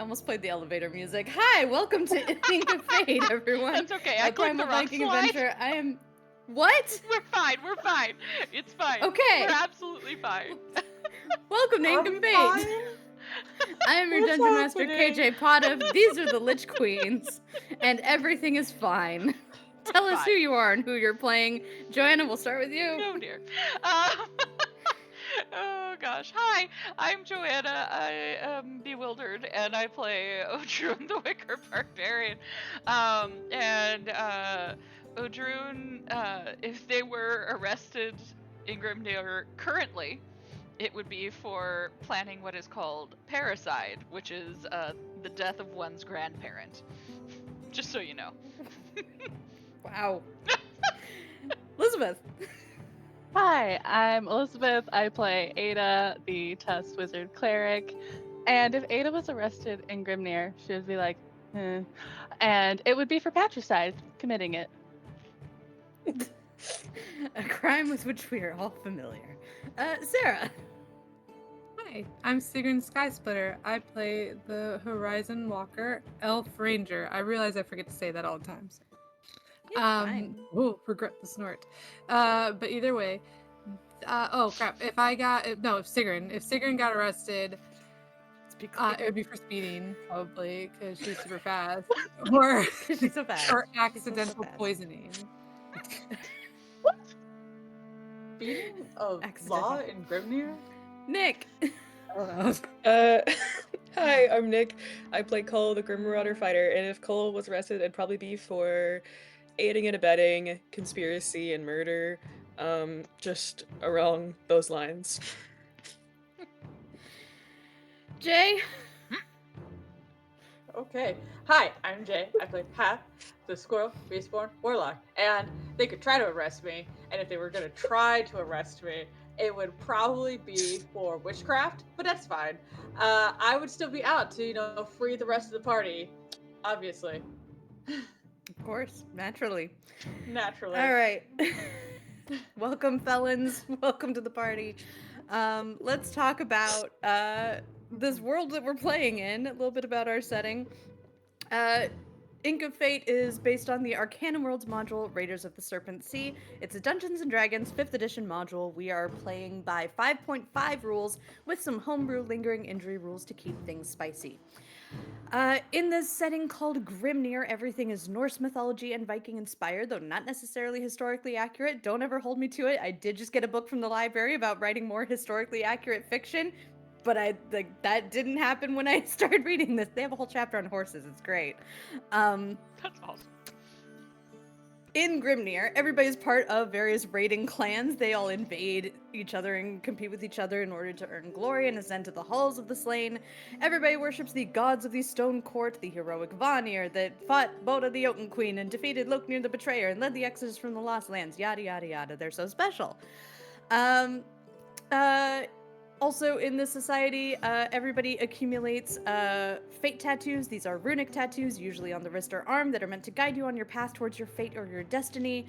almost played the elevator music. Hi, welcome to Ink of Fate, everyone. That's okay. I clicked Primal the wrong Viking slide. adventure. I am. What? We're fine. We're fine. It's fine. Okay. We're absolutely fine. Welcome to Ink Are of we Fate. fine? I am your What's dungeon master, happening? KJ Potta. These are the Lich Queens, and everything is fine. Tell us who Fine. you are and who you're playing. Joanna, we'll start with you. Oh dear. Oh gosh. Hi, I'm Joanna. I am bewildered, and I play Odrun the Wicker Barbarian. Odrun, if they were arrested in Grimnir currently, it would be for planning what is called parricide, which is the death of one's grandparent. Just so you know. Wow. Elizabeth. Hi, I'm Elizabeth. I play Ada, the Tusk Wizard Cleric. And if Ada was arrested in Grimnir, she would be like, and it would be for patricide, committing it. A crime with which we are all familiar. Sarah. Hi, I'm Sigrun Skysplitter. I play the Horizon Walker Elf Ranger. I realize I forget to say that all the time. So. Fine. Oh, regret the snort. But either way, oh crap! If Sigrun got arrested, it would be for speeding probably because she's super fast, or She's so fast. or She's so accidental fast. poisoning. Being of Accidental. law in Grimnir? Nick. Hi, I'm Nick. I play Cole, the Grim Marauder Fighter, and if Cole was arrested, it'd probably be for aiding and abetting, conspiracy, and murder. Just along those lines. Jay. Okay. Hi, I'm Jay. I play Pat, the Squirrel Respawn Warlock. And they could try to arrest me, and if they were gonna try to arrest me, it would probably be for witchcraft, but that's fine. I would still be out to, free the rest of the party. Obviously. Of course, naturally. Naturally. All right. Welcome, felons. Welcome to the party. Let's talk about this world that we're playing in, a little bit about our setting. Ink of Fate is based on the Arcanum Worlds module, Raiders of the Serpent Sea. It's a Dungeons & Dragons 5th edition module. We are playing by 5.5 rules with some homebrew lingering injury rules to keep things spicy. In this setting called Grimnir, everything is Norse mythology and Viking inspired, though not necessarily historically accurate. Don't ever hold me to it. I did just get a book from the library about writing more historically accurate fiction, but that didn't happen when I started reading this. They have a whole chapter on horses. It's great. That's awesome. In Grimnir, everybody's part of various raiding clans. They all invade each other and compete with each other in order to earn glory and ascend to the halls of the slain. Everybody worships the gods of the Stone Court, the heroic Vanir that fought Boda the Jotun Queen and defeated Loknir the Betrayer and led the Exodus from the Lost Lands, yada yada yada. They're so special. Also, in this society, everybody accumulates fate tattoos. These are runic tattoos, usually on the wrist or arm, that are meant to guide you on your path towards your fate or your destiny.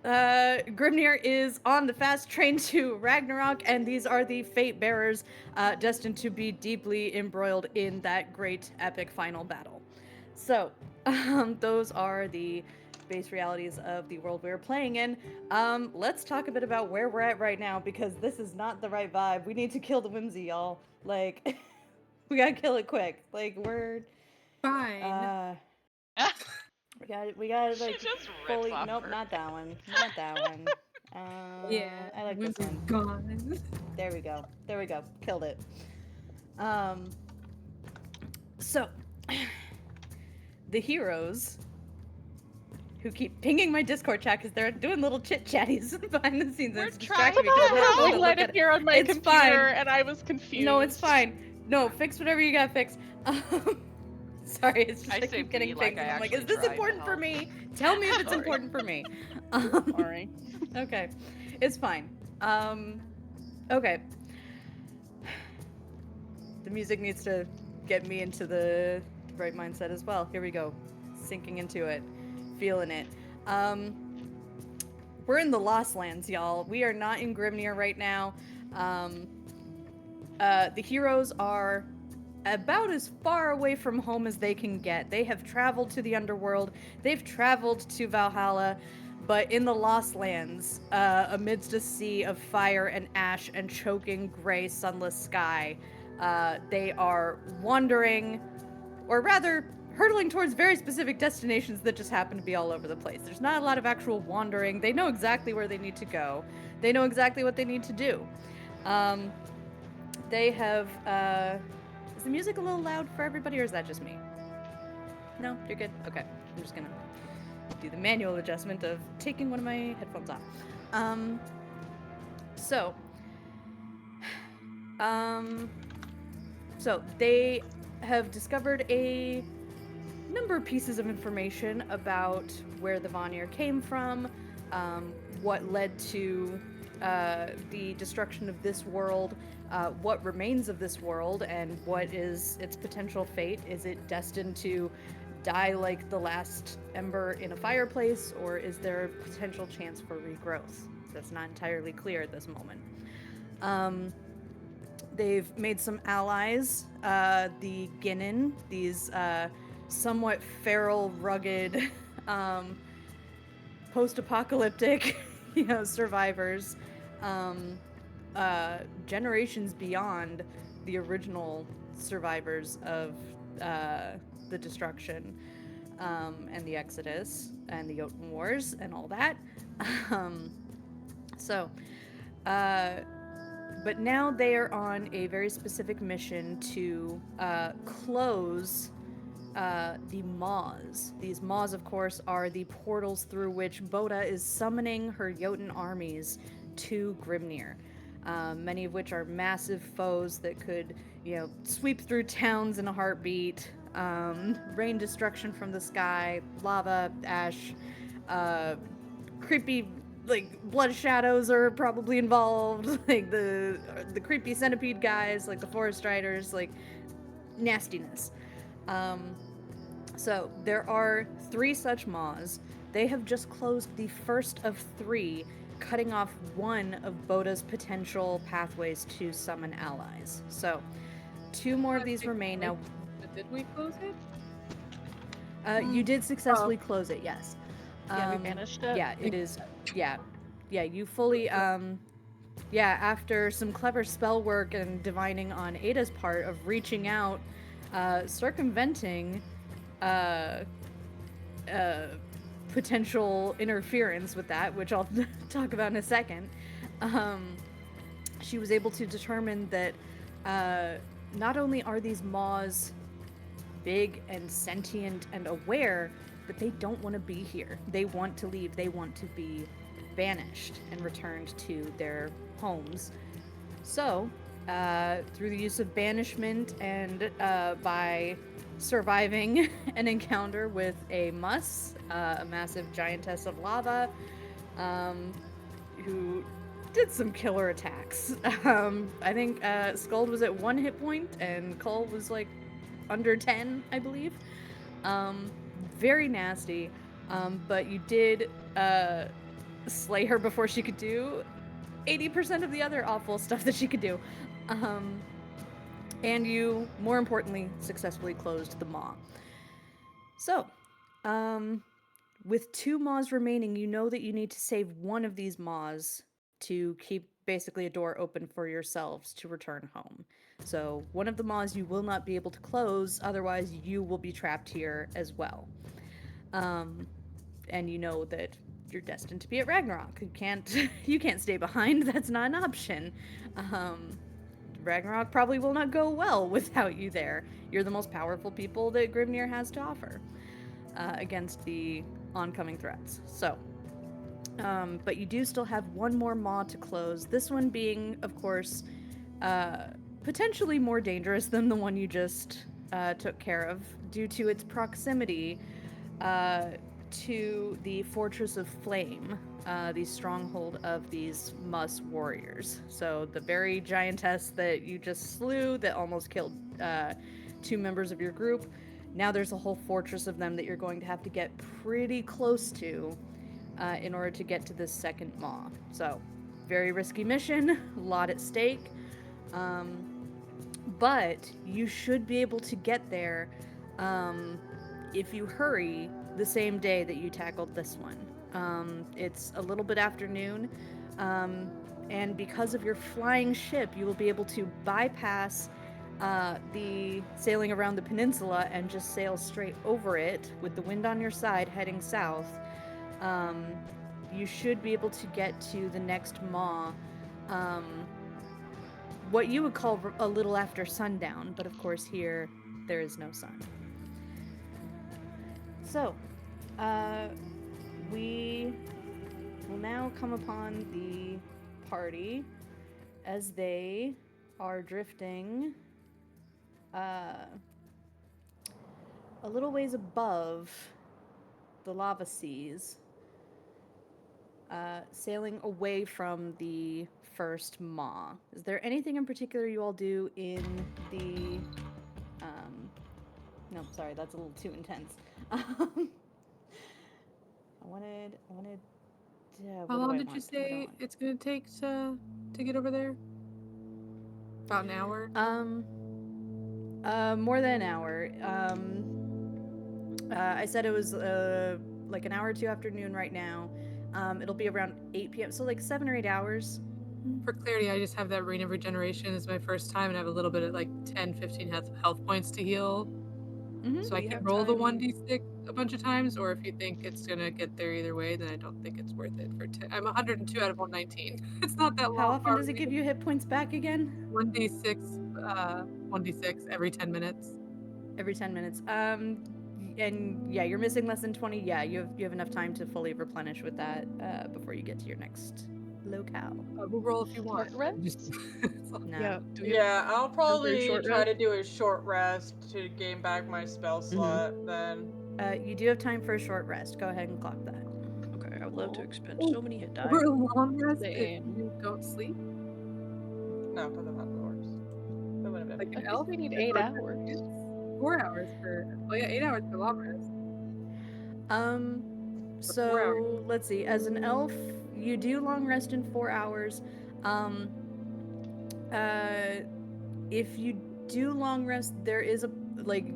Grimnir is on the fast train to Ragnarok, and these are the fate bearers destined to be deeply embroiled in that great epic final battle. So, those are the base realities of the world we're playing in. Let's talk a bit about where we're at right now, because this is not the right vibe. We need to kill the whimsy, y'all. Like, we gotta kill it quick. Like, we're Fine. we gotta She like just fully. rips off Nope, her. not that one. Not that one. Yeah, I like this Whimsy's one. gone. There we go. There we go. Killed it. So, the heroes who keep pinging my Discord chat because they're doing little chit chatties behind the scenes. We're and it's trying distracting me 'cause to I help. wanna I look let at it here on my It's computer, fine. and I was confused. No, it's fine. No, fix whatever you gotta fix. Sorry, it's just I I say keep getting be like pings, I and I'm like, actually is this tried to important for help. me? Tell me if it's Sorry. important for me. Sorry. Okay, it's fine. Okay. The music needs to get me into the right mindset as well. Here we go. Sinking into it. Feeling it. We're in the Lost Lands, y'all. We are not in Grimnir right now. The heroes are about as far away from home as they can get. They have traveled to the underworld, they've traveled to Valhalla, but in the Lost Lands, amidst a sea of fire and ash and choking gray sunless sky, they are wandering, or rather, hurtling towards very specific destinations that just happen to be all over the place. There's not a lot of actual wandering. They know exactly where they need to go. They know exactly what they need to do. They have, is the music a little loud for everybody, or is that just me? No? You're good? Okay. I'm just gonna do the manual adjustment of taking one of my headphones off. So they have discovered a number of pieces of information about where the Vanir came from, what led to the destruction of this world, what remains of this world, and what is its potential fate. Is it destined to die like the last ember in a fireplace, or is there a potential chance for regrowth? That's not entirely clear at this moment. They've made some allies, the Ginnin, these somewhat feral, rugged, post-apocalyptic, survivors, generations beyond the original survivors of the destruction, and the Exodus, and the Jotun Wars, and all that. But now they are on a very specific mission to close the maws. These maws, of course, are the portals through which Boda is summoning her Jotun armies to Grimnir. Many of which are massive foes that could, sweep through towns in a heartbeat, rain destruction from the sky, lava, ash, creepy, blood shadows are probably involved, the creepy centipede guys, the forest riders, nastiness. So there are 3 such maws. They have just closed the first of 3, cutting off one of Boda's potential pathways to summon allies. So 2 more of these remain now. Did we close it? You did successfully close it, yes. Yeah, we banished it. Yeah, it is. Yeah, you fully. After some clever spell work and divining on Ada's part of reaching out, circumventing, potential interference with that, which I'll talk about in a second. She was able to determine that not only are these maws big and sentient and aware, but they don't want to be here. They want to leave. They want to be banished and returned to their homes. So, through the use of banishment and by surviving an encounter with a Mus, a massive giantess of lava, who did some killer attacks. I think Skuld was at 1 hit point and Cole was under 10, I believe. Very nasty, but you did slay her before she could do 80% of the other awful stuff that she could do. And you, more importantly, successfully closed the maw. So, with 2 maws remaining, you know that you need to save one of these maws to keep basically a door open for yourselves to return home. So one of the maws you will not be able to close, otherwise you will be trapped here as well. And you know that you're destined to be at Ragnarok. You can't stay behind. That's not an option. Ragnarok probably will not go well without you there. You're the most powerful people that Grimnir has to offer against the oncoming threats. So, but you do still have 1 more maw to close. This one being, of course, potentially more dangerous than the one you just took care of, due to its proximity to the Fortress of Flame, the stronghold of these Mus warriors. So the very giantess that you just slew that almost killed 2 members of your group, now there's a whole fortress of them that you're going to have to get pretty close to in order to get to this second maw. So, very risky mission, a lot at stake. but you should be able to get there if you hurry the same day that you tackled this one. It's a little bit afternoon, and because of your flying ship, you will be able to bypass the sailing around the peninsula and just sail straight over it with the wind on your side heading south. Um, you should be able to get to the next maw. Um, what you would call a little after sundown, but of course here there is no sun. So, we will now come upon the party as they are drifting a little ways above the lava seas, sailing away from the first maw. Is there anything in particular you all do in the no, sorry, that's a little too intense. I wanted. How long did you say it's gonna take to get over there? About an hour. More than an hour. I said it was like an hour or two afternoon right now. It'll be around 8 p.m. So like 7 or 8 hours. For clarity, I just have that Ring of Regeneration. It's my first time, and I have a little bit of like 10, 15 health points to heal. So I can roll the 1d6 a bunch of times, or if you think it's gonna get there either way, then I don't think it's worth it. I'm 102 out of 119. It's not that long. How often does it give you hit points back again? 1d6 every 10 minutes. Every 10 minutes. And yeah, you're missing less than 20. Yeah, you have enough time to fully replenish with that before you get to your next locale. We'll roll if you want. No. Yeah, I'll probably short try rest? to do a short rest to gain back my spell slot. Then You do have time for a short rest. Go ahead and clock that. Okay, I would love to expend so many hit die. Or a long rest if Same. you don't sleep. no, because I'm not the worst. That would have been Like I an think elf. we need 8 hours. 4 hours for. Well, yeah, 8 hours for long rest. So let's see. As an elf, you do long rest in 4 hours. If you do long rest, there is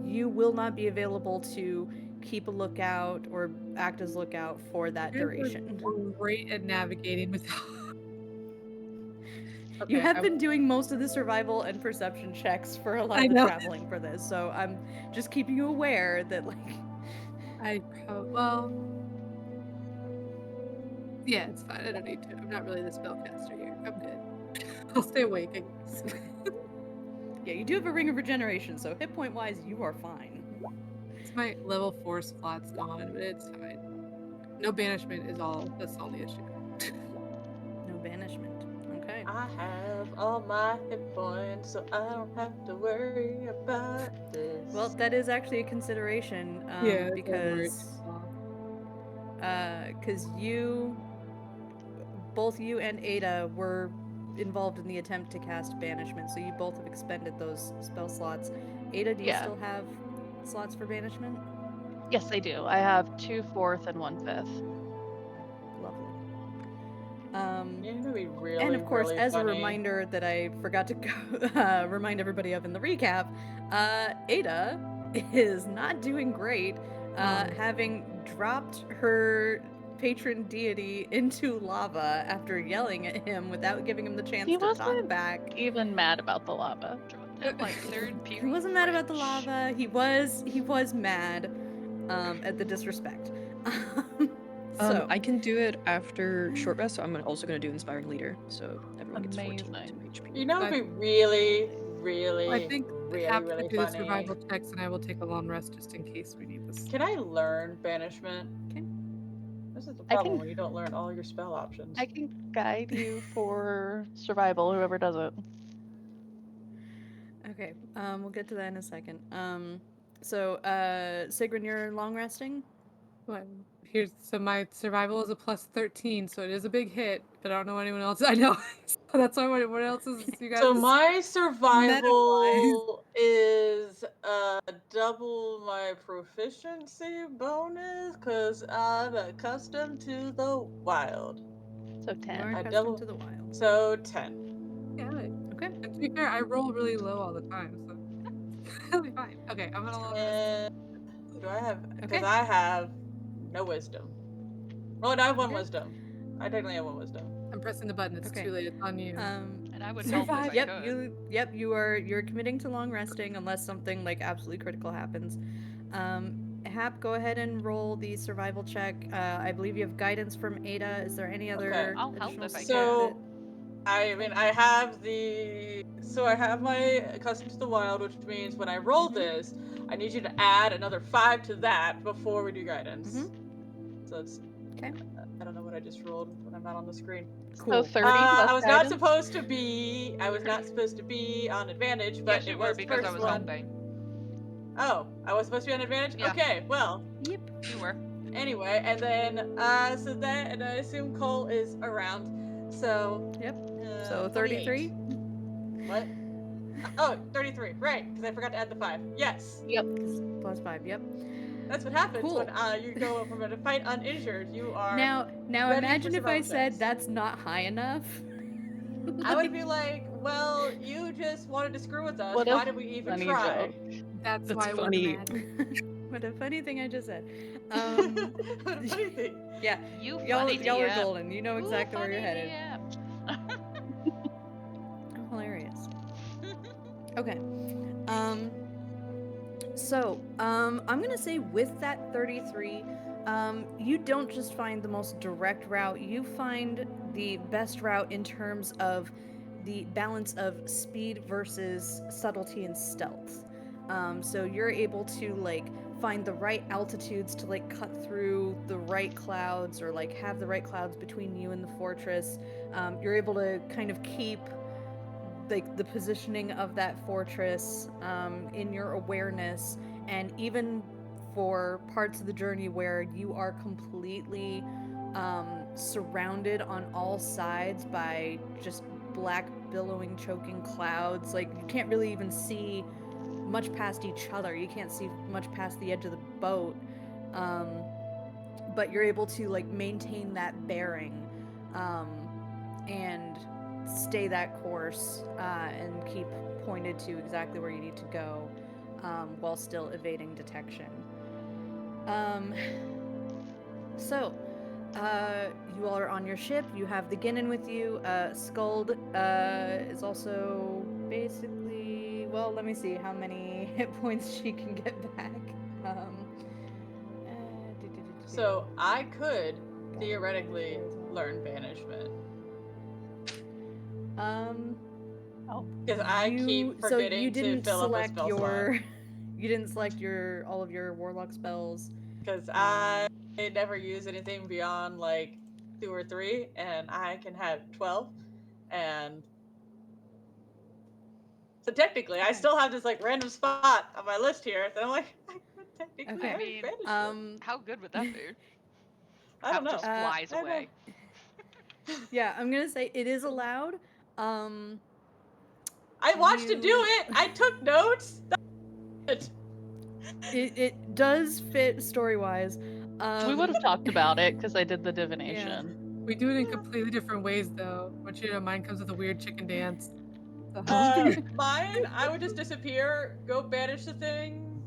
you will not be available to keep a lookout or act as lookout for that duration. We're great at navigating without. You Okay, have been doing most of the survival and perception checks for a lot I of the know. traveling for this, so I'm just keeping you aware that Yeah, it's fine. I don't need to. I'm not really the spellcaster here. I'm good. I'll stay awake, I guess. yeah, you do have a ring of regeneration, so hit point wise, you are fine. It's my level 4 slot's gone, but it's fine. No banishment is all. That's the only issue. No banishment. Okay. I have all my hit points, so I don't have to worry about this. Well, that is actually a consideration, because both you and Ada were involved in the attempt to cast banishment, so you both have expended those spell slots. Ada, do you still have slots for banishment? Yes, I do. I have 2 4th and 1 5th. Lovely. It'd be really, and of course, really as funny. a reminder that I forgot to remind everybody of in the recap, Ada is not doing great, having dropped her patron deity into lava after yelling at him without giving him the chance He to talk wasn't back. even mad about the lava. Dropped it like third period. He wasn't mad about the French. lava. He was mad at the disrespect. So I can do it after short rest, so I'm also going to do Inspiring Leader, so everyone gets 14 Amazing. HP. You know, it'd be really, really, I think really, I have to really do the funny. survival checks, and I will take a long rest just in case we need this. Can I learn banishment? Okay. This is the I problem can- when you don't learn all your spell options. I can guide you for survival, whoever does it. okay, we'll get to that in a second. So Sigrun, you're long resting. What? So my survival is a plus 13, so it is a big hit, but I don't know anyone else I know. So that's why what else is you guys? So my survival is double my proficiency bonus because I'm accustomed to the wild. So You 10. are I accustomed double- to the wild. So 10. Yeah. Okay. And to be fair, I roll really low all the time, so it'll be fine. Okay, I'm gonna long rest. And do I have? Because Okay. I have no wisdom. Oh, no, I have one Okay. wisdom. I technically have one wisdom. I'm pressing the button. It's Okay. too late. It's on you. And I would help if I Survive. Yep, could. you're committing to long resting unless something like absolutely critical happens. Hap, go ahead and roll the survival check. I believe you have guidance from Ada. Is there any other Okay. I'll help additional if I support So, I mean, I have the. So I have my accustomed to the wild, which means when I roll this, I need you to add another 5 to that before we do guidance. So it's. Okay. I don't know what I just rolled when I'm not on the screen. Cool. So 30 plus I was not guidance? supposed to be. I was not supposed to be on advantage, but Yes, you it were was the because I first was one. helping. Oh, I was supposed to be on advantage. Yeah. Okay, well. Yep. You were. Anyway, and then so that, and I assume Cole is around. So. Yep. Uh, So 28. 33. What? Oh, 33. Right, because I forgot to add the 5. Yes. Plus 5. Yep. That's what happens Cool. when you go from a fight uninjured. You are. Now ready imagine for if I survival said checks. that's not high enough. I would be like, well, you just wanted to screw with us. What Why a did we even funny try? joke. That's That's why funny. we're mad. What a funny thing I just said. What a funny thing. Yeah. You Y'all funny are DM. golden. You know exactly where you're Funny headed. DM. I'm hilarious. Okay. I'm gonna say with that 33, you don't just find the most direct route, you find the best route in terms of the balance of speed versus subtlety and stealth. So you're able to like find the right altitudes to like cut through the right clouds or like have the right clouds between you and the fortress. You're able to kind of keep like the positioning of that fortress in your awareness, and even for parts of the journey where you are completely surrounded on all sides by just black billowing choking clouds, like you can't really even see much past each other, you can't see much past the edge of the boat, but you're able to like maintain that bearing and stay that course and keep pointed to exactly where you need to go while still evading detection. So, you all are on your ship. You have the Ginnin with you. Skuld is also basically. Well, let me see how many hit points she can get back. So I could theoretically learn banishment. Because I keep forgetting so you didn't to fill up a select spell your slot. you didn't select your all of your warlock spells. Because I never use anything beyond like 2 or 3, and I can have 12. And so technically, I still have this like random spot on my list here that I'm like, I could technically Okay. learn I mean, banishment. how good would that be? I don't know. Just flies I don't know. away. Yeah, I'm gonna say it is allowed. I watched it do it. I took notes. It does fit story wise. We would have talked about it because I did the divination. We do it in completely different ways, though. I want you to know mine comes with a weird chicken dance. Mine, I would just disappear, go banish the thing,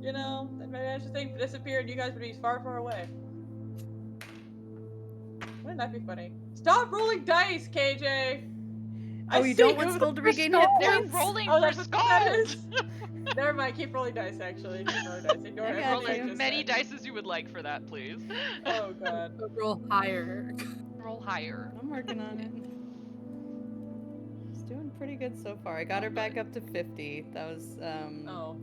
you know, then banish the thing, disappear, and you guys would be far, far away. Wouldn't that be funny? Stop rolling dice, KJ! Oh, you don't want Skull to regain hit They're points? rolling Oh, for that's what that is. Scald! Never mind, keep rolling dice, actually. Keep rolling dice. Ignore I everything got Roll I as just many said. dice as you would like for that, please. Oh, God. Roll higher. Roll higher. I'm working on it. It's doing pretty good so far. I got her back up to 50. That was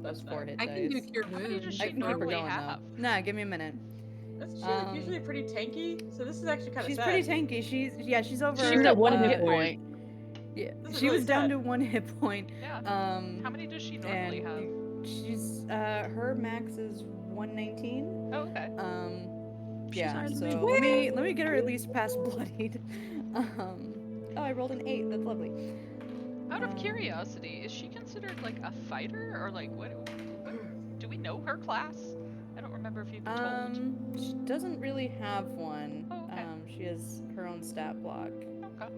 that's 4 hit I dice. can do cure How many does wounds. she I can keep her normally going have? though. Nah, give me a minute. That's Um, usually pretty tanky, so this is actually kind of She's sad. pretty tanky. She's over. She's at 1 hit uh, point. Yeah, This is she really was down sad. to 1 hit point. Yeah. How many does she normally and have? She's her max is 119. Oh, okay. Yeah. higher than So me. let me get her at least past bloodied. Oh, I rolled an 8. That's lovely. Out of curiosity, is she considered like a fighter or like what do we know her class? I don't remember if you've been told. She doesn't really have one. Oh, okay. She has her own stat block. Okay.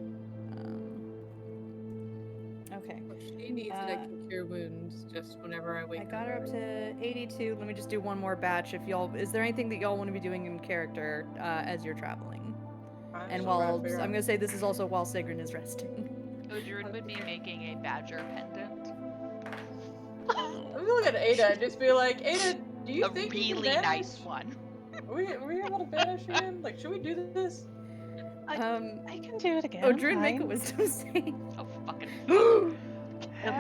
Okay. She needs it. I can cure wounds just whenever I wake I up. got her up to 82. Let me just do one more batch. If y'all, is there anything that y'all want to be doing in character as you're traveling? And while I'm gonna say this is also while Sigrun is resting. Odrin would be making a badger pendant. I'm gonna look at Ada and just be like, Ada, do you A think you can really vanish? nice one. Are we able to vanish again? Like, should we do this? I can do it again. Odrin, make a fine. wisdom save. Oh, fucking fuck.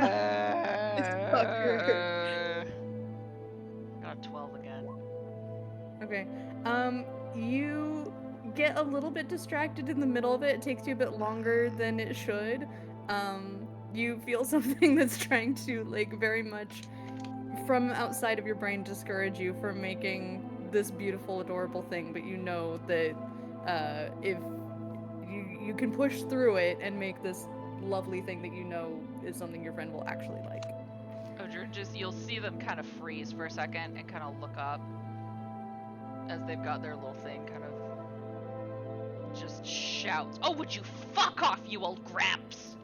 fucker. Got a 12 again. Okay. You get a little bit distracted in the middle of it. It takes you a bit longer than it should. You feel something that's trying to, like, very much from outside of your brain discourage you from making this beautiful, adorable thing, but you know that if you can push through it and make this lovely thing that you know is something your friend will actually like. Odrin, you'll see them kind of freeze for a second and kind of look up as they've got their little thing kind of just shouts, "Oh, would you fuck off, you old gramps!"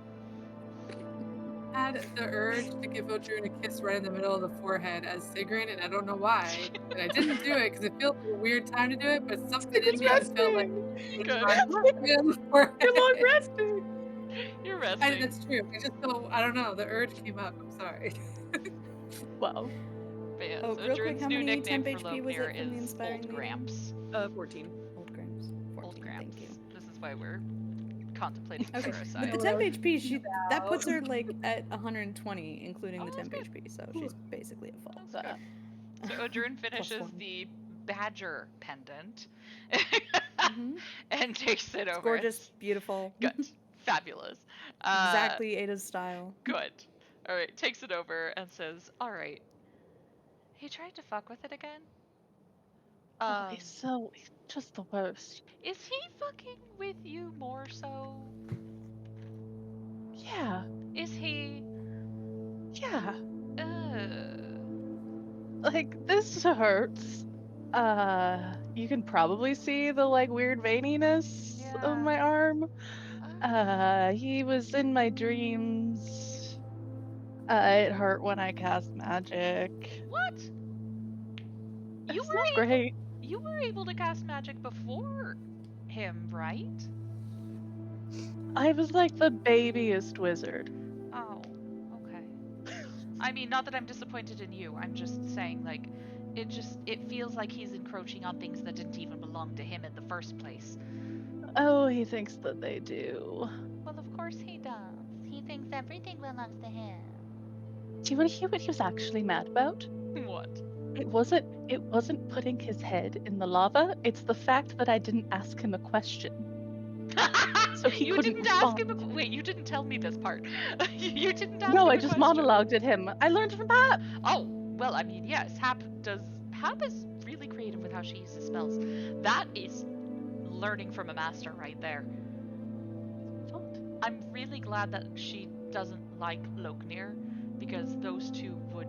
I had the urge to give Odrin a kiss right in the middle of the forehead as Sigrun, and I don't know why. And I didn't do it because it feels like a weird time to do it, but something in me just felt like Good. on the forehead. You're long resting. You're resting. That's true. I just don't. I don't know. The urge came up. I'm sorry. Wow. But yeah, Oh, so real quick, Odrin's how new many nickname temp for HP was Lopnir it from the is inspiring Old meeting? Gramps. 14. Old Gramps. 14, Old Gramps. Thank you. This is why we're contemplating Okay, parasite. with the temp HP, that puts her like at 120, including the Oh, temp that's good. HP, so she's basically at full. That's good. So Odrin finishes one. the badger pendant Mhm. and takes it It's over. gorgeous, beautiful. Good. Fabulous. Exactly Ada's style. Good. Alright, takes it over and says, "Alright. He tried to fuck with it again? Oh, he's just the worst. Is he fucking with you more so? Yeah. Is he? Yeah. Uh, Like, this hurts. You can probably see the, like, weird veininess of Yeah. my arm. He was in my dreams. It hurt when I cast magic. What? It's not great. You were able to cast magic before him, right? I was like the babiest wizard. Oh, okay. I mean, not that I'm disappointed in you. I'm just saying, like, it feels like he's encroaching on things that didn't even belong to him in the first place. Oh, he thinks that they do. Well, of course he does. He thinks everything belongs to him. Do you want to hear what he was actually mad about? What? It wasn't putting his head in the lava. It's the fact that I didn't ask him a question. So he you couldn't didn't ask him. respond. Wait, you didn't tell me this part. You didn't ask him. No, a I just question. monologued at him. I learned from Pat. Oh, well, I mean, yes. Hap is really creative with how she uses spells. That is learning from a master right there. I'm really glad that she doesn't like Lopnir, because those two would.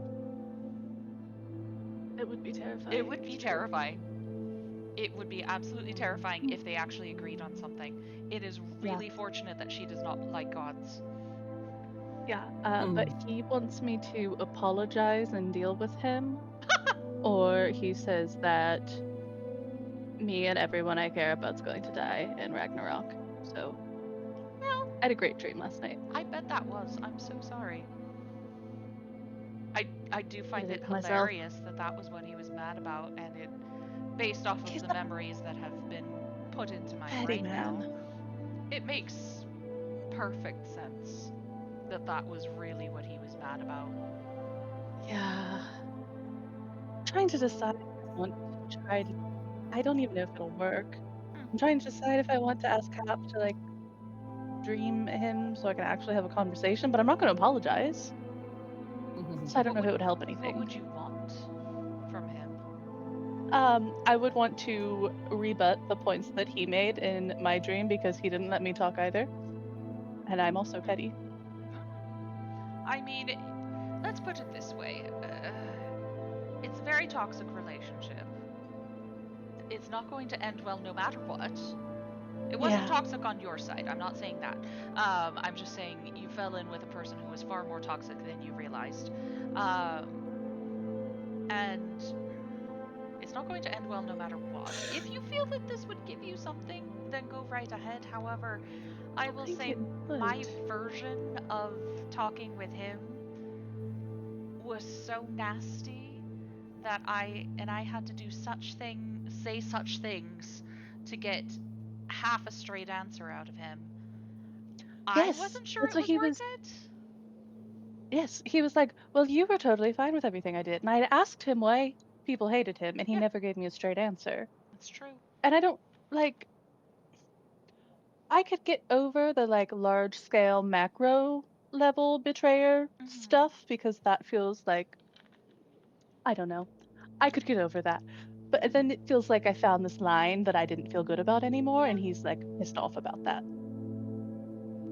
It would be terrifying. It would be terrifying. It would be absolutely terrifying if they actually agreed on something. It is really fortunate that she does not like gods. Yeah, but he wants me to apologize and deal with him. Or he says that me and everyone I care about's going to die in Ragnarok. So, Well, I had a great dream last night. I bet that was. I'm so sorry. I do find it Myself. hilarious that was what he was mad about, and it, based off of the memories that have been put into my brain now, it makes perfect sense that was really what he was mad about. Yeah. I'm trying to decide if I want to try to. I don't even know if it'll work. I'm trying to decide if I want to ask Hap to, like, dream him so I can actually have a conversation, but I'm not going to apologize. So I don't know if it would help anything. What would you want from him? I would want to rebut the points that he made in my dream because he didn't let me talk either. And I'm also petty. I mean, let's put it this way. It's a very toxic relationship. It's not going to end well no matter what. It wasn't toxic on your side. I'm not saying that. I'm just saying you fell in with a person who was far more toxic than you realized. And it's not going to end well no matter what. If you feel that this would give you something, then go right ahead. However, I will think say it my would. version of talking with him was so nasty that I had to say such things to get half a straight answer out of him. I Yes, wasn't sure that's it what was he worth was. it. Yes, he was like, "Well, you were totally fine with everything I did." And I asked him why people hated him, and he Yeah. never gave me a straight answer. That's true. And I don't like I could get over the like large scale macro level betrayer Mm-hmm. stuff because that feels like I don't know. I could get over that. But then it feels like I found this line that I didn't feel good about anymore, Yeah. and he's like pissed off about that.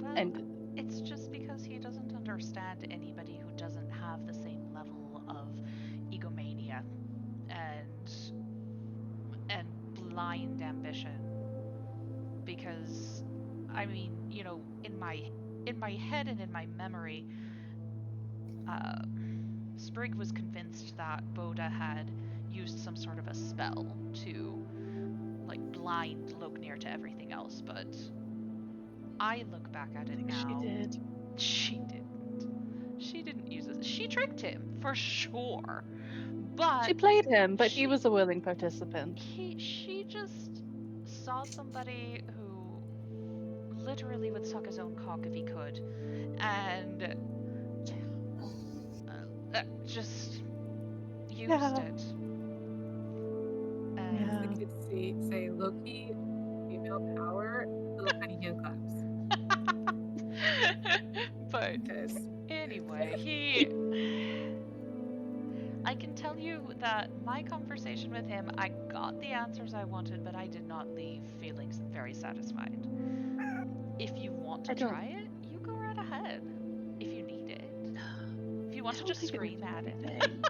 Well, And it's just because he doesn't understand anybody who doesn't have the same level of egomania and blind ambition. Because I mean, in my head and in my memory, uh, Sprig was convinced that Boda had used some sort of a spell to like blind Loknir to everything else, but I look back at I it think she now. did. She didn't. She didn't use it. She tricked him for sure, but She played him, but he she was a willing participant. she just saw somebody who literally would suck his own cock if he could, and just used Yeah. it. As And the Yeah. kids say Loki, female power, little tiny hand claps. but Because anyway, I can tell you that my conversation with him, I got the answers I wanted, but I did not leave feeling very satisfied. If you want to I don't try it, you go right ahead. If you need it. If you I want to don't just think it would scream do at it. anything.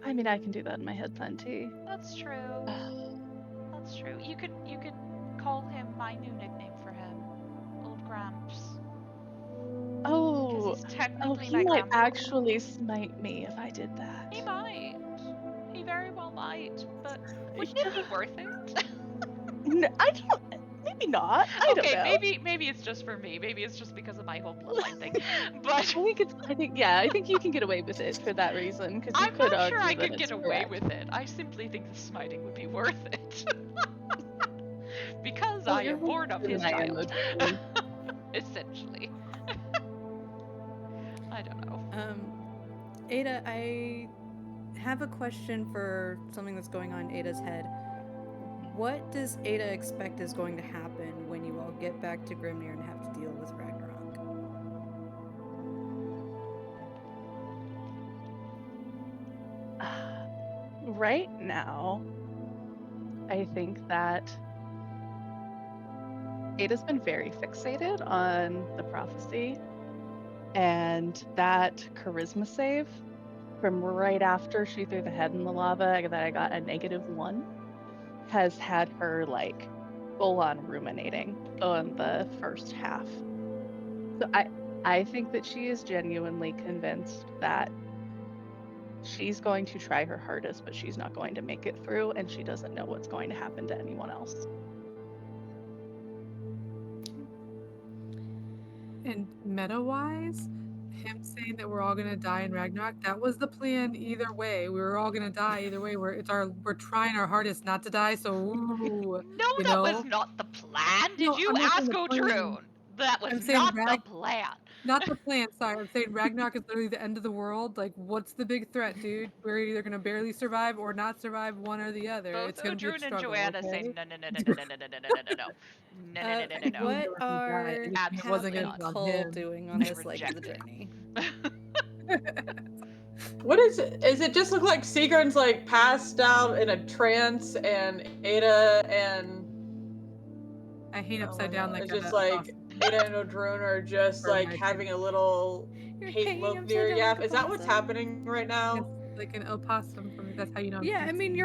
I mean, I can do that in my head plenty. That's true. That's true. You could call him my new nickname for him. Old Gramps. Because Oh, he's oh, technically he my might grandpa. actually smite me if I did He that. might. He very well might. But wouldn't it be worth it? I don't. Maybe not. I don't Okay, know. maybe it's just for me. Maybe it's just because of my whole bloodline thing. But I think it's. I think yeah. I think you can get away with it for that reason because you I'm could not sure I argue that could get it's away correct. with it. I simply think the smiting would be worth it. Because Well, I you're am more born of mature his than I am, though, child. Jordan. Essentially. I don't know. Ada, I have a question for something that's going on in Ada's head. What does Ada expect is going to happen when you all get back to Grimnir and have to deal with Ragnarok? Right now, I think that Ada's been very fixated on the prophecy and that charisma save from right after she threw the head in the lava that I got a -1 has had her like full on ruminating on the first half. So I think that she is genuinely convinced that she's going to try her hardest, but she's not going to make it through, and she doesn't know what's going to happen to anyone else. and meta-wise, him saying that we're all gonna die in Ragnarok, that was the plan either way. We were all gonna die either way. We're trying our hardest not to die, so ooh, No, you that was know? not the plan. Did No, you I'm not saying ask the plan. Odrune? That was I'm saying not the plan. not the plan, sorry. I'm saying Ragnarok is literally the end of the world. Like, what's the big threat, dude? We're either gonna barely survive or not survive, one or the other. Both It's gonna be a Odrune and struggle, Joanna say okay? no, no, no, no, no, no, no, no, no, no, no, no, no, no, no, no, no, He no. knew What there was gonna die, are and it wasn't Absolutely gonna Cap be and not. on Cole him. doing on They this leg of the reject it. journey? What is it? Is it just look like Sigrun's like passed out in a trance and Ada and I hate oh my upside down god, like it's just a like possum Ada and Odrune are just for like my having a table. little You're hate hanging upside Loknir down like yap. a Is that what's possum. happening right Yes, now? like an opossum from that's how you know I'm Yeah, I mean fancy.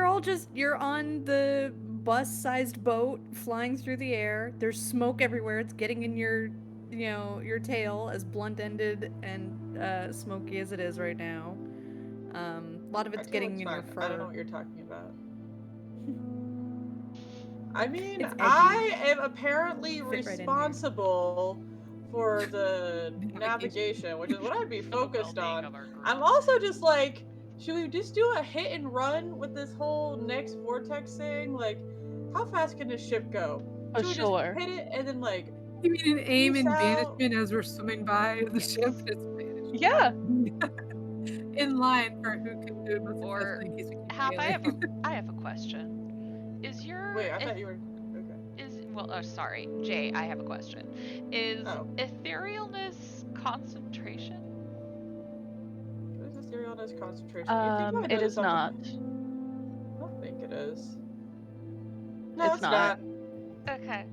you're on the bus-sized boat flying through the air. There's smoke everywhere. It's getting in your, your tail, as blunt-ended and smoky as it is right now. A lot of it's Actually, getting looks in your fine. I don't know fur. what you're talking about. I mean, It's edgy. I am apparently Fit right in there. responsible for the Navigation. navigation, which is what I'd be For the focused well-being on. of our group. I'm also just like, should we just do a hit and run with this whole next vortex thing? Like, how fast can this ship go? For Should we sure. just hit it and then like You mean an aim peace and out? banishment as we're swimming by the ship? Just Yeah. in line for who can do it most Or successfully in case we keep Hap, failing. I have a question. Is your Wait, I thought you were okay. sorry, Jay, I have a question. Is Oh. etherealness concentration? What is etherealness concentration? You think I It noticed is something? not. I don't think it is. No, It's it's not. not. Okay,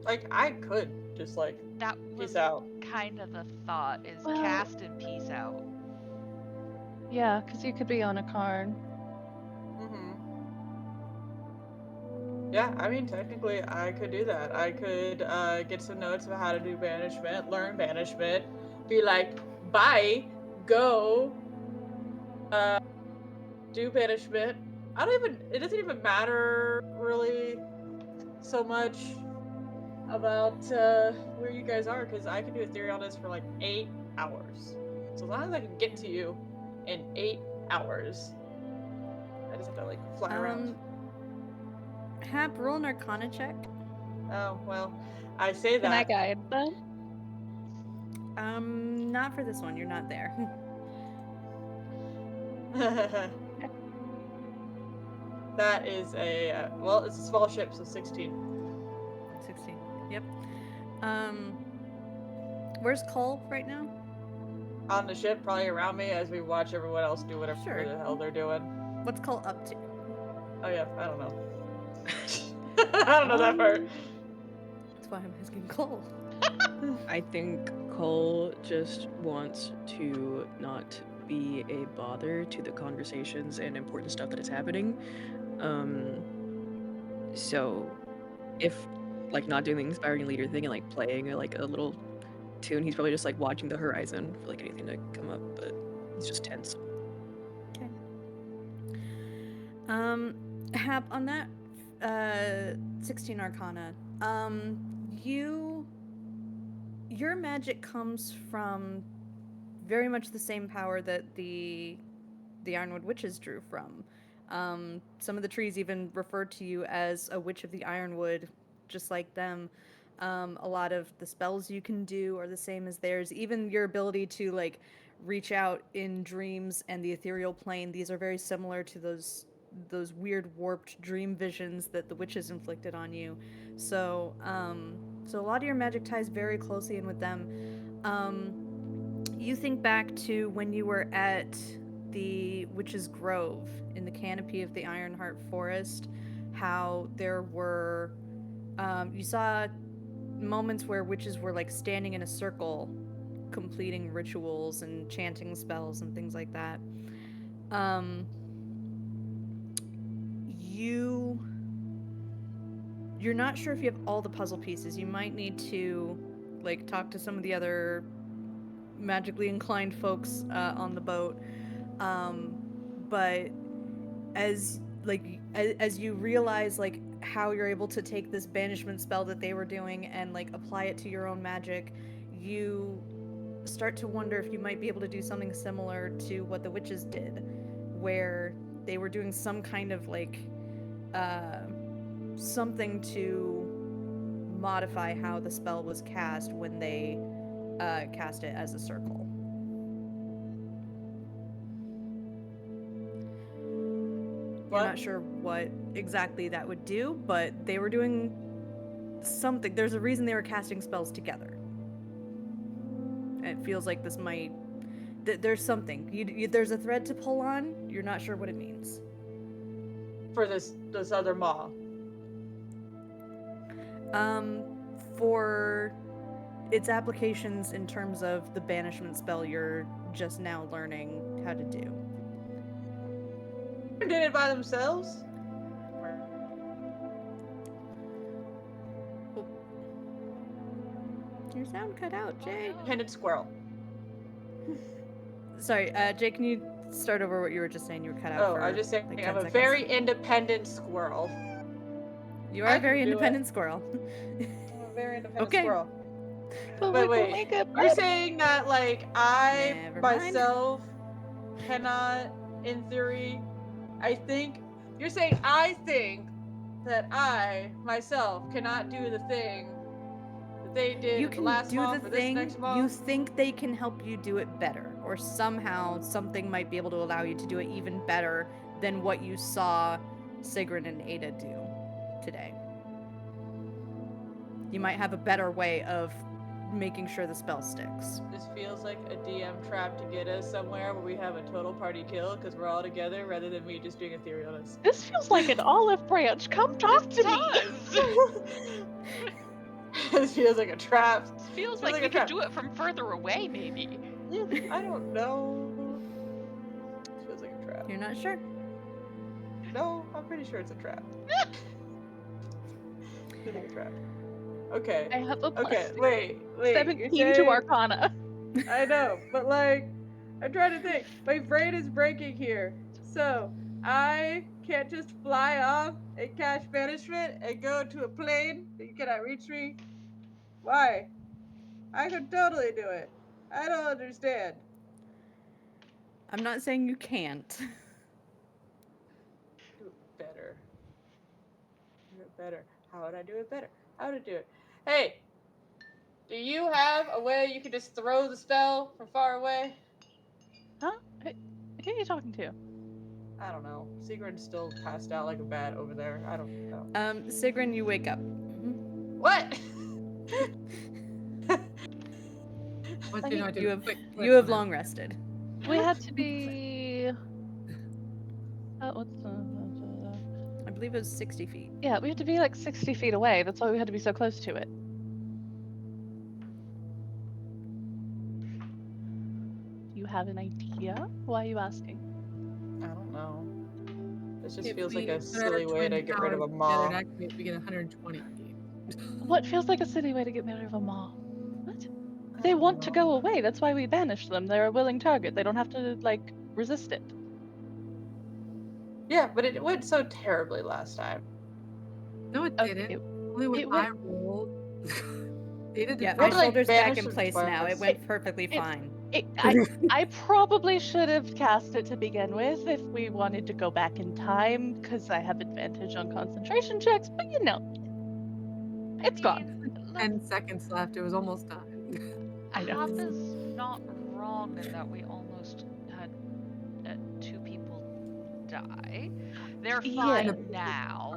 Like, I could just like that was peace out. kind of the thought. Is Well- cast and peace out. Yeah, because you could be on a Karn. Mm-hmm. Yeah, I mean, technically, I could do that. I could get some notes about how to do banishment, learn banishment, be like, bye, go, do banishment. It doesn't even matter really so much about where you guys are, because I can do etherealness for like 8 hours. So as long as I can get to you in 8 hours, I just have to like fly around. Hap, roll an Arcana check. Oh, well, I say Can I that. guide them? Not for this one. You're not there. That is a, well, it's a small ship, so 16. 16. Yep. Where's Cole right now? On the ship, probably around me as we watch everyone else do whatever Sure. the hell they're doing. What's Cole up to? Oh, yeah, I don't know. I don't know that part. That's why I'm asking Cole. I think Cole just wants to not be a bother to the conversations and important stuff that is happening. So if like not doing the inspiring leader thing and like playing like a little tune, he's probably just like watching the horizon for like anything to come up, but he's just tense. Okay. Hap, on that 16 Arcana, your magic comes from very much the same power that the Ironwood witches drew from. Some of the trees even refer to you as a witch of the Ironwood, just like them. A lot of the spells you can do are the same as theirs. Even your ability to like reach out in dreams and the ethereal plane, these are very similar to those weird warped dream visions that the witches inflicted on you. So so a lot of your magic ties very closely in with them. You think back to when you were at the Witch's Grove in the canopy of the Ironheart Forest, how there were you saw moments where witches were like standing in a circle completing rituals and chanting spells and things like that. You're not sure if you have all the puzzle pieces. You might need to like talk to some of the other magically inclined folks on the boat. But as you realize like how you're able to take this banishment spell that they were doing and like apply it to your own magic, you start to wonder if you might be able to do something similar to what the witches did, where they were doing some kind of like something to modify how the spell was cast when they cast it as a circle. You're not sure what exactly that would do, but they were doing something. There's a reason they were casting spells together. And it feels like this might... there's something. There's a thread to pull on. You're not sure what it means. For this other maw. For its applications in terms of the banishment spell you're just now learning how to do. Did it by themselves? Your sound cut out, Jay. Independent squirrel. Sorry, Jay, can you start over what you were just saying? You were cut out Oh, for I was just saying like 10 I'm a seconds. very independent squirrel. You are I a very can do independent squirrel. I'm a very independent Okay. squirrel. But But we wait, can make it you're saying that like I Never mind. myself cannot, in theory, you're saying I think that I myself cannot do the thing that they did You the can last do month the or this thing next month. you think they can help you do it better, or somehow something might be able to allow you to do it even better than what you saw Sigrun and Ada do today. You might have a better way of making sure the spell sticks. This feels like a DM trap to get us somewhere where we have a total party kill because we're all together rather than me just doing etherealness. This feels like an olive branch. Come talk to me. This feels like a trap. This feels Feels like like we a could trap. do it from further away, maybe. I don't know. This feels like a trap. You're not sure? No, I'm pretty sure it's a trap. Feels like a trap. Okay. I have a plus Okay, wait. 17 you're to saying- Arcana. I know, but like, I'm trying to think. My brain is breaking here. So, I can't just fly off and cast banishment and go to a plane that you cannot reach me? Why? I could totally do it. I don't understand. I'm not saying you can't. Do it better. Do it better. How would I do it better? How would I do it? Hey! Do you have a way you can just throw the spell from far away? Huh? Who are you talking to? I don't know. Sigrun's still passed out like a bat over there. I don't know. Sigrun, you wake up. What? What do I do? You have Quick, you have quick. long rested. We had to be. What's the? I believe it was 60 feet. Yeah, we had to be like 60 feet away. That's why we had to be so close to it. You have an idea? Why are you asking? I don't know. This just If feels we like a put our silly way to twin get rid of a powers maw. together, that means we get 120 feet. What feels like a silly way to get rid of a maw? What? I They don't want to know. go away. That's why we banish them. They're a willing target. They don't have to like resist it. Yeah, but it went so terribly last time. No, it Okay, didn't. Only when it I went- rolled. Ada did Yeah, What my did, like, shoulder's back in banishment place now. It first? went perfectly fine. I probably should have cast it to begin with if we wanted to go back in time, because I have advantage on concentration checks, but you know, it's gone. 10 seconds left. It was almost done. I know. Hop is not wrong in that we almost had 2 people die. They're Yeah. fine now.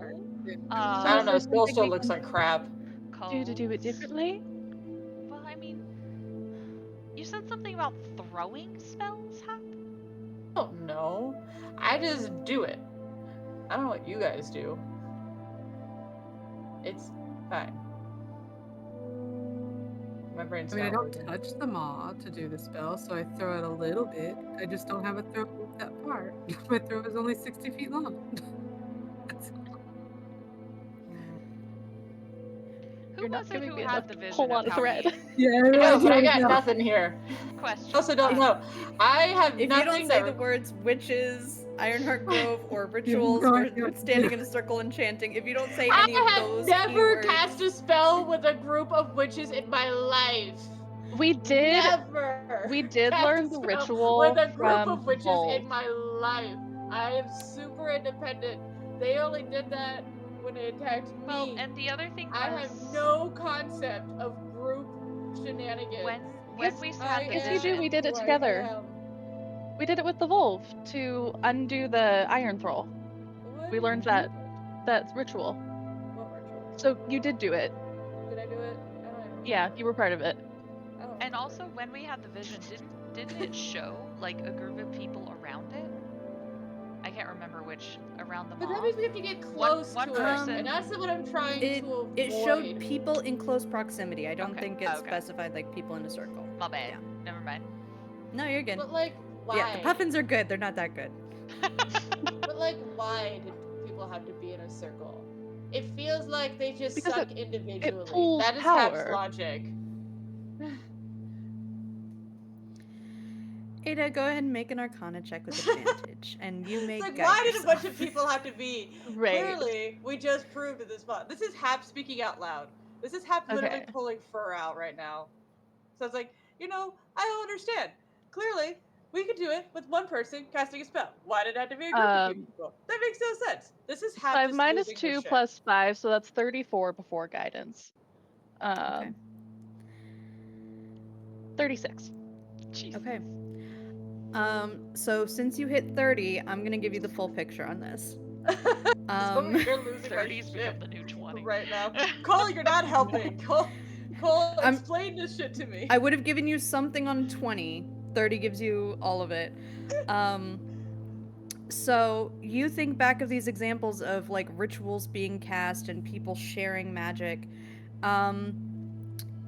I don't know. is It there still something we looks can like crap. do to do it differently? Well, I mean, you said something about throwing spells, Hop? I don't know. I just do it. I don't know what you guys do. It's fine. My brain's I mean, I not don't working. touch the maw to do the spell, so I throw it a little bit. I just don't have a throw that far. My throw is only 60 feet long. That's all. Who You're not was it giving who me had enough the to vision pull of on a how thread. Yeah, I know, but I got no. nothing here. Question. I also don't know. I have If you nothing don't say that the words witches, Ironheart Grove, or rituals, no or idea. standing in a circle and chanting, if you don't say I any of have those never keywords, cast a spell with a group of witches in my life. We did Never. we did cast learn a the spell ritual with a group from of witches Volt. in my life. I am super independent. They only did that when they attacked me. Well, and the other thing I was, have no concept of group shenanigans. when Yes, we I had the yes, you do. vision, We did it who I together. am. We did it with the Volve to undo the Iron Thrall. What? We learned that ritual. What ritual? So you did do it. Did I do it? I don't even Yeah, you were part of it. I don't and know. also when we had the vision, didn't it show like a group of people around it? I can't remember which around the But mall. that means we have to get close one to person- it, and that's what I'm trying it, to avoid. it showed people in close proximity. I don't Okay, think it okay. specified like people in a circle. My bad. Yeah. Never mind. No, you're good. But like, why? Yeah, the puffins are good. They're not that good. But like, why did people have to be in a circle? It feels like they just Because suck individually. pulls That is power. Hap's logic. Ada, go ahead and make an Arcana check with advantage, and you may It's like, guide why did a bunch yourself. of people have to be? Right. Clearly, we just proved in this spot. This is Hap speaking out loud. This is Hap literally Okay. pulling fur out right now. So it's like, I don't understand. Clearly, we could do it with one person casting a spell. Why did it have to be a group of people? That makes no sense. This is So Hap I have just minus losing his 2 shit. plus 5, so that's 34 before guidance. Okay. 36. Jeez. Okay. So since you hit 30, I'm gonna give you the full picture on this. So you're losing my 30s shit become the new 20. right now. Cole, you're not helping. Cole, I'm- explain this shit to me. I would have given you something on 20. 30 gives you all of it. So you think back of these examples of like rituals being cast and people sharing magic.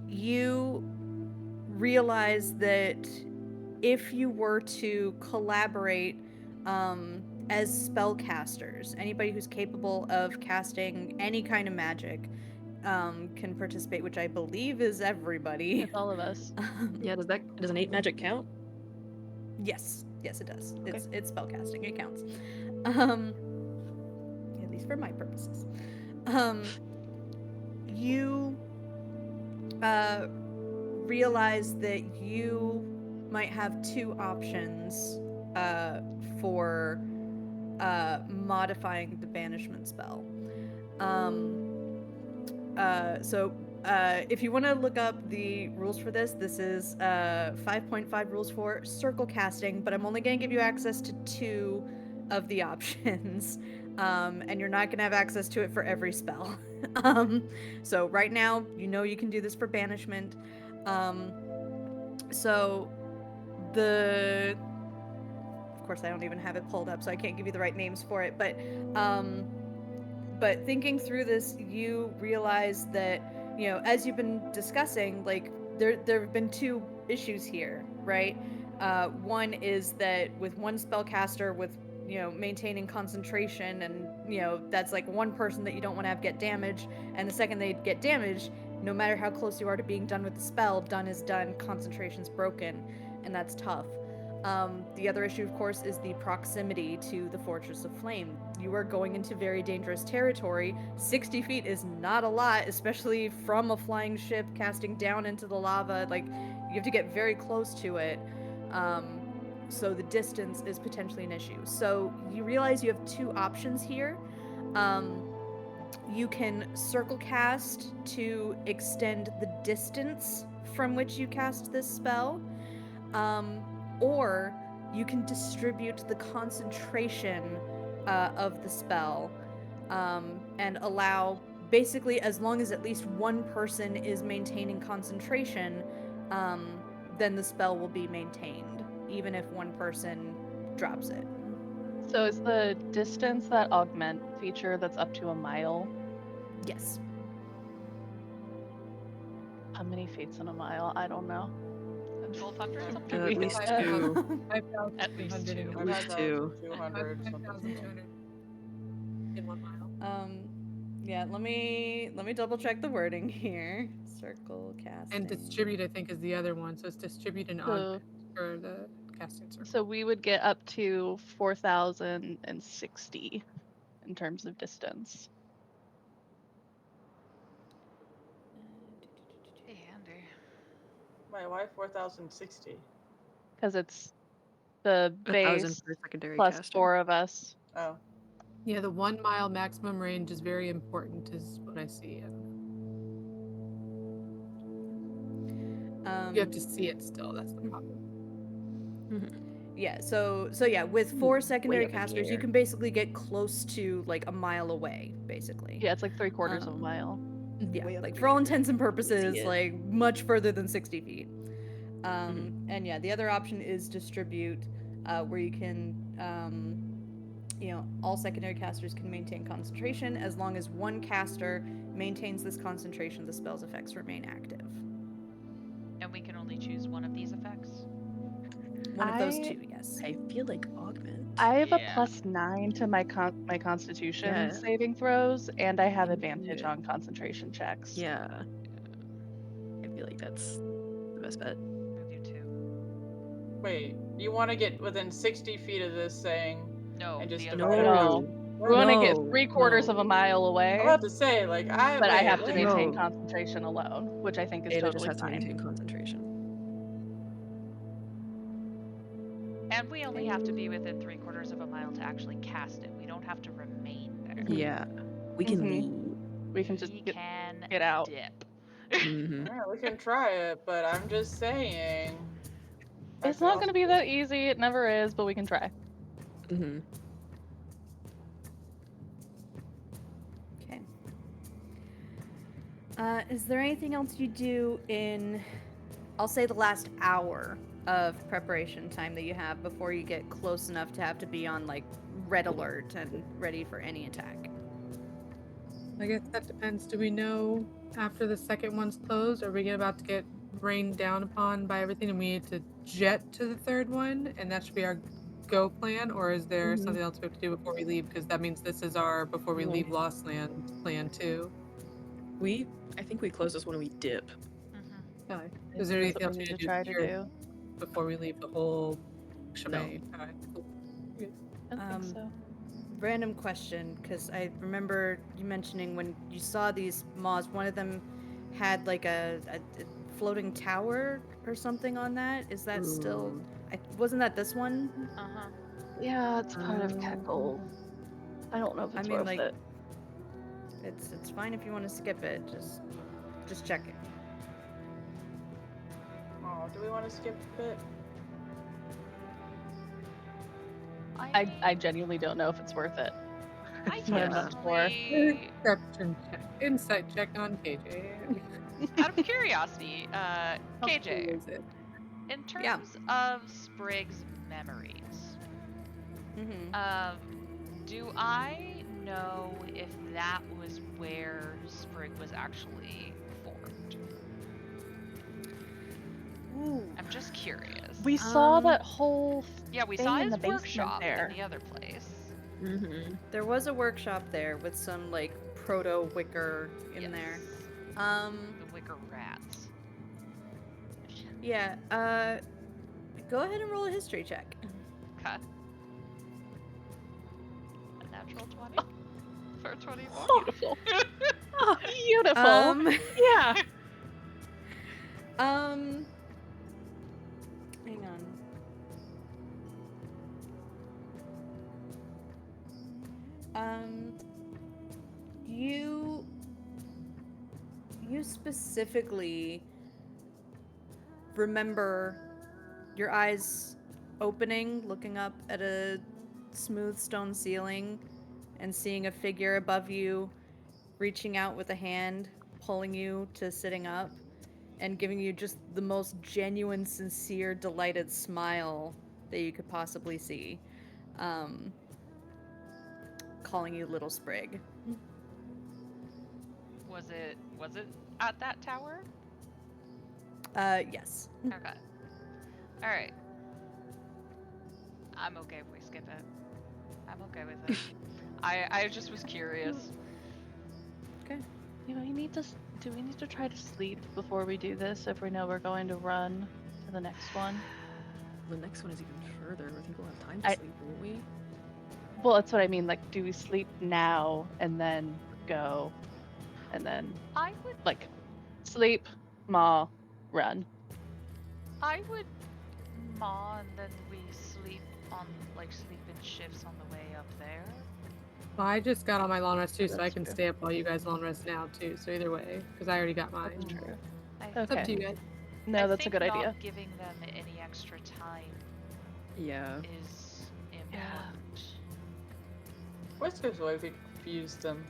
You realize that if you were to collaborate as spellcasters, anybody who's capable of casting any kind of magic can participate, which I believe is everybody. It's all of us. Yeah, does an 8 magic count? Yes, it does. Okay. It's spellcasting. It counts. At least for my purposes. You realize that you might have two options for modifying the banishment spell. If you want to look up the rules for this, this is 5.5 rules for circle casting, but I'm only going to give you access to 2 of the options, and you're not going to have access to it for every spell. So right now, you can do this for banishment. So the... Of course, I don't even have it pulled up, so I can't give you the right names for it, but thinking through this, you realize that, as you've been discussing, like, there have been 2 issues here, right? One is that with one spellcaster, with, maintaining concentration, and, that's like one person that you don't want to have get damaged, and the second they get damaged, no matter how close you are to being done with the spell, done is done, concentration's broken, and that's tough. The other issue, of course, is the proximity to the Fortress of Flame. You are going into very dangerous territory. 60 feet is not a lot, especially from a flying ship casting down into the lava. Like, you have to get very close to it. So the distance is potentially an issue. So you realize you have 2 options here. You can circle cast to extend the distance from which you cast this spell. Or you can distribute the concentration of the spell and allow, basically, as long as at least one person is maintaining concentration, then the spell will be maintained, even if one person drops it. So is the distance that augment feature that's up to a mile? Yes. How many feet's in a mile? I don't know. 1200? Something At like least that. 2. 5,200 At least 2. in At least 2. 200 5,200 in 1 mile. Yeah, let me double check the wording here. Circle casting. And distribute, I think, is the other one. So it's distribute and augment for the casting circle. So we would get up to 4,060 in terms of distance. Hey, Andy. Why 4060? Because it's the 1,000 base for secondary plus casting. 4 of us. Oh. Yeah, the 1 mile maximum range is very important, is what I see. You have to see it still. That's the problem. Yeah, so yeah, with 4 secondary up in the casters, you air. can basically get close to like a mile away, basically. Yeah, it's like 3/4 of a mile. Yeah, Way up like in for the all air. intents and You purposes, see it. like much further than 60 feet. And yeah, the other option is distribute, where you can, all secondary casters can maintain concentration. As long as one caster maintains this concentration, the spell's effects remain active. And we can only choose one of these effects? One of those 2, yes. I feel like augment. I have Yeah. a +9 to my constitution Yeah. saving throws, and I have Yeah. advantage on concentration checks. Yeah. I feel like that's the best bet. I do too. Wait, you want to get within 60 feet of this thing No, and just the divide it? No. What? We want to get No, 3/4 of a mile I'm away, about to say, like, but I wait, have to what? maintain No. concentration alone, which I think is Ada just totally has to fine. maintain concentration. And we only have to be within 3/4 of a mile to actually cast it. We don't have to remain there. Yeah. We can Mhm. leave. We can just We get can out. dip. Mm-hmm. Yeah, we can try it, but I'm just saying. I It's could not also going to be that easy. It never is, but we can try. Mm-hmm. Okay. Is there anything else you do in, I'll say, the last hour of preparation time that you have before you get close enough to have to be on, like, red alert and ready for any attack? I guess that depends. Do we know after the second one's closed, are we about to get rained down upon by everything and we need to jet to the third one and that should be our go plan? Or is there Mhm. something else we have to do before we leave? Because that means this is our before we Well, leave Lost Land plan too. I think we close this when we dip. Mm-hmm. Okay. I Is there think anything that's what else we we need need to to try do to here do. before we leave the whole shebang? Alright, cool. I don't think so. Random question, because I remember you mentioning when you saw these moths, one of them had like a floating tower or something on that. Is that still? Wasn't that this one? Uh-huh. Yeah, it's part of Keckle. I don't know if I it's mean, worth like, it. it's fine if you want to skip it. Just check it. Oh, do we want to skip it? I genuinely don't know if it's worth it. I That's what I'm not sure. personally, Perception check. Insight check on KJ. out of curiosity, How KJ, cool is it? in Yeah. terms of Sprig's memories, Mm-hmm. do I know if that was where Sprig was actually formed? Ooh. I'm just curious. We saw Um, that whole Yeah, we thing saw in his the basement workshop there. in the other place. Mm-hmm. There was a workshop there with some like proto wicker in there. Yes. The wicker rats. Yeah. Go ahead and roll a history check. Okay. A natural 20 for 24. Beautiful. Oh, beautiful. Yeah. Hang on. You specifically remember your eyes opening, looking up at a smooth stone ceiling, and seeing a figure above you, reaching out with a hand, pulling you to sitting up, and giving you just the most genuine, sincere, delighted smile that you could possibly see. Calling you Little Sprig. Was it at that tower? Yes. Okay. All right. I'm okay if we skip it. I'm okay with it. I just was curious. Okay. Do we need to try to sleep before we do this if we know we're going to run to the next one? The next one is even further. I think we'll have time to sleep, won't we? Well, that's what I mean. Like, do we sleep now and then go, and then I would like sleep, maw, run? I would maw and then we sleep in shifts on the way up there. Well, I just got on my long rest too, so I That's can true. stay up while you guys long rest now too. So either way, because I already got mine. That's true. I It's up to you Okay. guys. No, I that's a think good not idea. giving them any extra time Yeah. is important. Worst case, what if we confuse them?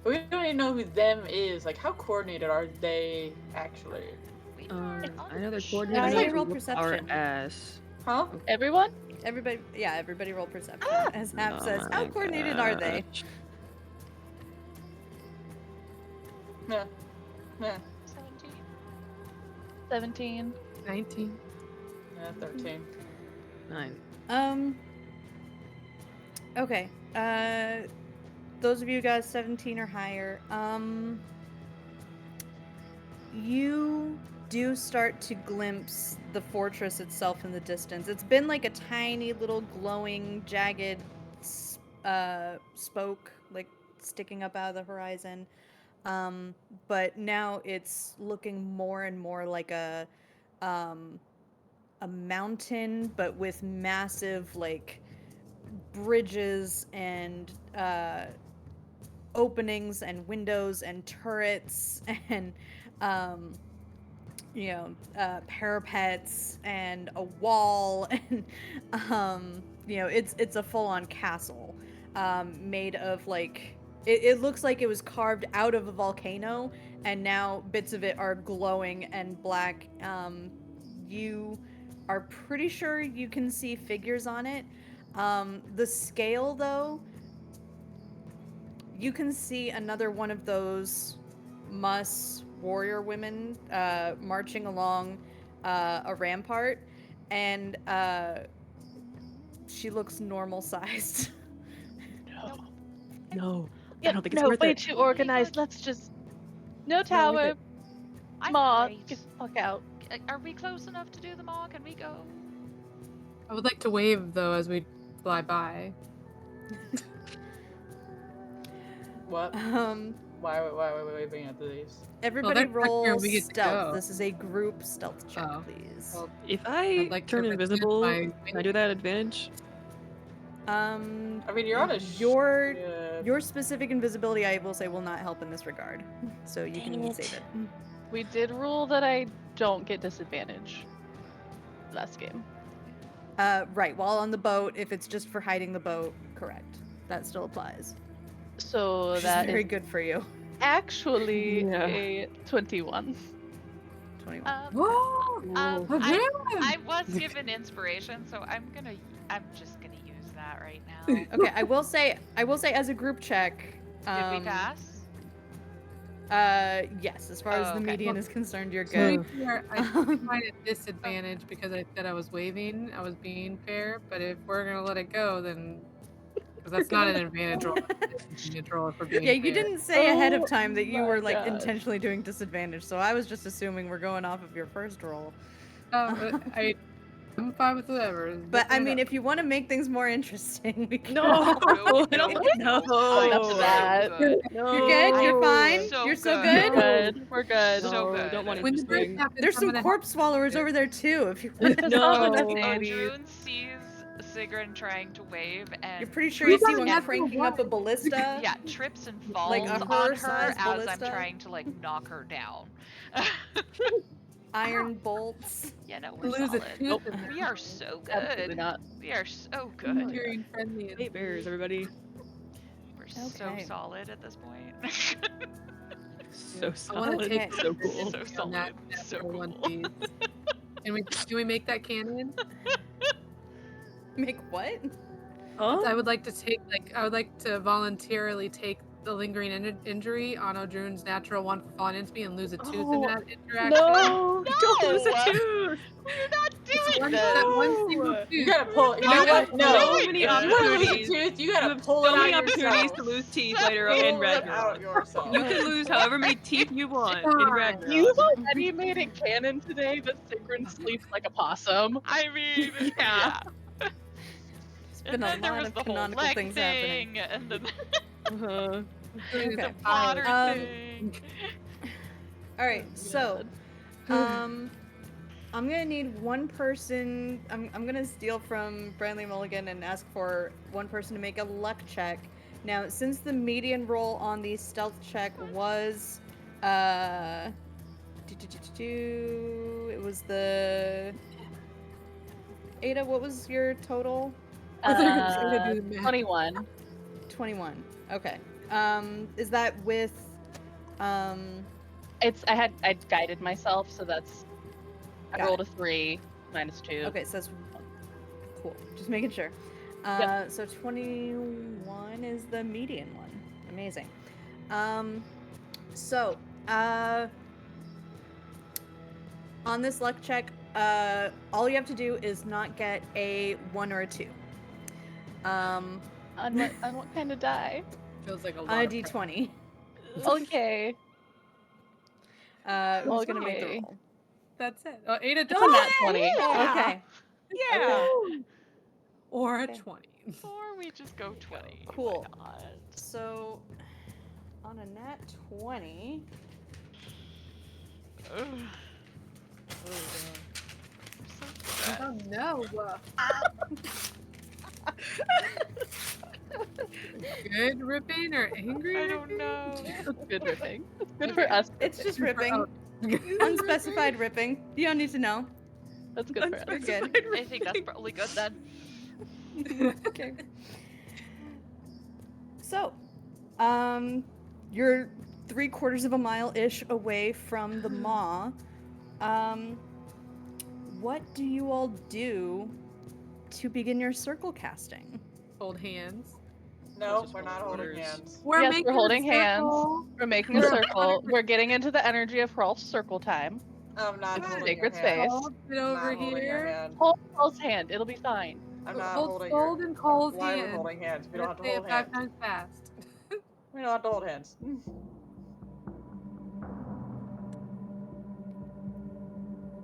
But we don't even know who them is. Like, how coordinated are they actually? We are I know they're unsure. coordinated. Everybody to roll whoop perception. Our ass. Huh? Everyone? Everybody roll perception. As Hap says, how coordinated are they? Yeah. Yeah. 17. 17. 19. Yeah, 13. 9. Okay. Those of you guys 17 or higher, you do start to glimpse the fortress itself in the distance. It's been like a tiny little glowing, jagged spoke, like sticking up out of the horizon. But now it's looking more and more like a mountain, but with massive like bridges and openings and windows and turrets and um, parapets and a wall and it's a full-on castle made of like it looks like it was carved out of a volcano and now bits of it are glowing and black. You are pretty sure you can see figures on it. The scale though, you can see another one of those warrior women marching along a rampart, and she looks normal sized. No. Yeah, I don't think it's no, worth way it. too organized. Let's just no Not worth tower. it. I'm Maw, great. get the fuck out. Are we close enough to do them all? Can we go? I would like to wave though as we fly by. What? Why are we waving at these? Everybody they're back here roll and we get to stealth. go. This is a group stealth check, Oh. please. Well, If I I'd like to turn reduce invisible, my can I do that at advantage? I mean, you're on a your ship. your specific invisibility, I will say, will not help in this regard. So you Dang can it. save it. We did rule that I don't get disadvantage last game. Right. While on the boat, if it's just for hiding the boat, correct. That still applies. So Which is that very is good for you. actually Yeah. a 21. 21. whoa! I was given inspiration, so I'm just gonna use that right now. Okay, I will say as a group check. Did we pass? Yes, as far as the okay. median is concerned, you're To good. be fair, I took mine at disadvantage because I said I was waving. I was being fair, but if we're gonna let it go, then because that's not an advantage roll. That's a disadvantage roll if we're being Yeah, you fair. didn't say ahead of Oh time that you my were like gosh. intentionally doing disadvantage, so I was just assuming we're going off of your first roll. I'm fine with whatever. But I mean, if you want to make things more interesting, we can. No, No, I don't no, like no. no. Enough of that. No. You're good. You're fine. So You're so good. good. We're good. We're good. So No, good. don't want when the break interesting. happens, There's I'm some gonna corpse swallowers over there too. If you want. That's No. all the Oh, ladies. Drune sees Sigrun trying to wave and You're pretty sure you Who's see on one natural cranking up a one? ballista. yeah, trips and falls Like a on her her-sized as I'm ballista? trying to like knock her down. Iron bolts. Yeah, no, we're lose a solid. tooth in We there. are so Absolutely good. not. We are so I'm good. hearing friendly and Hate bears, everybody. We're so Okay. solid at this point. So I want solid. to take So cool. So on solid. that So natural one, cool. please. Can we make that canon? Make what? Huh? I would like to voluntarily take the lingering injury on Odrun's natural one for falling into me and lose a tooth in Oh, that interaction. No, don't lose No. a tooth. We're not It's doing that this. one single No. tooth. You gotta pull. You know not what? No. so many If you want to lose a opportunities. tooth, you You gotta have pull so it many out opportunities yourself. to lose teeth later Pull in it Ragnarok. out yourself. You can lose however many teeth you want in Fine. Ragnarok. You've already made it canon today that Sigrun sleeps like a possum. I mean, Yeah. There's And been a then there lot was of the whole canonical leg things thing, happening. and then Uh-huh. Okay. the water Um, thing. All right, so I'm gonna need one person. I'm gonna steal from Brandley Mulligan and ask for one person to make a luck check. Now, since the median roll on the stealth check was it was the Ada. What was your total? I thought you were gonna do the math. 21. 21. Okay. Is that with I guided myself, so that's I Got rolled a 3 minus 2. Okay, so that's cool. Just making sure. So 21 is the median one. Amazing. So, on this luck check, all you have to do is not get a 1 or a 2. On what kind of die? Feels like a lot. On a of pressure. d20. Okay. Who's gonna make the Okay. roll? That's it. Oh, 8 It's a nat 20. Yeah. Okay. Yeah. Or a Okay. 20. Or we just go 20. Cool. Why not? So, on a nat 20, Ugh. I'm so Oh stressed. no. Good ripping or angry I don't ripping? know. It's good ripping. It's good Okay. for us. it's just ripping. Oh. Unspecified ripping. You don't need to know. That's good for us. You're good. Unspecified I think that's ripping. probably good then. Okay. So, you're 3/4 of a mile-ish away from the maw. What do you all do to begin your circle casting? Hold hands. No, Just we're not follow holding orders. hands. We're Yes, making we're a holding hands. circle. We're making a We're circle. 100% We're getting into the energy of Hrolf's circle time. I'm not It's holding sacred your hand. space. Hold it I'm over not holding your here. hand. Hold Cole's hand. It'll be fine. I'm not Hold holding Fold your. and Cole's Why are we hand. holding hands? We I'm don't have gonna to say hold it 5 hands. times fast. We don't have to hold hands.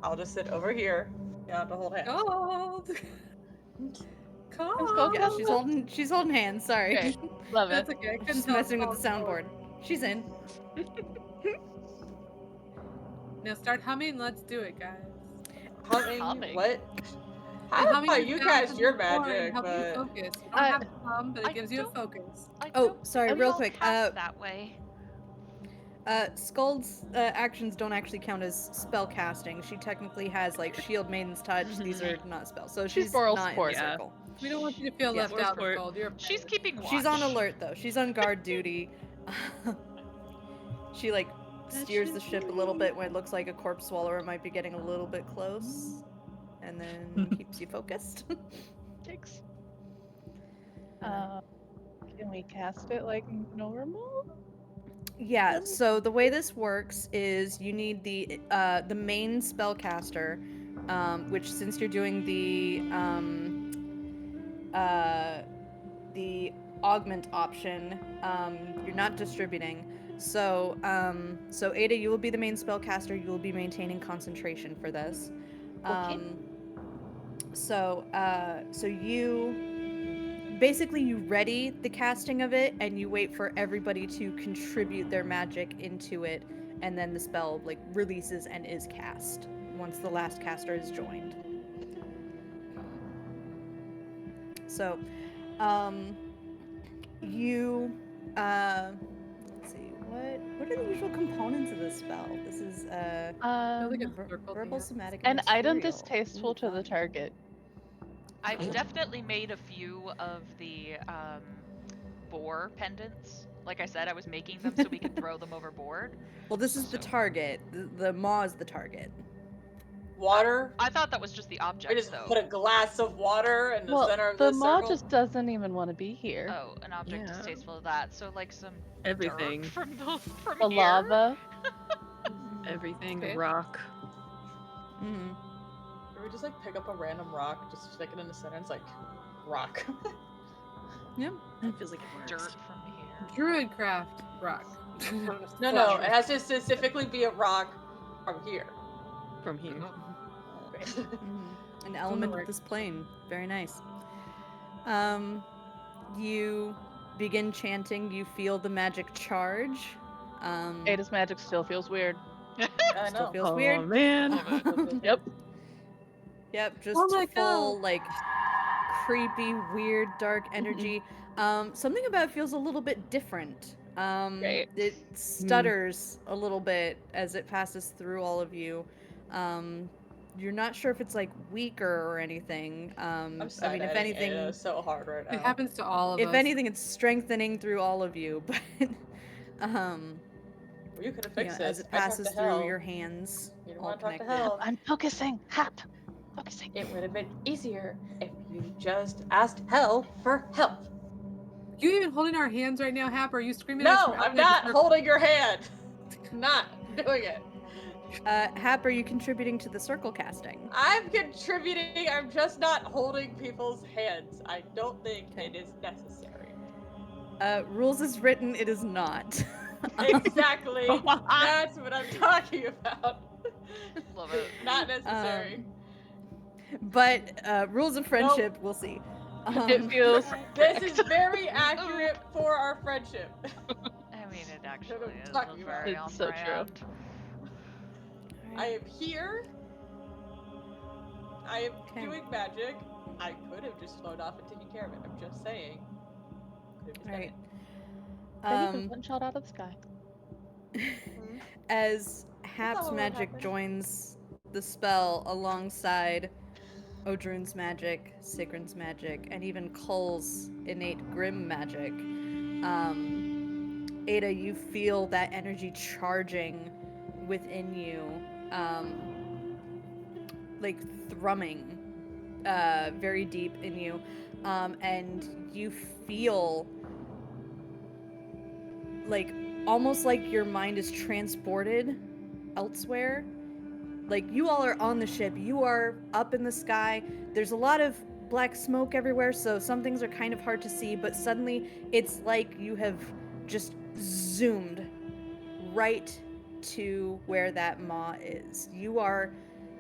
I'll just sit over here. You don't have to hold hands. Cold. Let's Cold. go, Yeah, she's holding hands. Sorry. Okay. Love That's it. okay. I couldn't Just tell if messing with the Cold was soundboard. She's in. Now start humming. Let's do it, guys. Humming? Humming? What? The How humming about just you balances cast your the score and magic, helps you but focus. You don't I- have to hum, but it I gives you a don't- focus. I Oh, don't sorry, think real I'll quick. cast that way. Skull's actions don't actually count as spell casting. She technically has like Shield Maiden's Touch. These are not spells, so she's moral not support. in the Yeah. circle. We don't want you to feel Yeah. left Moral out, support. Gold. You're She's keeping watch. She's on alert though. She's on guard duty. She like steers the ship a little bit when it looks like a corpse swallower might be getting a little bit close, and then keeps you focused. Thanks. Can we cast it like normal? Yeah, so the way this works is you need the main spellcaster, which since you're doing the augment option, you're not distributing. So so Ada, you will be the main spellcaster. You will be maintaining concentration for this. Okay. So you basically you ready the casting of it and you wait for everybody to contribute their magic into it, and then the spell like releases and is cast once the last caster is joined. So you let's see, what are the usual components of this spell? This is Feels like a circle to verbal, me. somatic, An item material. distasteful Ooh, to the fun. target. I've definitely made a few of the boar pendants. Like I said, I was making them so we could throw them overboard. Well, this is the So- target. The maw is the target. water? I thought that was just the We object, just though. put a glass of water in the Well, center of the the maw circle. just doesn't even want to be here. Oh, an object Yeah. distasteful to that. So like some Everything. dirt from from The here. lava. Everything. Okay. Rock. Mm-hmm. Or we just like pick up a random rock, just stick it in the center, and it's like rock. Yep. That feels like it Dirt works. from here. Druidcraft rock. No, it has to specifically be a rock from here. From here. An element of works. this plane. Very nice. You begin chanting. You feel the magic charge. Ada's magic still feels weird. I Still know. feels Oh weird. man. Yep. Yep, just Oh my full God. like creepy, weird, dark energy. Something about it feels a little bit different. Right. It stutters a little bit as it passes through all of you. You're not sure if it's like weaker or anything. I'm I mean, if side-eyeing anything, Ada so hard right now. It happens to all of us. if anything, it's strengthening through all of you. But Well, you could have fixed this. as it I talked passes to through Hell. your hands, You don't all want to talk to connected. Hell. I'm focusing. Hap. Focusing. It would have been easier if you just asked Hell for help. You even holding our hands right now, Hap? Or are you screaming at us No, from I'm outside the not circle? holding your hand. Not doing it. Hap, are you contributing to the circle casting? I'm contributing. I'm just not holding people's hands. I don't think Okay. it is necessary. Rules is written, it is not. Exactly. That's what I'm talking about. Love it. Not necessary. But rules of friendship, we'll see. It feels This correct. is very accurate for our friendship. I mean, it What actually are we is talking about? very on It's so true. brand. I am here. I am Okay. doing magic. I could have just flown off and taken care of it. I'm just saying. Could have just All done right. Then you can one shot out of the sky. As not Hap's what magic happened. joins the spell alongside Odrun's magic, Sigrun's magic, and even Kull's innate grim magic, Ada, you feel that energy charging within you, like thrumming very deep in you, and you feel like almost like your mind is transported elsewhere. Like you all are on the ship, you are up in the sky. There's a lot of black smoke everywhere, so some things are kind of hard to see, but suddenly it's like you have just zoomed right to where that maw is.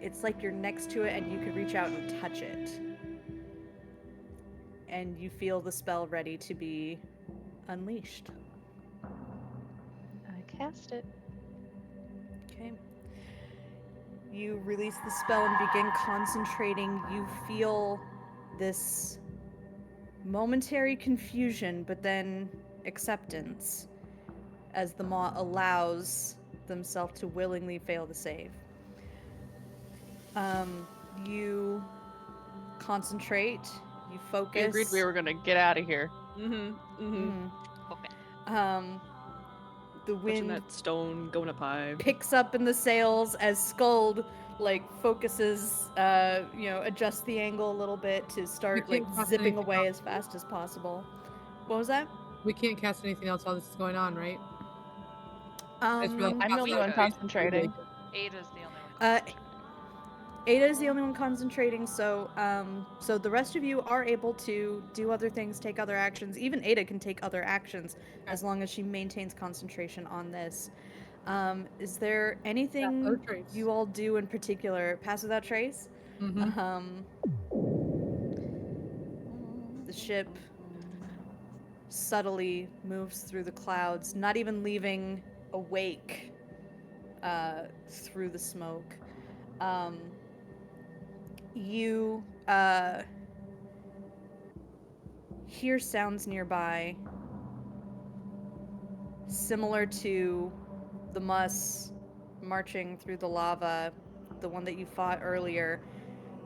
It's like you're next to it and you could reach out and touch it. And you feel the spell ready to be unleashed. I cast it. Okay. You release the spell and begin concentrating. You feel this momentary confusion, but then acceptance as the maw allows themselves to willingly fail the save. You concentrate, you focus. We agreed we were gonna get out of here. Okay. The Touching wind that stone, going up high. picks up in the sails as Skuld focuses, adjusts the angle a little bit to start can't cast zipping anything away else. as fast as possible. What was that? We can't cast anything else while this is going on, right? Um, I'm the only one concentrating. Ada's the only one Uh, concentrating. Ada is the only one concentrating, so the rest of you are able to do other things, take other actions. Even Ada can take other actions as long as she maintains concentration on this. Is there anything Pass without trace. you all do in particular? Pass without trace? Mm-hmm. The ship subtly moves through the clouds, not even leaving a wake through the smoke. You hear sounds nearby similar to the muss marching through the lava, the one that you fought earlier.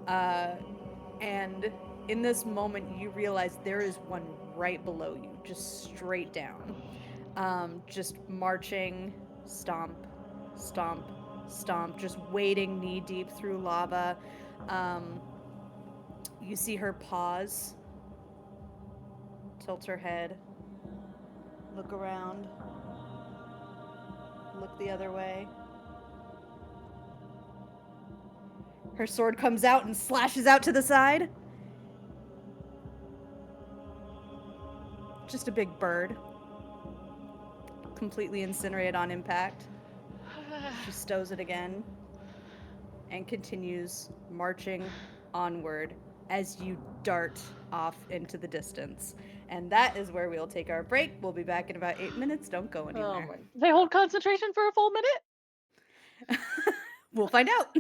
And in this moment, you realize there is one right below you, just straight down. Just marching, stomp, stomp, stomp, just wading knee deep through lava. You see her pause, tilt her head, look around, look the other way. Her sword comes out and slashes out to the side. Just a big bird. Completely incinerated on impact. She stows it again and continues marching onward as you dart off into the distance. And that is where we'll take our break. We'll be back in about 8 minutes. Don't go Oh anywhere. my. They hold concentration for a full minute? We'll find out.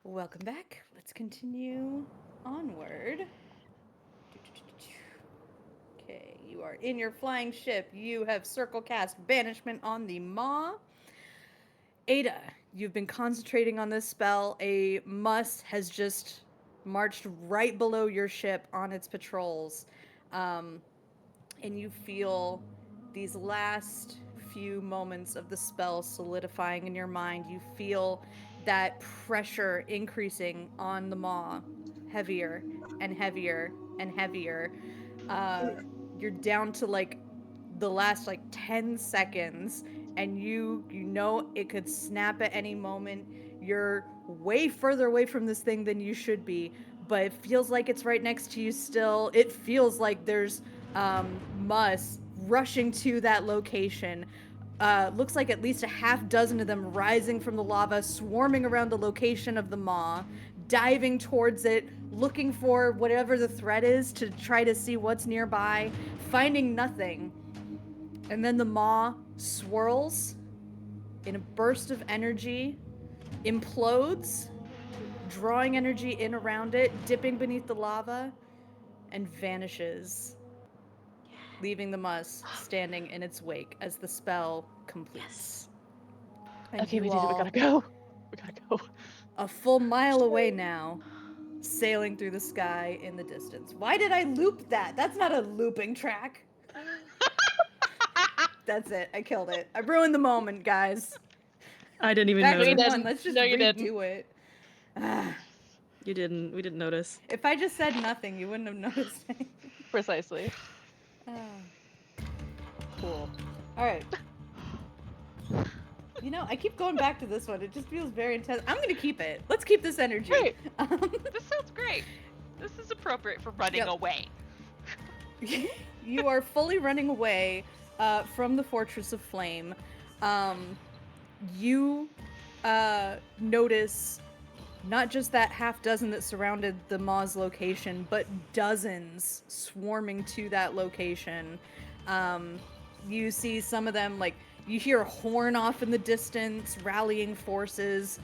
Welcome back. Let's continue onward. Okay, you are in your flying ship. You have circle cast banishment on the maw. Ada, you've been concentrating on this spell. A muss has just marched right below your ship on its patrols. And you feel these last few moments of the spell solidifying in your mind. You feel that pressure increasing on the maw, heavier and heavier and heavier. Uh, you're down to like the last like 10 seconds, and you know it could snap at any moment. You're way further away from this thing than you should be, but it feels like it's right next to you still. It feels like there's muss rushing to that location. Looks like at least a half dozen of them rising from the lava, swarming around the location of the maw, diving towards it, looking for whatever the threat is to try to see what's nearby, finding nothing. And then the maw swirls in a burst of energy, implodes, drawing energy in around it, dipping beneath the lava, and vanishes, leaving the muss standing in its wake as the spell completes. And Okay, you we did it. We all, gotta go. We gotta go. a full mile away now, sailing through the sky in the distance. Why did I loop that? That's not a looping track. That's it. I killed it. I ruined the moment, guys. I didn't even Back to notice. one. Let's just No, you redo didn't. it. Ah. You didn't. We didn't notice. If I just said nothing, you wouldn't have noticed anything. Precisely. Cool. All right. You know, I keep going back to this one. It just feels very intense. I'm gonna keep it. Let's keep this energy. Great. This sounds great. This is appropriate for running Yep. away. You are fully running away from the Fortress of Flame. You notice not just that half dozen that surrounded the Maw's location, but dozens swarming to that location. You see some of them, like, you hear a horn off in the distance, rallying forces.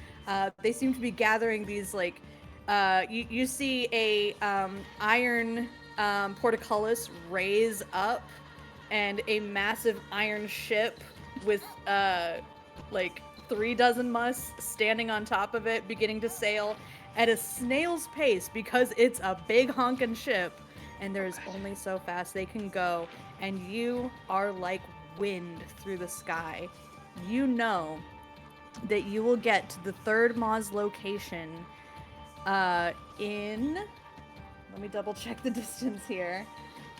They seem to be gathering these, like, you see a iron portcullis raise up, and a massive iron ship with like 3 dozen muss standing on top of it, beginning to sail at a snail's pace because it's a big honkin' ship, and there's only so fast they can go. And you are like wind through the sky. You know that you will get to the third Maw's location in... Let me double check the distance here.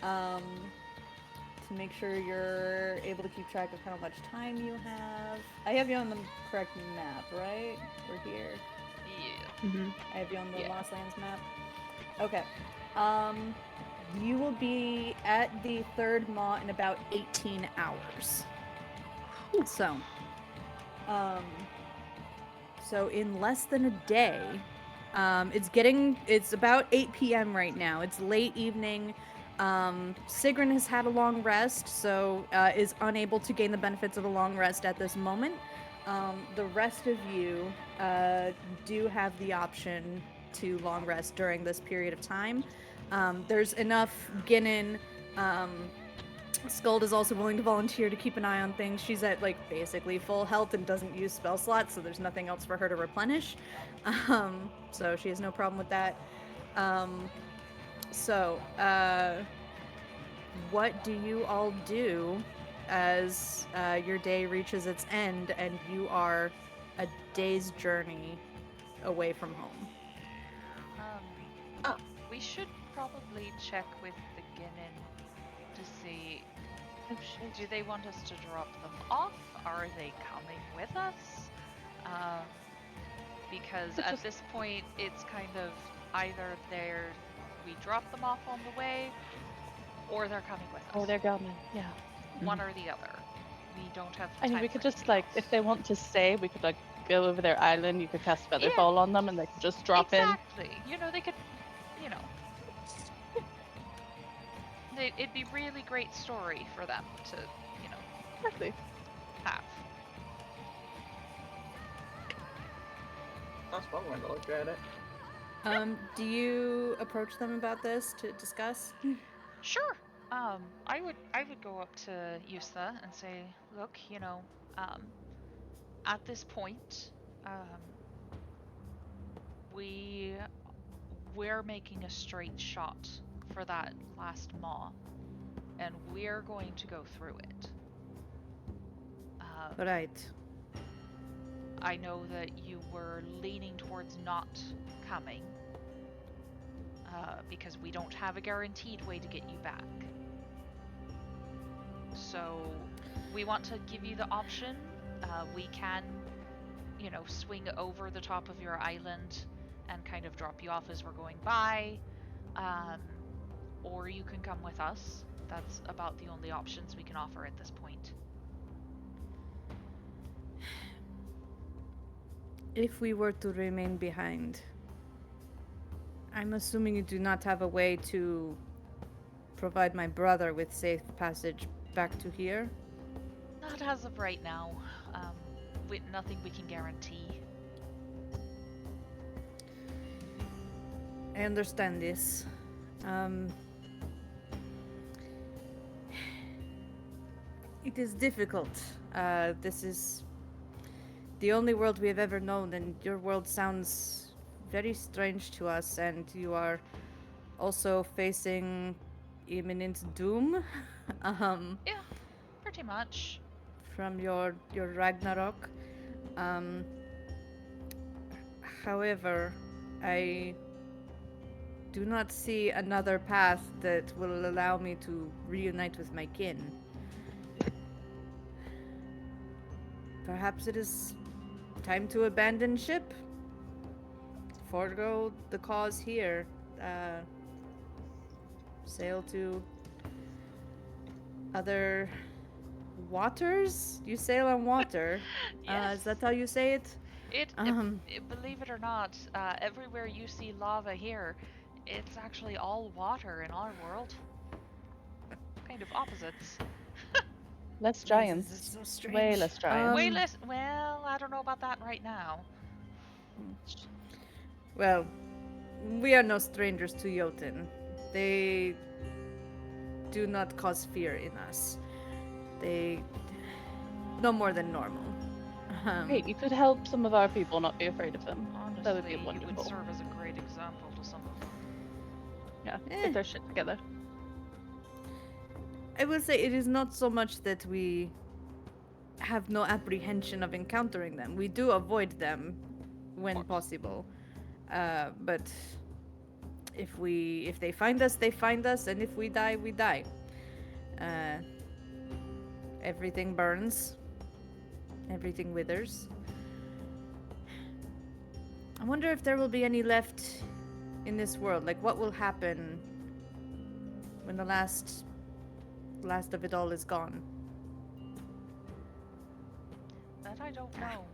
To make sure you're able to keep track of how much time you have. I have you on the correct map, right? We're here. Yeah. Mm-hmm. I have you on the Yeah. Lost Lands map. Okay. You will be at the third Maw in about 18 hours. So, so in less than a day, it's about 8 p.m. right now. It's late evening. Sigrun has had a long rest, so is unable to gain the benefits of a long rest at this moment. The rest of you do have the option to long rest during this period of time. There's enough Ginnin. Skuld is also willing to volunteer to keep an eye on things. She's at, like, basically full health and doesn't use spell slots, so there's nothing else for her to replenish. So she has no problem with that. So, what do you all do as your day reaches its end and you are a day's journey away from home? We should probably check with the Ginnin to see, do they want us to drop them off? Are they coming with us? Because at this point, it's kind of either we drop them off on the way, or they're coming with us. Oh, they're coming. Yeah. One or the other. We don't have I time mean, we for could just, anything like, else. if they want to stay, we could, like, go over their island. You could cast Featherfall on them, and they could just drop Exactly. You know, they could, you know. It'd be really great story for them to, you know, in. Exactly. have. That's one way to look at it. Do you approach them about this to discuss? Sure. I would go up to Yusa and say, look, um, at this point, we we're making a straight shot for that last maw, and we're going to go through it. Right. I know that you were leaning towards not coming, because we don't have a guaranteed way to get you back. So we want to give you the option. We can, swing over the top of your island and kind of drop you off as we're going by. Or you can come with us. That's about the only options we can offer at this point. If we were to remain behind, I'm assuming you do not have a way to provide my brother with safe passage back to here? Not as of right now. Nothing we can guarantee. I understand this. It is difficult. This is the only world we have ever known, and your world sounds very strange to us, and you are also facing imminent doom. Yeah, pretty much. From your Ragnarok. However, I do not see another path that will allow me to reunite with my kin. Perhaps it is time to abandon ship. Forgo the cause here. Sail to other waters? You sail on water. Yes. Is that how you say it? Believe it or not, everywhere you see lava here, it's actually all water in our world. Kind of opposites. Less This giants. is so strange. Way less giants. Way less. Well, I don't know about that right now. Well, we are no strangers to Jotun. They do not cause fear in us. They no more than normal. Great, you could help some of our people not be afraid of them. Honestly, That would be you would wonderful. serve as a great example to some of them. Yeah, Eh. get their shit together. I will say it is not so much that we have no apprehension of encountering them. We do avoid them when possible. But if they find us, they find us, and if we die, we die. Everything burns. Everything withers. I wonder if there will be any left in this world. Like, what will happen when the last of it all is gone? That I don't know.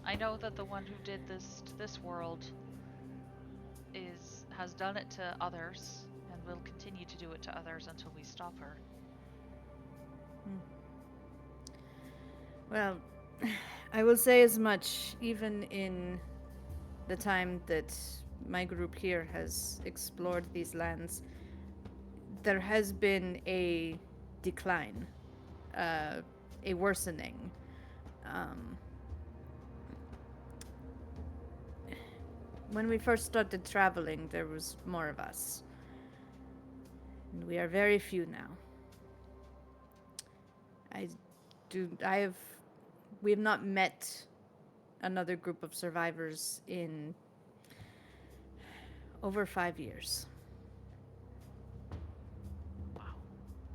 I know that the one who did this to this world has done it to others and will continue to do it to others until we stop her. Well, I will say as much, even in the time that my group here has explored these lands, there has been a decline, a worsening. When we first started traveling, there was more of us. And we are very few now. We have not met another group of survivors in over 5 years. Wow,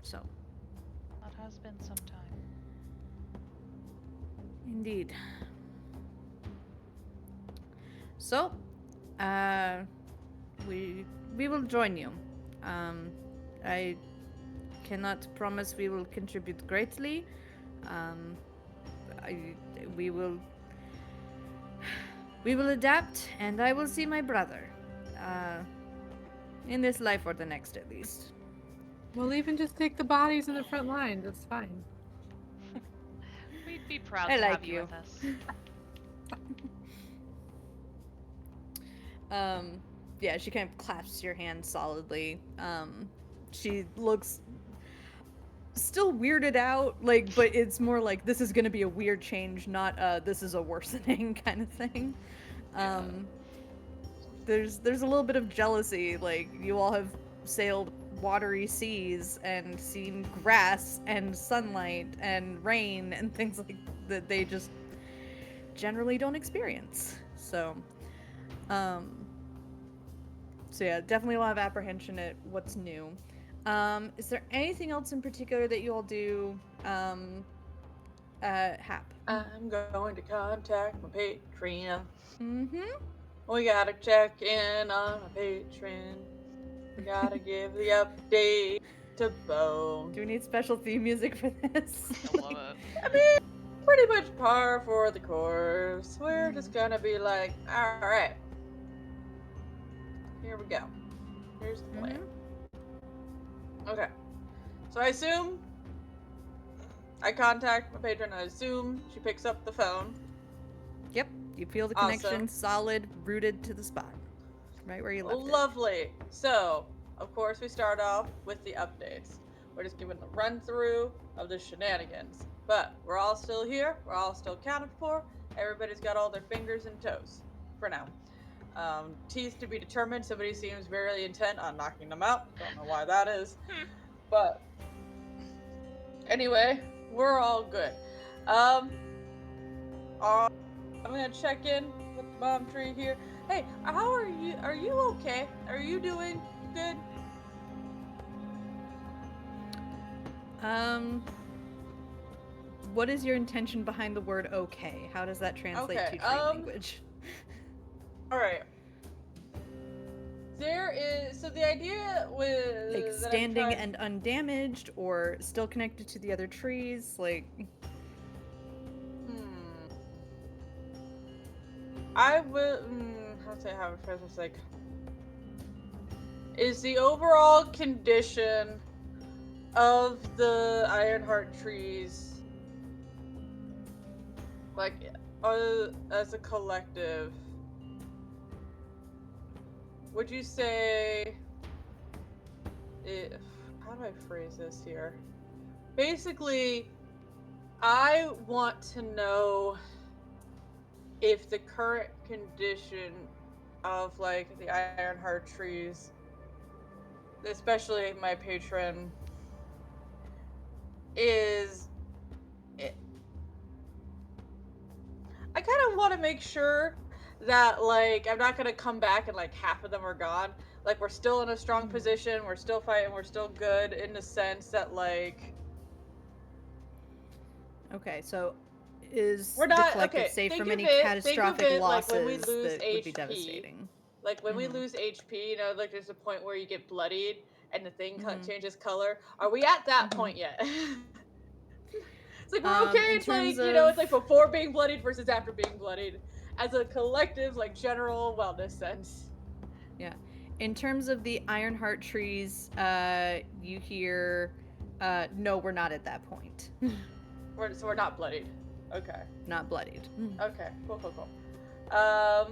So, that has been some time. indeed. So, we will join you. I cannot promise we will contribute greatly. We will adapt, and I will see my brother. In this life or the next, at least. We'll even just take the bodies in the front line. That's fine. We'd be proud I to like have you you. with us. Yeah, she kind of clasps your hand solidly. She looks still weirded out, like, but it's more like this is gonna be a weird change, not this is a worsening kind of thing. There's a little bit of jealousy, like you all have sailed watery seas and seen grass and sunlight and rain and things like that they just generally don't experience. Um so yeah, definitely a lot of apprehension at what's new. Is there anything else in particular that you all do? Hap. I'm going to contact my patron. Mm-hmm. We gotta check in on my patron. We gotta give the update to Bo. Do we need special theme music for this? I love it. I mean, pretty much par for the course. We're just gonna be like, alright. Here we go. Here's the plan. Okay. So I assume I contact my patron. I assume she picks up the phone. Yep. You feel the connection solid, rooted to the spot. Right where you left it. Lovely. So, of course, we start off with the updates. We're just giving the run through of the shenanigans. But we're all still here. We're all still accounted for. Everybody's got all their fingers and toes for now. Teeth to be determined. Somebody seems very intent on knocking them out. Don't know why that is. But anyway, we're all good. I'm gonna check in with the mom tree here. Hey, how are you? Are you okay? Are you doing good? What is your intention behind the word okay? How does that translate to tree language? Alright. There is, so the idea with like standing and undamaged, or still connected to the other trees, like. I will. How to say how it's like. Is the overall condition of the Ironheart trees, like, as a collective, would you say, how do I phrase this here? Basically, I want to know if the current condition of, like, the Ironheart trees, especially my patron, is... I kind of want to make sure that, like, I'm not going to come back and, like, half of them are gone. Like, we're still in a strong position, we're still fighting, we're still good, in the sense that, like... Okay, so is we're not, the collective safe from any catastrophic losses like when we lose that HP, would be devastating? Like, when we lose HP, you know, like, there's a point where you get bloodied, and the thing changes color. Are we at that point yet? It's like, we're okay, it's like, you know, it's like before being bloodied versus after being bloodied. As a collective, like, general wellness sense. Yeah. In terms of the Ironheart trees, you hear, no, we're not at that point. So we're not bloodied. Okay. Not bloodied. Okay, cool. I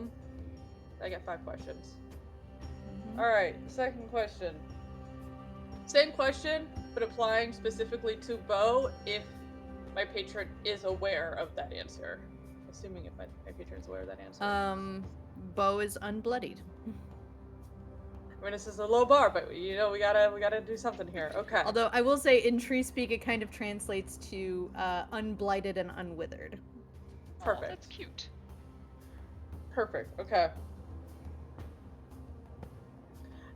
got 5 questions. Alright, second question. Same question, but applying specifically to Bo, if my patron is aware of that answer. Assuming if my patron's aware of that answer. Bo is unbloodied. I mean, this is a low bar, but, you know, we gotta do something here. Okay. Although I will say, in tree speak, it kind of translates to unblighted and unwithered. Perfect. Oh, that's cute. Perfect. Okay.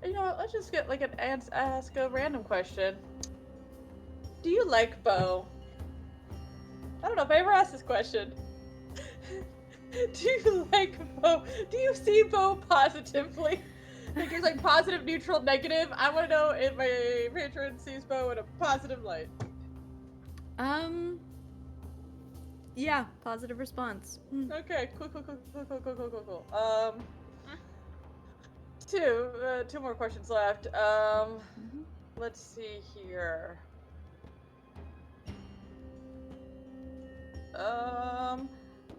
You know what? Let's just get, like, ask a random question. Do you like Bo? I don't know if I ever asked this question. Do you like Bo? Do you see Bo positively? Like, there's, like, positive, neutral, negative. I want to know if my patron sees Bo in a positive light. Yeah, positive response. Okay, cool. Two more questions left. Let's see here.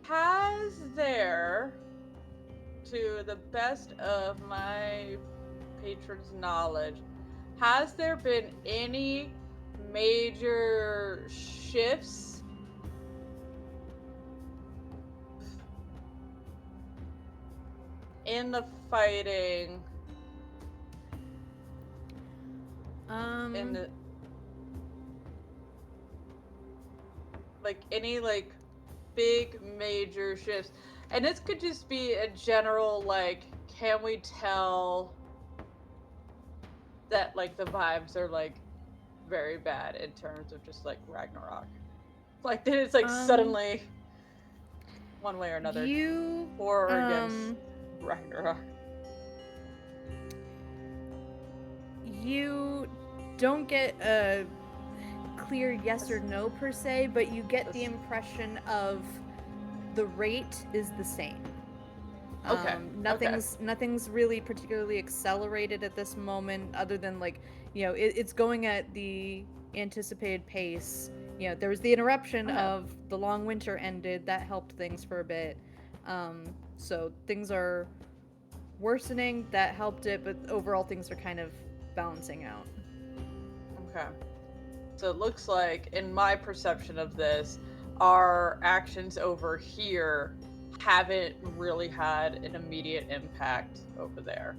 Has there, to the best of my patron's knowledge, has there been any major shifts in the fighting in the any big major shifts? And this could just be a general can we tell that the vibes are very bad in terms of just Ragnarok? Then it's suddenly one way or another You for or against Ragnarok. You don't get a clear yes or no per se, but you get the impression of the rate is the same. Okay. Nothing's really particularly accelerated at this moment, other than it's going at the anticipated pace. There was the interruption of the long winter ended that helped things for a bit. So things are worsening, that helped it, but overall things are kind of balancing out. Okay. So it looks like, in my perception of this, our actions over here haven't really had an immediate impact over there.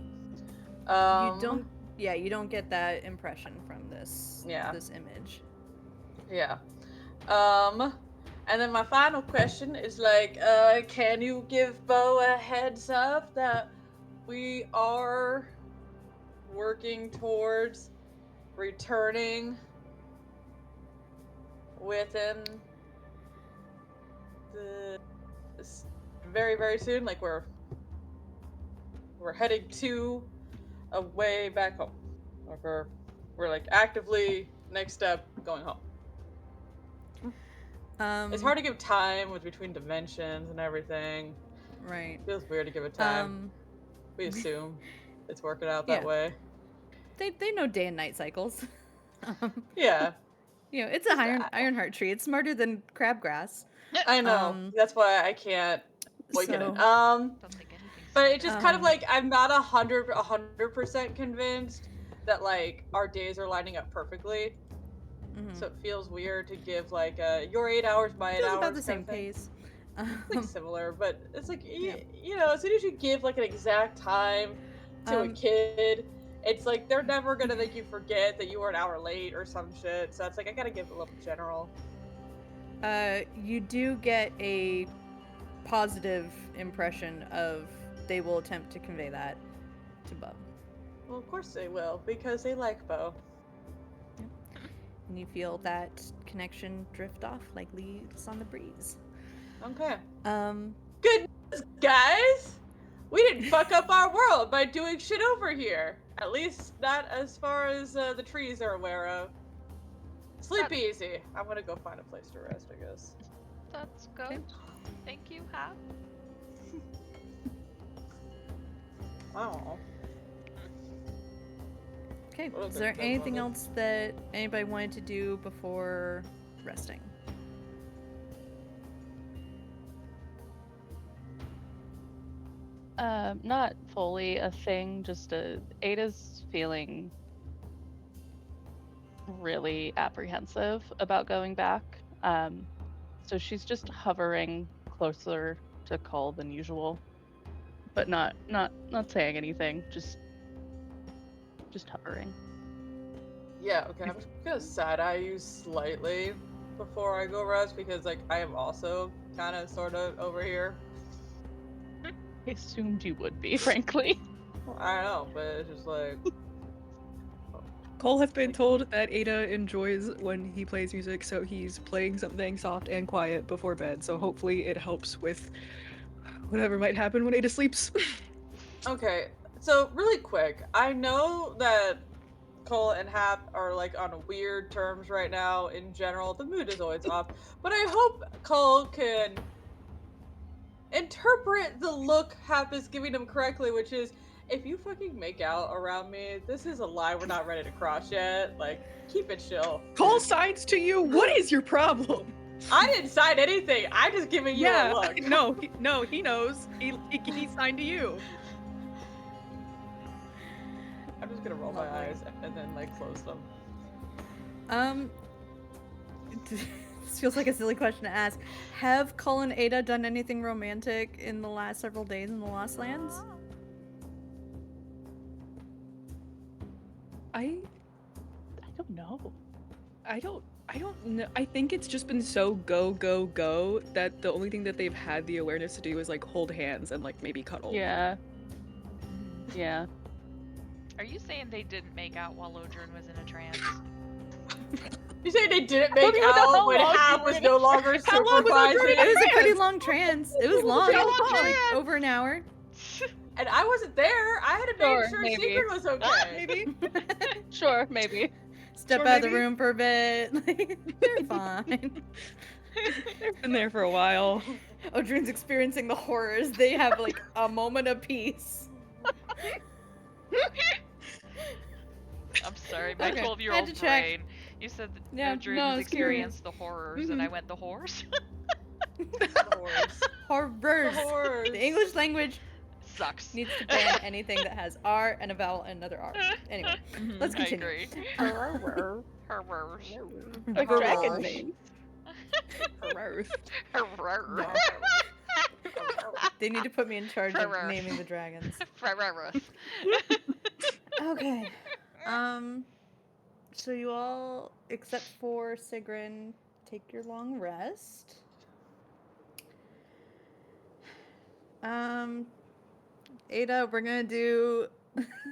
You don't get that impression from this image. Yeah. And then my final question is can you give Bo a heads up that we are working towards returning within the very, very soon? We're heading to a way back home. We're actively next step going home. It's hard to give time between dimensions and everything. Right. It feels weird to give it time. We assume it's working out that way. They know day and night cycles. Yeah. It's a ironheart tree. It's smarter than crabgrass. I know. That's why I can't weaken it. Don't think anything's but it's just kind of I'm not 100% convinced that our days are lining up perfectly. Mm-hmm. So it feels weird to give your 8 hours, my 8 hours. About the same pace. Similar, but it's as soon as you give an exact time to a kid, it's they're never gonna make you forget that you were an hour late or some shit. So it's I gotta give a little general. You do get a positive impression of they will attempt to convey that to Bo. Well, of course they will, because they like Bo. Yep. And you feel that connection drift off like leaves on the breeze. Okay. Good news, guys! We didn't fuck up our world by doing shit over here. At least not as far as the trees are aware of. Sleep easy. I'm gonna go find a place to rest, I guess. That's good. Okay. Thank you, Hap. Oh. Okay, is there anything else that anybody wanted to do before resting? Not fully a thing, just Ada's feeling really apprehensive about going back. So she's just hovering closer to Cull than usual. But not saying anything, just hovering. Yeah, okay, I'm just gonna side-eye you slightly before I go rest, because I am also kind of sort of over here. I assumed you would be, frankly. Well, I don't know, but it's just Cole has been told that Ada enjoys when he plays music, so he's playing something soft and quiet before bed, so hopefully it helps with whatever might happen when Ada sleeps. Okay, so really quick, I know that Cole and Hap are on weird terms right now in general. The mood is always off, but I hope Cole can interpret the look Hap is giving him correctly, which is, if you fucking make out around me, this is a lie we're not ready to cross yet. Keep it chill. Cole signs to you. What is your problem? I didn't sign anything. I'm just giving you a look. No, he knows. He signed to you. I'm just gonna roll my Lovely. eyes and then like close them. This feels like a silly question to ask. Have Cull and Ada done anything romantic in the last several days in the Lost Lands? I don't know. I don't know. I think it's just been so go that the only thing that they've had the awareness to do is like hold hands and like maybe cuddle. Yeah. Yeah. Are you saying they didn't make out while Lodrin was in a trance? You say they didn't don't make even know out how when long Hap you was were no longer How long was Lodrin supervising? It was a pretty long trance. It was long. How long Like trance? over an hour. And I wasn't there. I had to Sure, make sure maybe. Secret was okay. Maybe. Sure, maybe. Step Sure, out of the maybe. room for a bit. Like, they're fine. They've been there for a while. Odrin's experiencing the horrors. They have like a moment of peace. I'm sorry, my Okay, 12-year-old had to check. brain. You said that Yeah, Odrin no, I has was curious. experienced the horrors, and I went, the horrors? Horrors. Horrors. Horrors. The English language Sucks. needs to ban anything that has R and a vowel and another R. Anyway, let's I continue. agree. Horrors. Horrors. Like Horrors. dragon names. Horrors. Horrors. They need to put me in charge of naming the dragons. Horrors. Okay. So you all, except for Sigrun, take your long rest. Ada, we're gonna do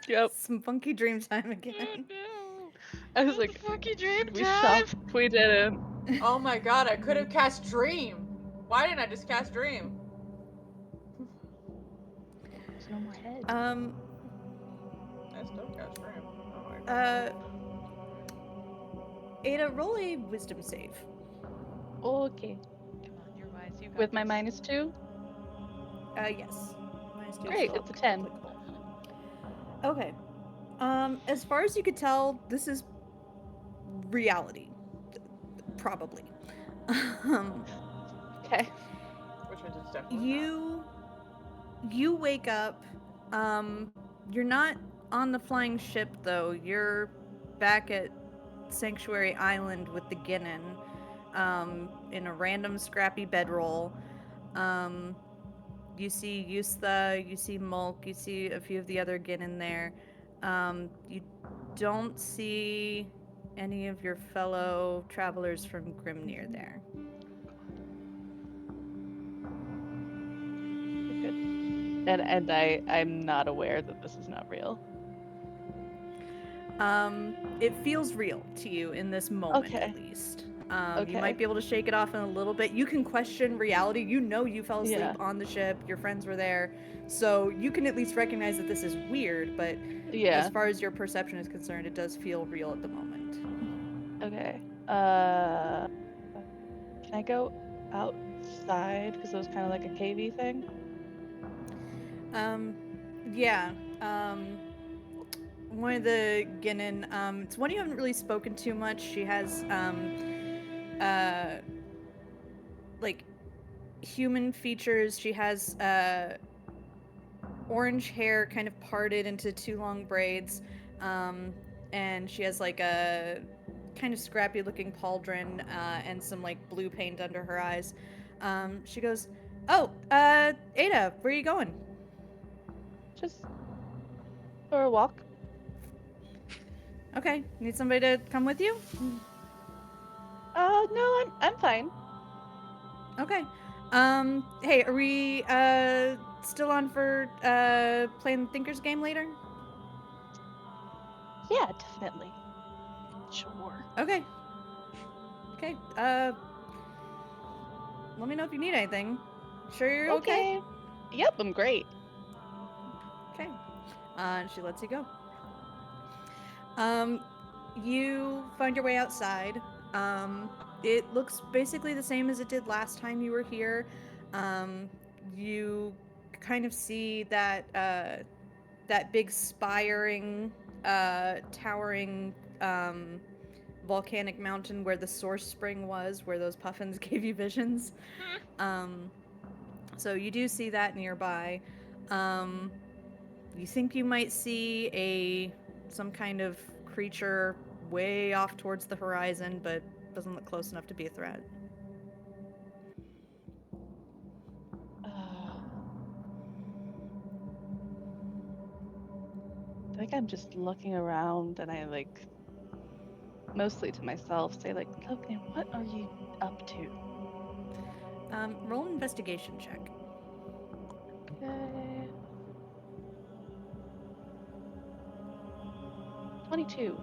Yep. some funky dream time again. No. I was like, Funky dream we time. shocked. We didn't. Oh my god, I could have cast Dream. Why didn't I just cast Dream? There's no more head. I still cast Dream. Oh my god. Ada, roll a wisdom save. Okay. Come on, you're wise. You got With my this. -2? Yes. Minus 2 is Great, still it's a 10. applicable. Okay. As far as you could tell, this is reality. Probably. Okay. Which means it's definitely You wake up. You're not on the flying ship though. You're back at Sanctuary Island with the Ginnin, in a random scrappy bedroll. You see Yustha, you see Mulk, you see a few of the other Ginnin there. You don't see any of your fellow travelers from Grimnir there. Good. And I'm not aware that this is not real. It feels real to you in this moment, Okay. at least. Okay. You might be able to shake it off in a little bit. You can question reality. You know you fell asleep Yeah. on the ship. Your friends were there. So you can at least recognize that this is weird, but Yeah. as far as your perception is concerned, it does feel real at the moment. Okay. Can I go outside? Because it was kind of like a cavey thing. Yeah. One of the Ginnin, it's one you haven't really spoken to much. She has, like, human features. She has, orange hair kind of parted into 2 long braids. And she has, like, a kind of scrappy looking pauldron, and some, like, blue paint under her eyes. She goes, "Oh, Ada, where are you going?" Just for a walk. Okay, need somebody to come with you? No, I'm fine. Okay. Hey, are we still on for playing the Thinkers game later? Yeah, definitely. Sure. Okay. Okay. Let me know if you need anything. Sure you're okay? Yep, I'm great. Okay. And she lets you go. You find your way outside. It looks basically the same as it did last time you were here. You kind of see that that big spiring, towering volcanic mountain where the source spring was, where those puffins gave you visions. So you do see that nearby. You think you might see some kind of creature way off towards the horizon, but doesn't look close enough to be a threat. I think I'm just looking around and I like, mostly to myself, say like, Logan, what are you up to? Roll an investigation check. Okay. 22.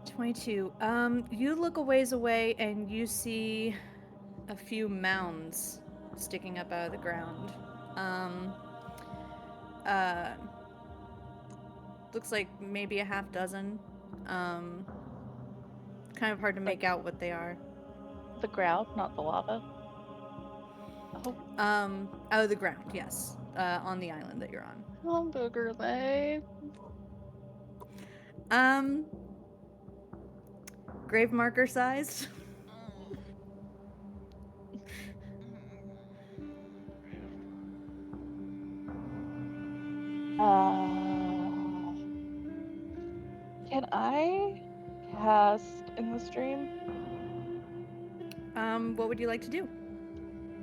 22. You look a ways away and you see a few mounds sticking up out of the ground. Uh, looks like maybe a half dozen. Kind of hard to make out what they are. The ground, not the lava. Oh, Out of the ground, yes. On the island that you're on. hamburger leg. Grave marker sized. Can I cast in the stream? What would you like to do?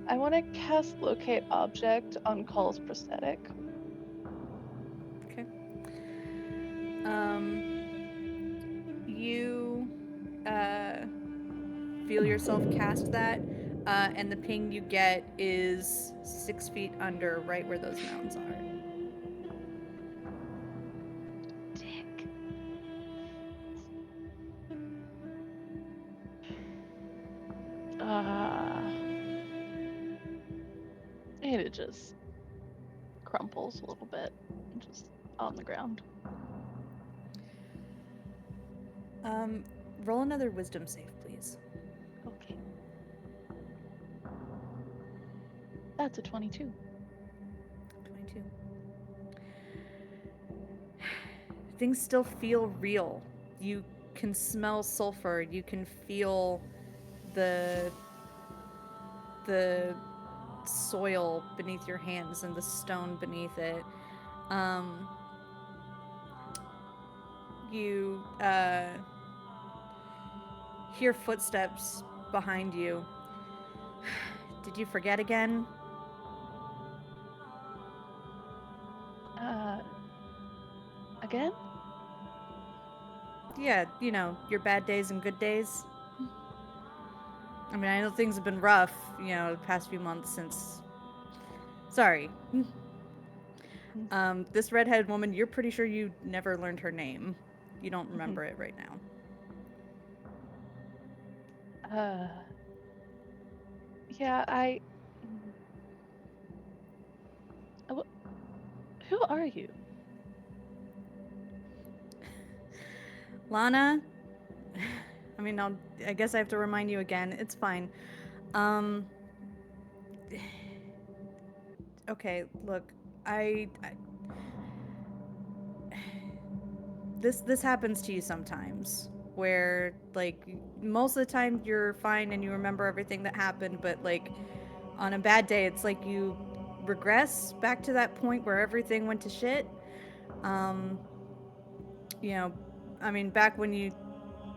I want to cast locate object on Call's prosthetic. Okay. You feel yourself cast that, and the ping you get is 6 feet under, right where those mounds are. Dick. It just crumples a little bit, just on the ground. Roll another wisdom save, please. Okay. That's a 22. 22. Things still feel real. You can smell sulfur. You can feel the soil beneath your hands and the stone beneath it. You hear footsteps behind you. Did you forget again? Again? Yeah, you know, your bad days and good days. I mean, I know things have been rough, you know, the past few months since... Sorry. This redheaded woman, you're pretty sure you never learned her name. You don't remember it right now. Yeah, who are you? Lana? I mean, I guess I have to remind you again. It's fine. Okay, look, this happens to you sometimes, where like most of the time you're fine and you remember everything that happened, but like on a bad day, it's like you regress back to that point where everything went to shit. You know, I mean, back when you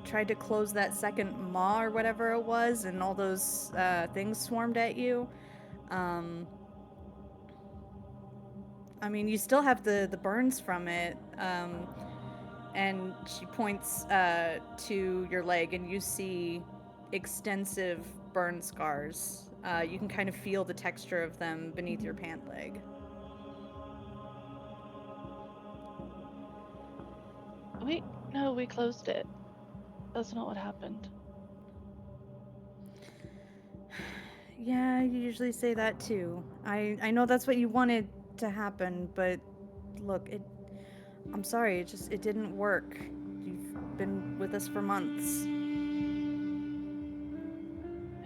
tried to close that second maw or whatever it was, and all those things swarmed at you. I mean, you still have the burns from it. And she points to your leg, and you see extensive burn scars. You can kind of feel the texture of them beneath your pant leg. No, we closed it. That's not what happened. Yeah, you usually say that too. I know that's what you wanted to happen, but look, I'm sorry, it didn't work. You've been with us for months.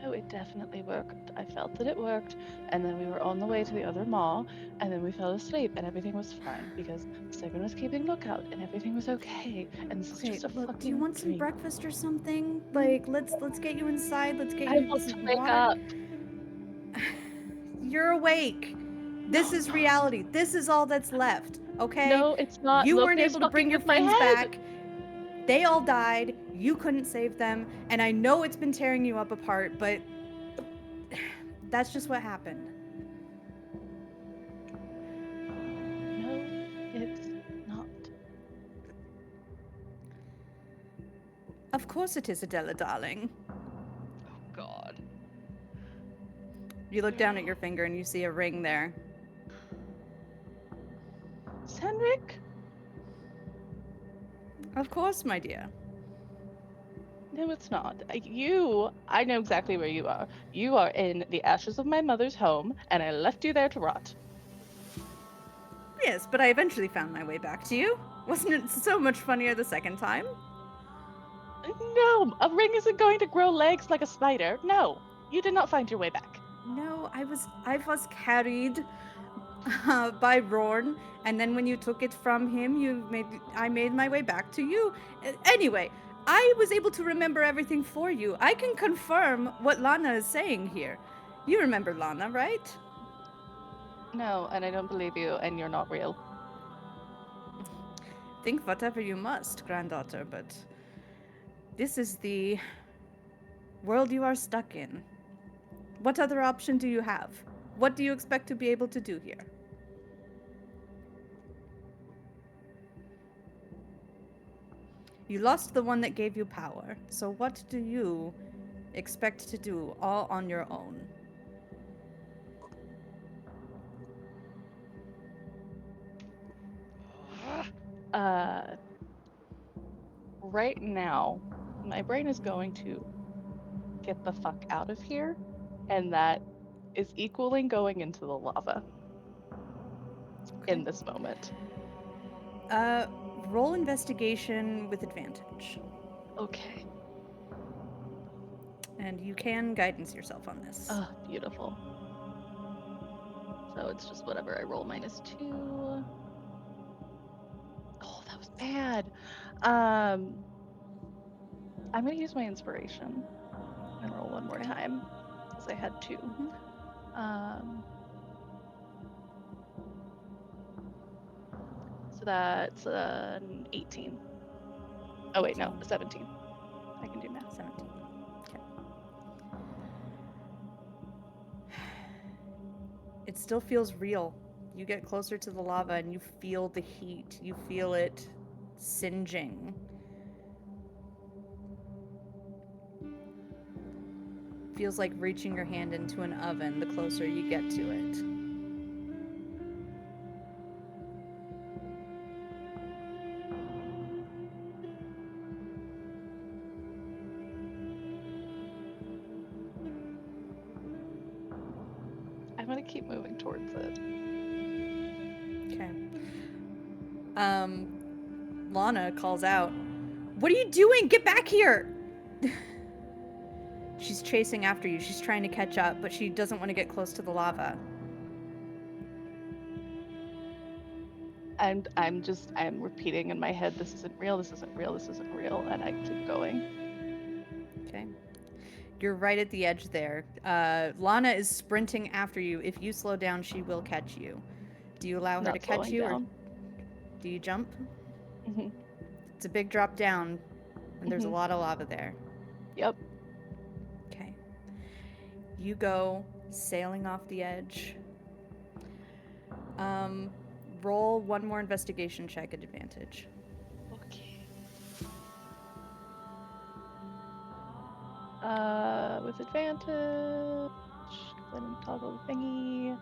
No, it definitely worked. I felt that it worked, and then we were on the way to the other mall, and then we fell asleep, and everything was fine because Sagan was keeping lookout, and everything was okay. And this is Okay, just a look, do you fucking want some dream. breakfast or something? Like, let's get you inside. Let's get I you want to some wake water. up. You're awake. This No, is it's not. reality. This is all that's left. Okay? No, it's not. You Look, weren't there's able to fucking bring your with my friends head. back. They all died. You couldn't save them. And I know it's been tearing you up apart, but that's just what happened. No, it's not. Of course it is, Adela, darling. Oh God. You look down at your finger and you see a ring there. Senric? Of course, my dear. No, it's not. I know exactly where you are. You are in the ashes of my mother's home, and I left you there to rot. Yes, but I eventually found my way back to you. Wasn't it so much funnier the second time? No, a ring isn't going to grow legs like a spider. No, you did not find your way back. No, I was carried by Rorn, and then when you took it from him, I made my way back to you. Anyway, I was able to remember everything for you. I can confirm what Lana is saying here. You remember Lana, right? No, and I don't believe you, and you're not real. Think whatever you must, granddaughter, but this is the world you are stuck in. What other option do you have? What do you expect to be able to do here? You lost the one that gave you power, so what do you expect to do all on your own? Right now, my brain is going to get the fuck out of here, and that is equaling going into the lava in this moment. Roll investigation with advantage. Okay. And you can guidance yourself on this. Oh, beautiful. So it's just whatever I roll -2. Oh, that was bad. I'm gonna use my inspiration and roll one more Okay. time because I had 2. So that's an 18. Oh wait, no, 17. I can do math. 17. Okay. It still feels real. You get closer to the lava and you feel the heat. You feel it singeing. Feels like reaching your hand into an oven the closer you get to it. I'm gonna keep moving towards it. Okay. Lana calls out, "What are you doing? Get back here!" She's chasing after you. She's trying to catch up, but she doesn't want to get close to the lava. And I'm repeating in my head, this isn't real, this isn't real, this isn't real, and I keep going. Okay. You're right at the edge there. Lana is sprinting after you. If you slow down, she will catch you. Do you allow her to catch you, or do you jump? Mm-hmm. It's a big drop down, and there's a lot of lava there. Yep. Okay. You go sailing off the edge. Roll one more investigation check at advantage. Okay. With advantage, because I didn't toggle the thingy.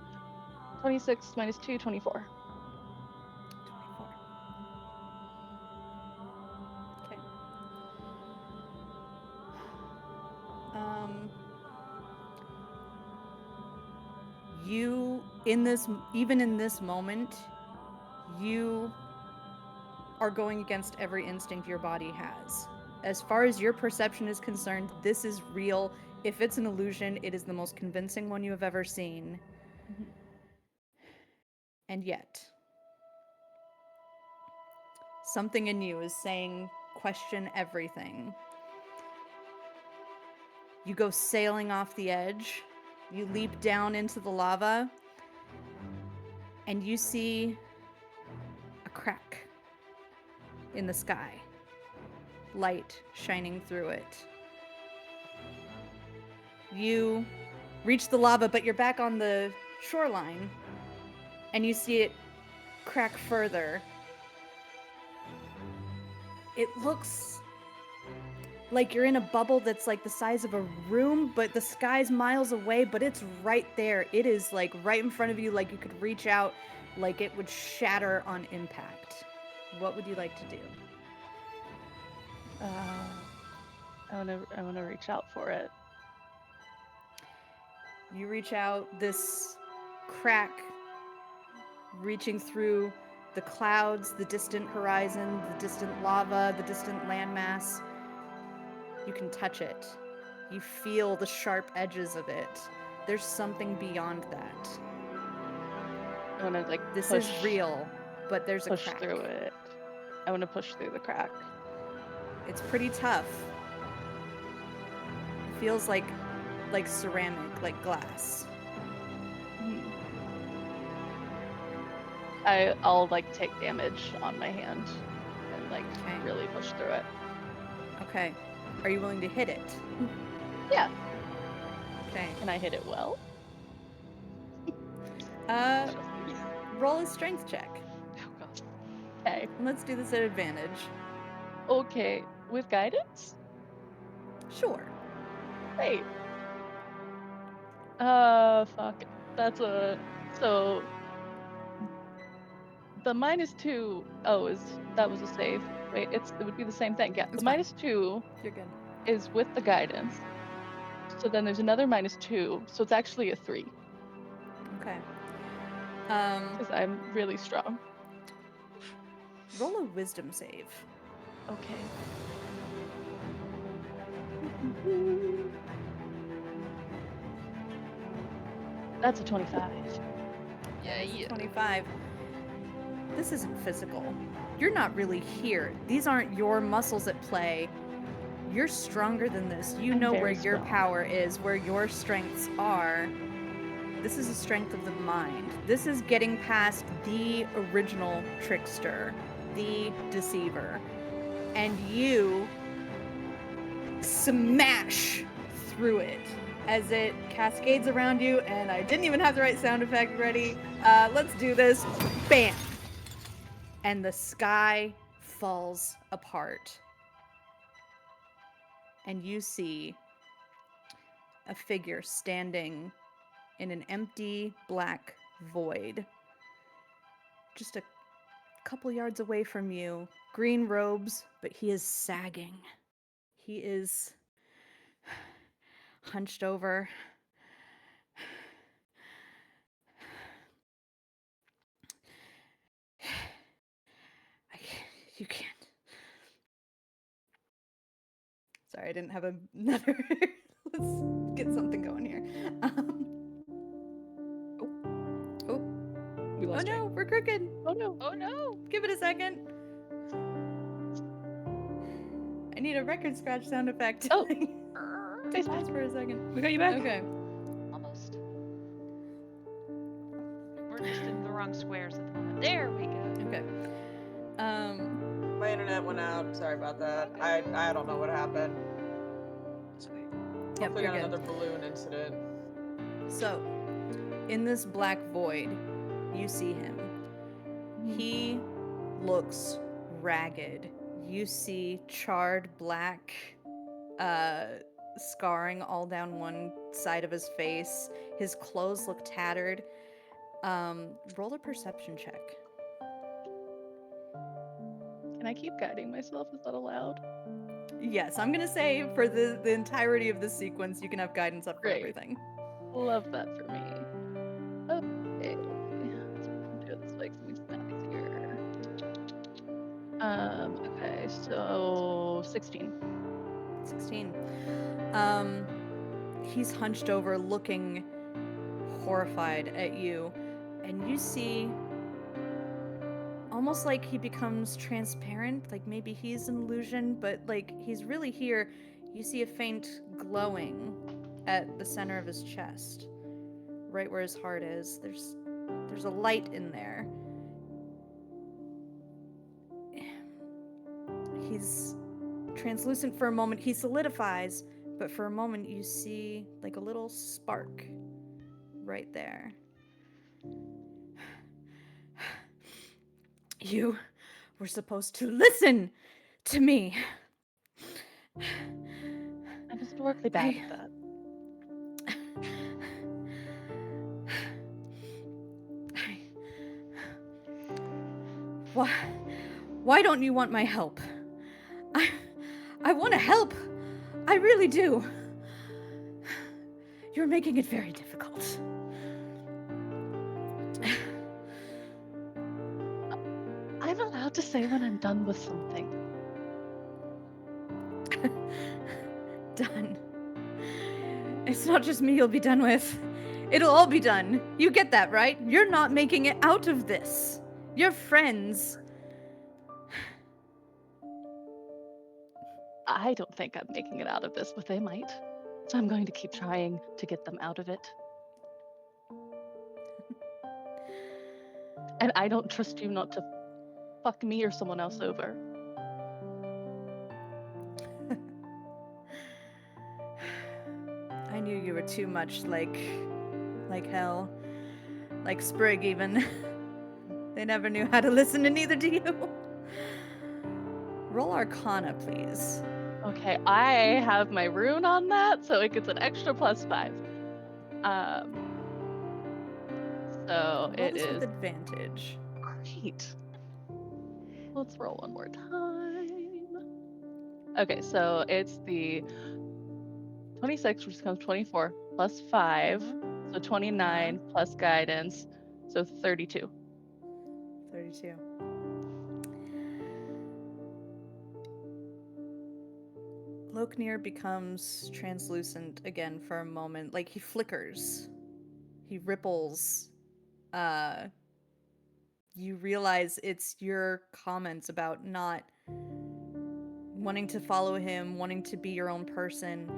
26 -2, 24. 24. Okay. You, even in this moment, you are going against every instinct your body has. As far as your perception is concerned, this is real. If it's an illusion, it is the most convincing one you have ever seen. Mhm. And yet, something in you is saying, question everything. You go sailing off the edge. You leap down into the lava. And you see a crack in the sky. Light shining through it. You reach the lava, but you're back on the shoreline. And you see it crack further. It looks like you're in a bubble that's like the size of a room, but the sky's miles away, but it's right there. It is like right in front of you, like you could reach out, like it would shatter on impact. What would you like to do? I wanna reach out for it. You reach out, this crack reaching through the clouds, the distant horizon, the distant lava, the distant landmass. You can touch it. You feel the sharp edges of it. There's something beyond that. I wanna like This push, is real, but there's a push crack. through it. I wanna push through the crack. It's pretty tough. It feels like ceramic, like glass. Mhm. I'll like take damage on my hand and like Okay. really push through it. Okay. Are you willing to hit it? Yeah. Okay. Can I hit it well? Roll a strength check. Oh god. Okay. And let's do this at advantage. Okay. With guidance? Sure. Great. Fuck. That's a so the -2. Oh, that was a save. Wait, it would be the same thing. Yeah, It's the fine. -2 You're good. is with the guidance. So then there's another -2, so it's actually a 3 Okay. because I'm really strong. Roll a wisdom save. Okay. That's a 25. Yeah. 25. This isn't physical. You're not really here. These aren't your muscles at play. You're stronger than this. You I'm know where very your strong. power is, where your strengths are. This is a strength of the mind. This is getting past the original trickster, the deceiver. And you smash through it as it cascades around you, and I didn't even have the right sound effect ready. Let's do this. Bam! And the sky falls apart. And you see a figure standing in an empty black void. Just a couple yards away from you. Green robes, but he is sagging. He is hunched over. You can't. Sorry, I didn't have another. Let's get something going here. We Oh lost Jay. no, we're crooked. Oh no. Oh no. Give it a second. I need a record scratch sound effect. Oh. Just pause for a second. We got you back. Okay. Almost. We're just in the wrong squares at the moment. There we go. Okay. My internet went out. Sorry about that. I don't know what happened. It's okay. Yep, Hopefully you're not good. another balloon incident. So, in this black void, you see him. He looks ragged. You see charred black scarring all down one side of his face. His clothes look tattered. Roll a perception check. Can I keep guiding myself? Is that allowed? Yes, I'm gonna say for the entirety of this sequence, you can have guidance up for Great. everything. Love that for me. Okay. Let's do it this way because it makes that easier. Okay, so 16. 16. he's hunched over looking horrified at you, and you see almost like he becomes transparent, like maybe he's an illusion, but like he's really here. You see a faint glowing at the center of his chest, right where his heart is. There's a light in there. He's translucent for a moment. He solidifies, but for a moment you see like a little spark right there. You were supposed to listen to me. I'm historically bad at that. Why don't you want my help? I want to help. I really do. You're making it very difficult. I'm allowed to say when I'm done with something. Done. It's not just me you'll be done with. It'll all be done. You get that, right? You're not making it out of this. Your friends. I don't think I'm making it out of this, but they might. So I'm going to keep trying to get them out of it. And I don't trust you not to fuck me or someone else over. I knew you were too much like hell. Like Sprig, even. They never knew how to listen, and neither do you. Roll Arcana, please. Okay, I have my rune on that, so it gets an extra +5. So Roll it this is with advantage. great. Let's roll one more time. Okay, so it's the 26, which becomes 24, +5, so 29 plus guidance, so 32. 32. Loknir becomes translucent again for a moment. Like, he flickers. He ripples. You realize it's your comments about not wanting to follow him, wanting to be your own person.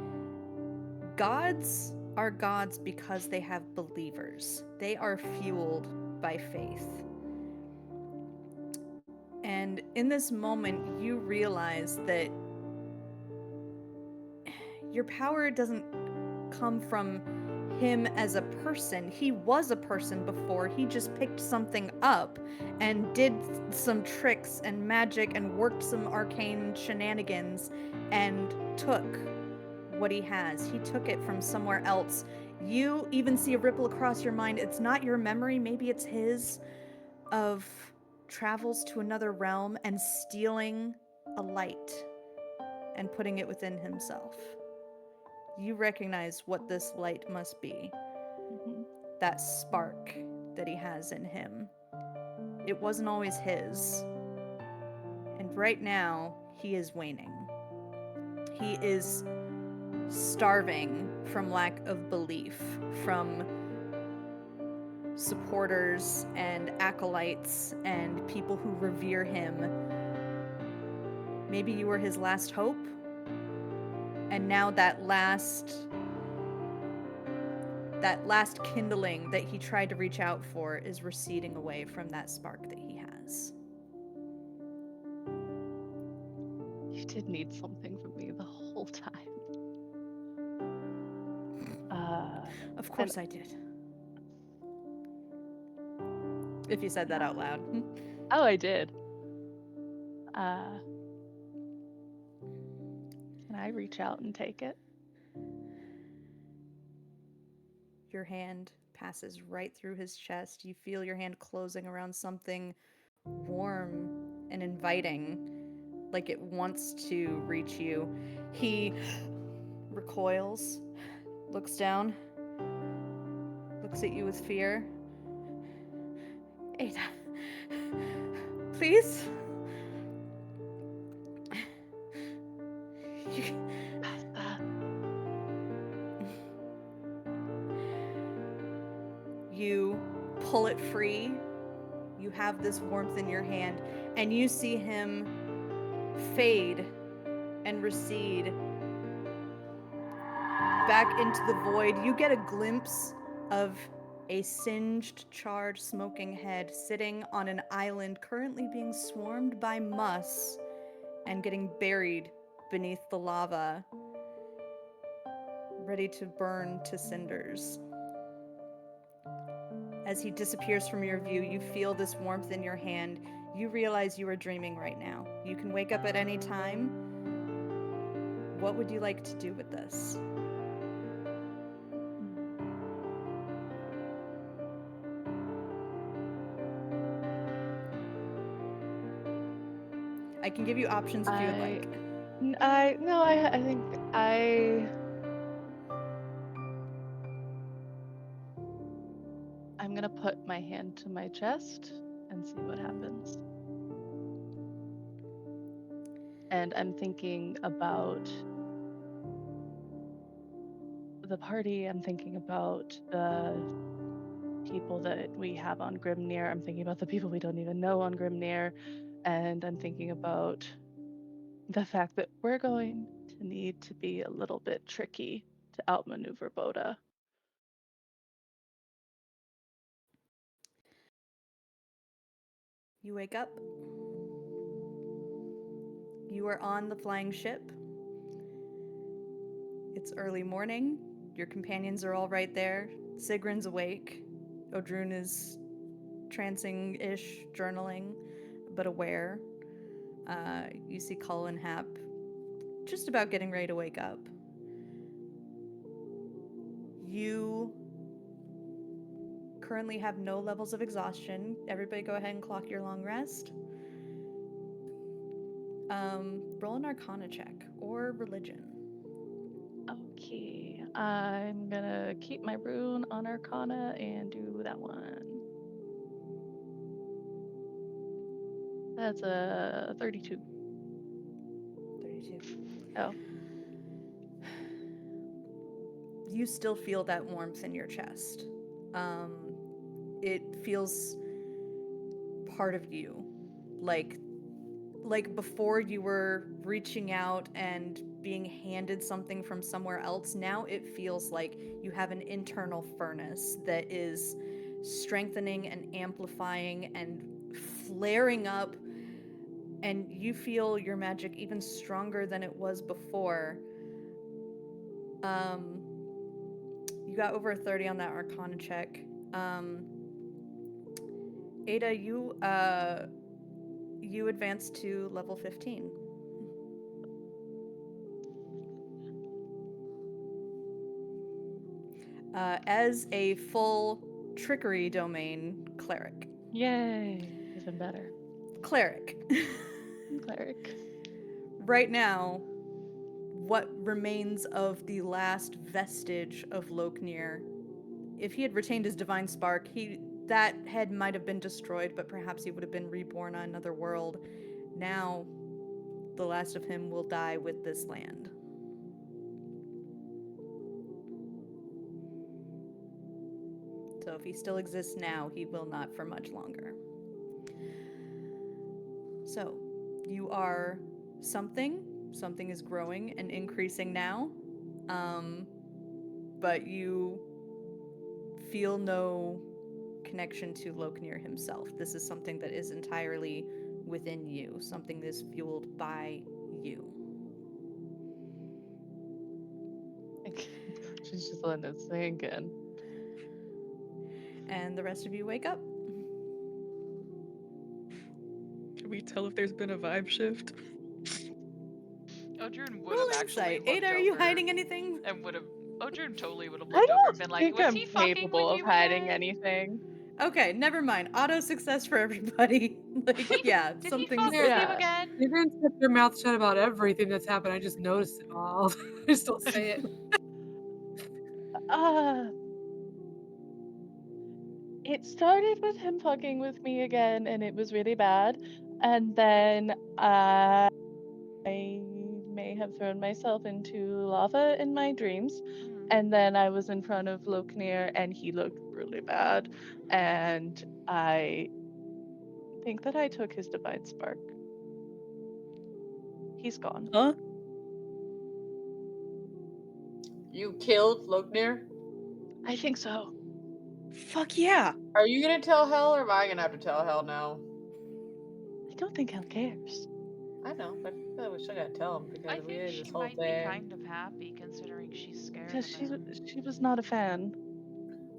Gods are gods because they have believers. They are fueled by faith. And in this moment, you realize that your power doesn't come from him as a person. He was a person before. He just picked something up and did some tricks and magic and worked some arcane shenanigans and took what he has. He took it from somewhere else. You even see a ripple across your mind. It's not your memory, maybe it's his, of travels to another realm and stealing a light and putting it within himself. You recognize what this light must be. Mm-hmm. That spark that he has in him. It wasn't always his. And right now, he is waning. He is starving from lack of belief, from supporters and acolytes and people who revere him. Maybe you were his last hope, and now that last kindling that he tried to reach out for is receding away from that spark that he has. You did need something from me the whole time. Of course I did. If you said that out loud. Oh, I did. Can I reach out and take it? Your hand passes right through his chest. You feel your hand closing around something warm and inviting, like it wants to reach you. He recoils, looks down, looks at you with fear. Ada, please? pull it free. You have this warmth in your hand, and you see him fade and recede back into the void. You get a glimpse of a singed, charred, smoking head sitting on an island currently being swarmed by muss and getting buried beneath the lava, ready to burn to cinders. As he disappears from your view, you feel this warmth in your hand. You realize you are dreaming right now. You can wake up at any time. What would you like to do with this? I can give you options if you would like. I think I'm gonna put my hand to my chest and see what happens. And I'm thinking about the party. I'm thinking about the people that we have on Grimnir. I'm thinking about the people we don't even know on Grimnir. And I'm thinking about the fact that we're going to need to be a little bit tricky to outmaneuver Boda. You wake up. You are on the flying ship. It's early morning. Your companions are all right there. Sigrun's awake. Odrun is trancing-ish, journaling, but aware. You see Cull and Hap just about getting ready to wake up. You currently have no levels of exhaustion. Everybody go ahead and clock your long rest. Roll an Arcana check or religion. Okay, I'm gonna keep my rune on Arcana and do that one. That's a 32. 32. Oh. You still feel that warmth in your chest. It feels part of you. Like before you were reaching out and being handed something from somewhere else, now it feels like you have an internal furnace that is strengthening and amplifying and flaring up, and you feel your magic even stronger than it was before. You got over a 30 on that Arcana check. Ada, you advance to level 15. As a full trickery domain cleric. Yay, even better. Cleric. Cleric. Right now, what remains of the last vestige of Loknir, if he had retained his divine spark, that head might have been destroyed, but perhaps he would have been reborn on another world. Now, the last of him will die with this land. So if he still exists now, he will not for much longer. So, you are something. Something is growing and increasing now. But you feel no connection to Loknir himself. This is something that is entirely within you, something that is fueled by you. She's just letting it sink in. And the rest of you wake up. Can we tell if there's been a vibe shift? Odrun would Roll have actually insight. looked Ada, are over you hiding anything? and would have. Odrun totally would have I looked over and don't been like, think "Was I'm he fucking capable with of you hiding again? anything. Okay, never mind. Auto success for everybody. Like, yeah, Did he something's. fuck with you Yeah. again?" You're going to keep your mouth shut about everything that's happened. I just noticed it all. I just don't say it. It started with him fucking with me again, and it was really bad. And then I may have thrown myself into lava in my dreams. Mm. And then I was in front of Loknir, and he looked really bad. And I think that I took his divine spark. He's gone. Huh? You killed Lognir? I think so. Fuck yeah. Are you gonna tell Hell, or am I gonna have to tell Hell now? I don't think Hell cares. I know, but I feel like we still gotta tell him because I we think had she this whole might be thing. kind of happy considering she's scared Because of him. she was not a fan.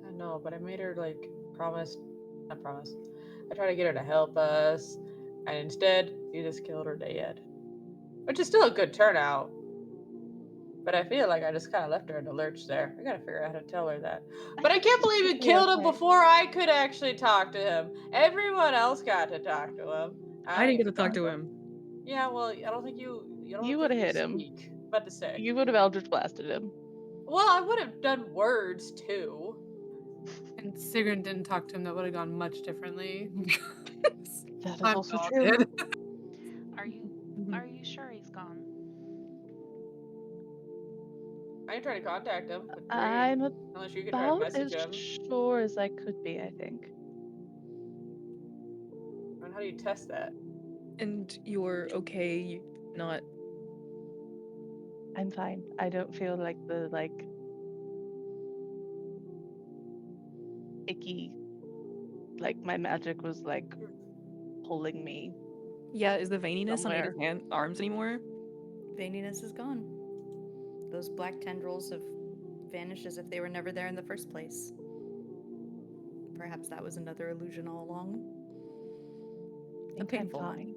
I know, but I made her not promise. I tried to get her to help us, and instead, you just killed her dead. Which is still a good turnout. But I feel like I just kind of left her in the lurch there. I gotta figure out how to tell her that. But I can't believe you killed him before I could actually talk to him. Everyone else got to talk to him. I didn't get to talk to him. Yeah, well, I don't think you. You would have hit him. Speak. About to say. You would have Eldritch Blasted him. Well, I would have done words too. And Sigrun didn't talk to him, that would have gone much differently. That is I'm also all true. good. Are you sure he's gone? I ain't trying to contact him. But I'm unless you can try to about message as him. sure as I could be, I think. And how do you test that? And you're okay, not... I'm fine. I don't feel like the icky, my magic was pulling me. Yeah, is the veininess Somewhere. on Ada's arms anymore? Veininess is gone. Those black tendrils have vanished as if they were never there in the first place. Perhaps that was another illusion all along. I think I'm fine.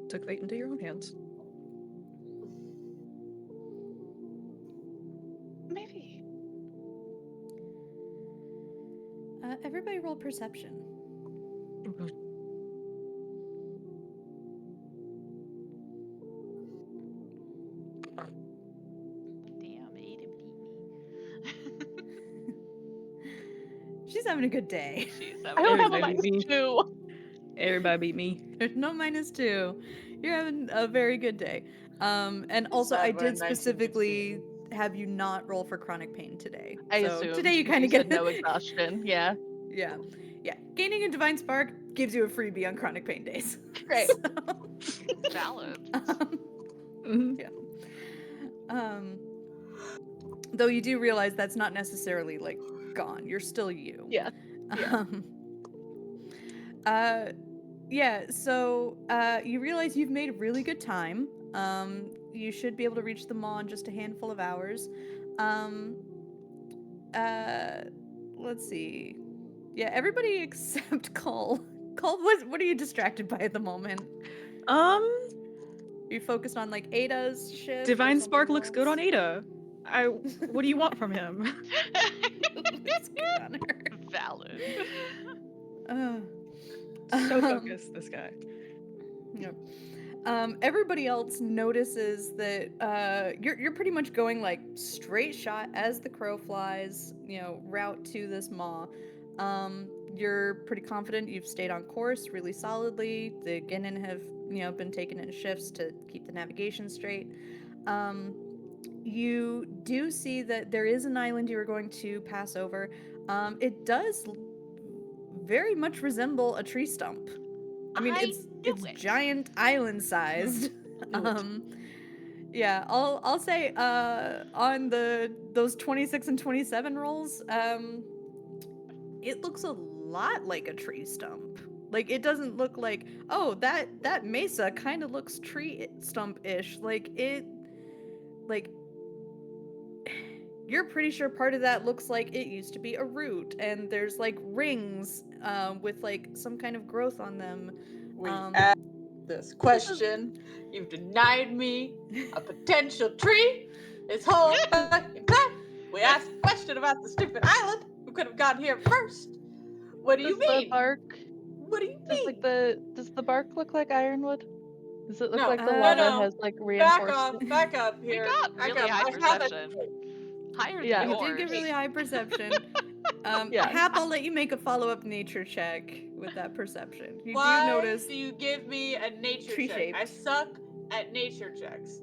Took fate into your own hands. Maybe. Everybody roll perception. Okay. Damn, Ada beat me. She's having a good day. She's I don't have a Everybody beat -2. Everybody beat me. There's no -2. You're having a very good day. And also, I Sad, we're in did specifically 1916. have you not roll for chronic pain today. I so assume. today you because kind of get said no exhaustion. Yeah. Yeah. Gaining a divine spark gives you a freebie on chronic pain days. Great. It's valid. Though you do realize that's not necessarily gone. You're still you. Yeah. So you realize you've made really good time. You should be able to reach the mall in just a handful of hours. Let's see. Yeah, everybody except Cole. Cole, what are you distracted by at the moment? Are you focused on Ada's shift? Divine Spark looks good on Ada. What do you want from him? Looks good on her. Valid. So focused, this guy. Yep. Everybody else notices that you're pretty much going straight shot as the crow flies, route to this maw. You're pretty confident you've stayed on course really solidly. The Ginnin have, been taken in shifts to keep the navigation straight. You do see that there is an island you are going to pass over. It does very much resemble a tree stump. I mean, it's giant island sized. Yeah, I'll say on those 26 and 27 rolls, it looks a lot like a tree stump. It doesn't look like, oh, that mesa kind of looks tree stump-ish. You're pretty sure part of that looks like it used to be a root, and there's rings with some kind of growth on them. We asked this question. You've denied me a potential tree. This whole fucking time. We asked a question about the stupid island. We could have gotten here first. What do you mean? The bark, What do you mean? does the bark look like ironwood? Does it look No. like the No, lava no. has reinforced? Back up here. We got really high perception. Higher Yeah. than You yours. did get really high perception. Yeah. Hap, I'll let you make a follow-up nature check with that perception. You Why do notice do you give me a nature tree check? shaped. I suck at nature checks.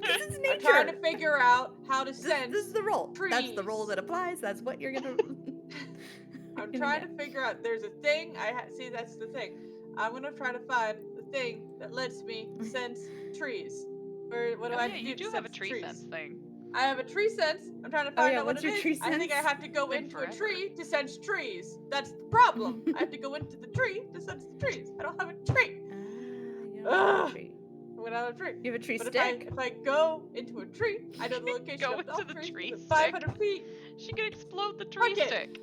This is I'm trying to nature. figure out how to sense This is the roll. trees. That's the roll that applies. That's what you're gonna. I'm trying to figure out. There's a thing. See. That's the thing. I'm gonna try to find the thing that lets me sense trees. Or what do Oh I yeah, have to you do to do have a sense tree trees? sense thing. I have a tree sense. I'm trying to Oh find yeah, out what what's it your is. tree I think I sense? have to go Been into forever. a tree to sense trees. That's the problem. I have to go into the tree to sense the trees. I don't have a tree. You don't have a Ugh. tree. I'm gonna have a tree. You have a tree But stick. if I go into a tree, I know the location Go of into the the tree tree within stick. 500 feet. She can explode the tree Fuck it. stick.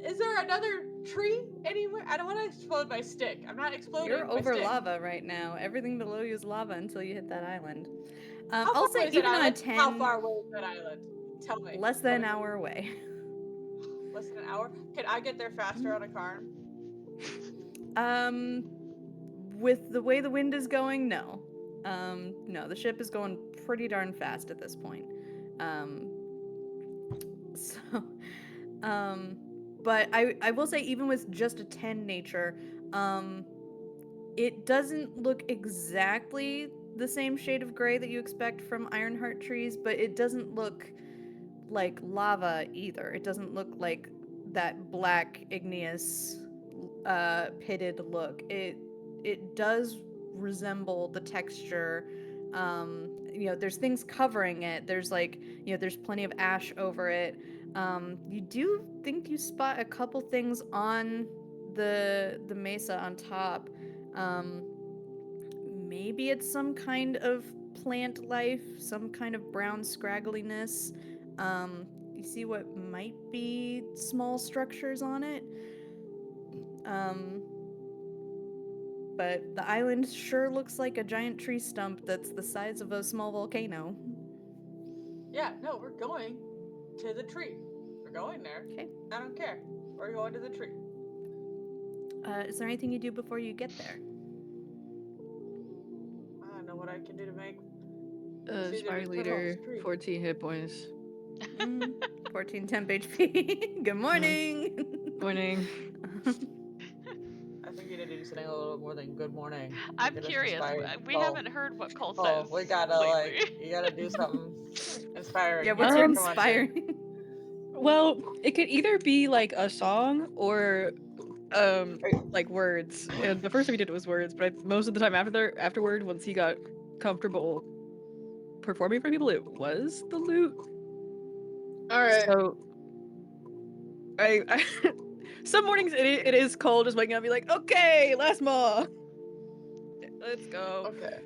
Is there another tree anywhere? I don't want to explode my stick. I'm not exploding You're my over stick. lava right now. Everything below you is lava until you hit that island. How I'll far say away is even that on a island? 10, How far away is that island? Tell me. less than an hour away. Less than an hour? Can I get there faster on a car? With the way the wind is going, no. No, the ship is going pretty darn fast at this point. So, but I will say even with just a 10 nature, it doesn't look exactly the same shade of gray that you expect from Ironheart trees, but it doesn't look like lava either. It doesn't look like that black igneous pitted look. It does resemble the texture. There's things covering it. There's there's plenty of ash over it. You do think you spot a couple things on the mesa on top. Maybe it's some kind of plant life, some kind of brown scraggliness. You see what might be small structures on it. But the island sure looks like a giant tree stump that's the size of a small volcano. Yeah, no, we're going to the tree. We're going there. Okay. I don't care. We're going to the tree. Is there anything you do before you get there? I don't know what I can do to make Spark leader, 14 hit points. 14 temp HP. Good morning. Morning. I think you need to do something a little more than good morning. I'm curious. We haven't heard what Cole says. Oh, we gotta lately. you gotta do something inspiring. Yeah, what's your Come on, Jay. inspiring? Well, it could either be like a song or like words. And the first time he did it was words, but most of the time afterward, once he got comfortable performing for people, it was the lute. All right. So I some mornings it is cold, just waking up and be like, okay, last maw. Let's go. Okay.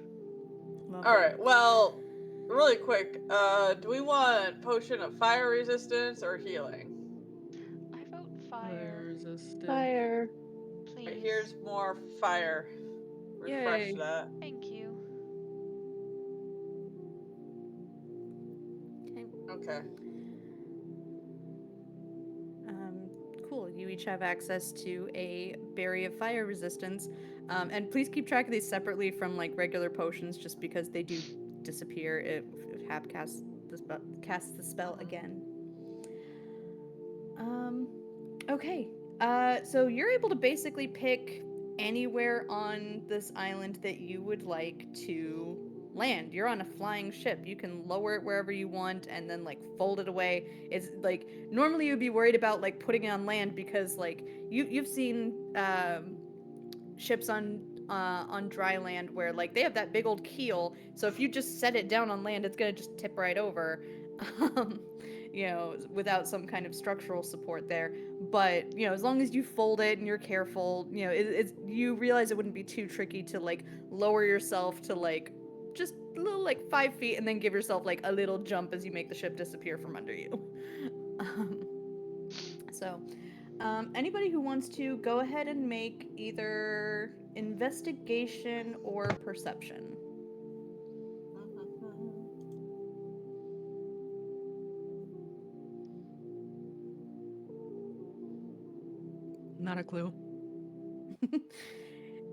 Lovely. All right. Well, really quick. Do we want potion of fire resistance or healing? I vote fire. Resistant. Fire. Please. Right, here's more fire. Refresh Yay. that. Thank you. Okay. Cool. You each have access to a berry of fire resistance, and please keep track of these separately from like regular potions, just because they do disappear if Hap casts the spell again. Okay. So you're able to basically pick anywhere on this island that you would like to land. You're on a flying ship. You can lower it wherever you want and then like fold it away. It's like normally you'd be worried about like putting it on land because like you've seen ships on dry land where like they have that big old keel. So if you just set it down on land, it's gonna just tip right over. Without some kind of structural support there. But, as long as you fold it and you're careful, you realize it wouldn't be too tricky to, like, lower yourself to, like, just a little, like, 5 feet and then give yourself, like, a little jump as you make the ship disappear from under you. Anybody who wants to go ahead and make either investigation or perception. Not a clue.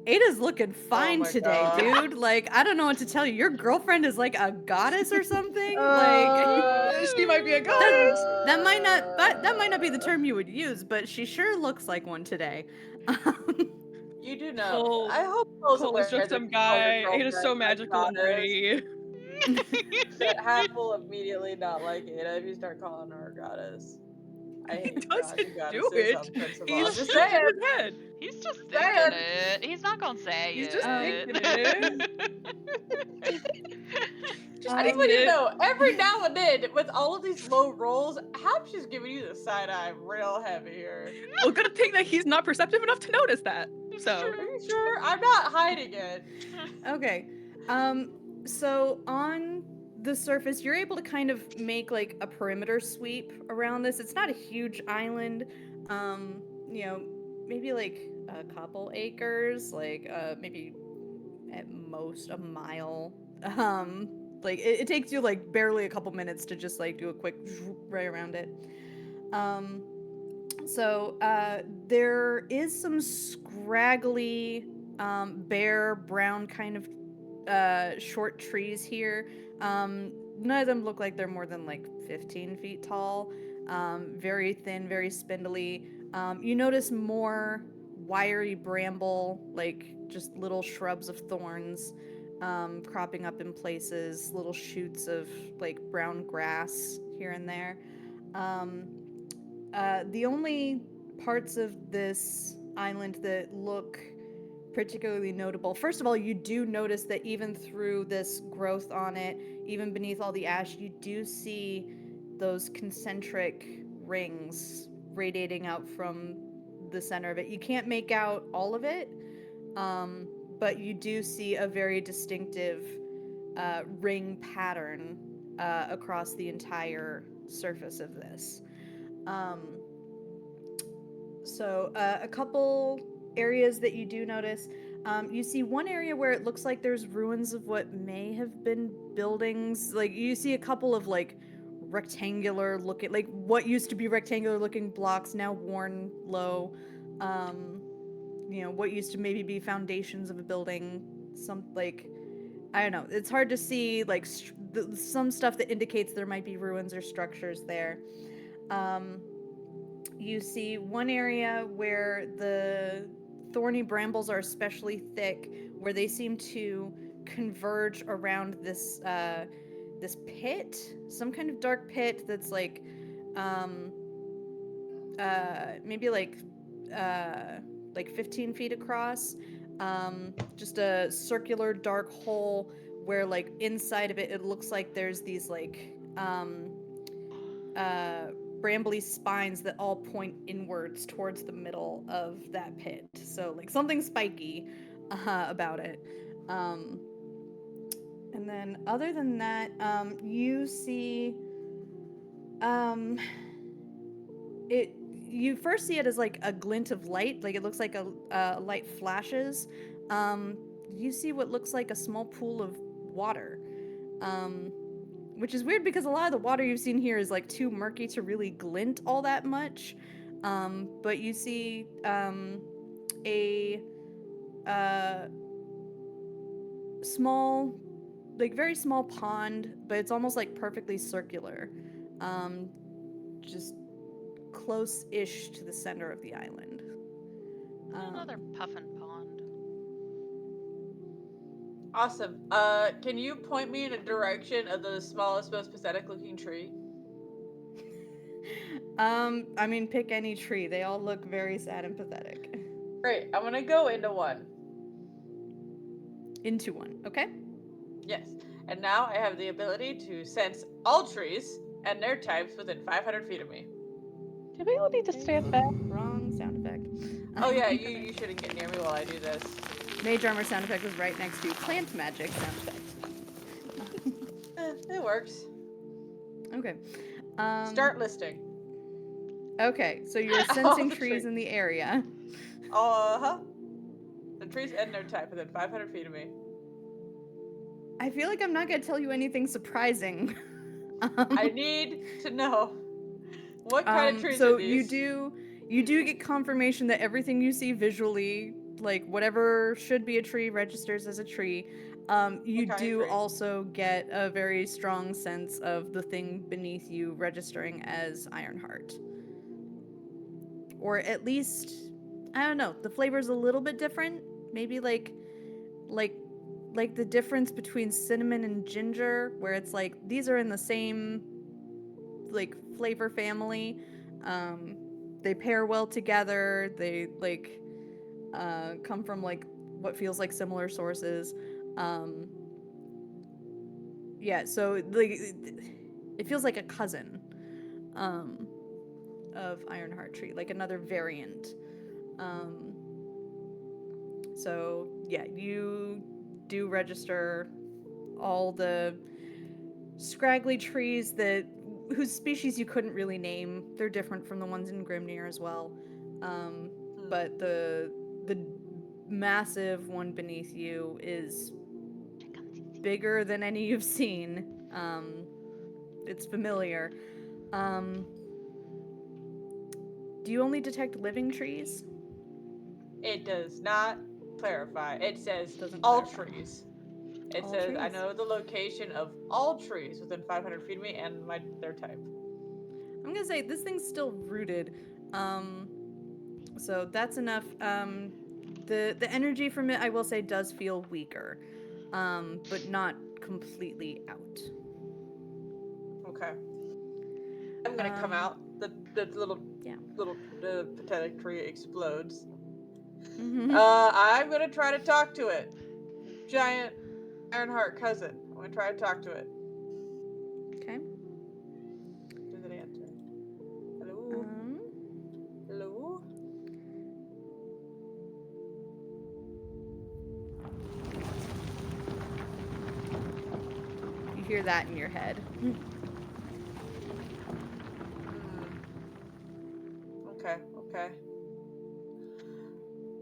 Ada's looking fine today, God. dude. Like, I don't know what to tell you. Your girlfriend is like a goddess or something. She might be a goddess. That might not be the term you would use, but she sure looks like one today. You do know. Cole- I hope Cole's Cole is aware just that some you call your guy. It is so girlfriend a magical and goddess. pretty. That Hap will immediately not like Ada if you start calling her a goddess. I He hate doesn't God. You gotta do say it. something principle. He's I'm just just in saying. his head. He's just Saying. thinking it. He's not gonna say He's it. just thinking it. Just I just thinking want you to it. know, every now and then, with all of these low rolls, Hap's just giving you the side eye real heavy here. Well, good thing that he's not perceptive enough to notice that. It's So true. Are you sure? I'm not hiding it. Okay. So on the surface, you're able to kind of make like a perimeter sweep around this. It's not a huge island. You know, maybe like a couple acres, like maybe at most a mile. Like it takes you like barely a couple minutes to just like do a quick right around it. So there is some scraggly, bare brown kind of short trees here. None of them look like they're more than like 15 feet tall. Very thin, very spindly. You notice more wiry bramble, like just little shrubs of thorns, cropping up in places, little shoots of like brown grass here and there. The only parts of this island that look particularly notable, first of all, you do notice that even through this growth on it, even beneath all the ash, you do see those concentric rings radiating out from the center of it. You can't make out all of it, but you do see a very distinctive ring pattern across the entire surface of this. So a couple areas that you do notice. You see one area where it looks like there's ruins of what may have been buildings. Like you see a couple of like rectangular looking, like what used to be rectangular looking blocks now worn low. What used to maybe be foundations of a building. Some like I don't know. It's hard to see like some stuff that indicates there might be ruins or structures there. You see one area where the thorny brambles are especially thick, where they seem to converge around this pit, some kind of dark pit that's like maybe like 15 feet across. Just a circular dark hole where like inside of it it looks like there's these like brambly spines that all point inwards towards the middle of that pit. So like something spiky about it. And then other than that, you see it you first see it as like a glint of light, like it looks like a light flashes. You see what looks like a small pool of water. Which is weird because a lot of the water you've seen here is like too murky to really glint all that much. But you see a small, like very small pond, but it's almost like perfectly circular. Just close-ish to the center of the island. Another puffin pond. Awesome. Can you point me in a direction of the smallest, most pathetic looking tree? I mean, pick any tree. They all look very sad and pathetic. Great. I'm gonna go into one. Into one, okay? Yes. And now I have the ability to sense all trees and their types within 500 feet of me. Do we all need to stand back? Wrong sound effect. Oh yeah, you shouldn't get near me while I do this. Mage armor sound effect was right next to plant magic sound effect. It works. Okay. Start listing. Okay, so you're All sensing the trees trees. in the area. Uh-huh. The trees and their type within 500 feet of me. I feel like I'm not gonna tell you anything surprising. I need to know what kind of trees so are these. you do get confirmation that everything you see visually, like whatever should be a tree, registers as a tree. You kind of do tree? also get a very strong sense of the thing beneath you registering as Ironheart. Or at least I don't know, the flavor's a little bit different. Maybe like like the difference between cinnamon and ginger, where it's like these are in the same like flavor family. Um, they pair well together. They like come from like what feels like similar sources. Um, yeah, so like it feels like a cousin um, of Ironheart Tree, like another variant. Um, so yeah, you do register all the scraggly trees that whose species you couldn't really name. They're different from the ones in Grimnir as well. But the massive one beneath you is bigger than any you've seen. It's familiar. Um, do you only detect living trees? It does not clarify. It says Doesn't all clarify. trees. It All says I trees. know the location of all trees within 500 feet of me and their type. I'm gonna say this thing's still rooted. Um, so that's enough. The energy from it, I will say, does feel weaker, but not completely out. Okay. I'm gonna come out. The little Yeah. pathetic tree explodes. Mm-hmm. I'm gonna try to talk to it. Giant Ironheart cousin. I'm gonna try to talk to it. Okay. Does it answer? Hello? Hello? You hear that in your head. Okay, okay.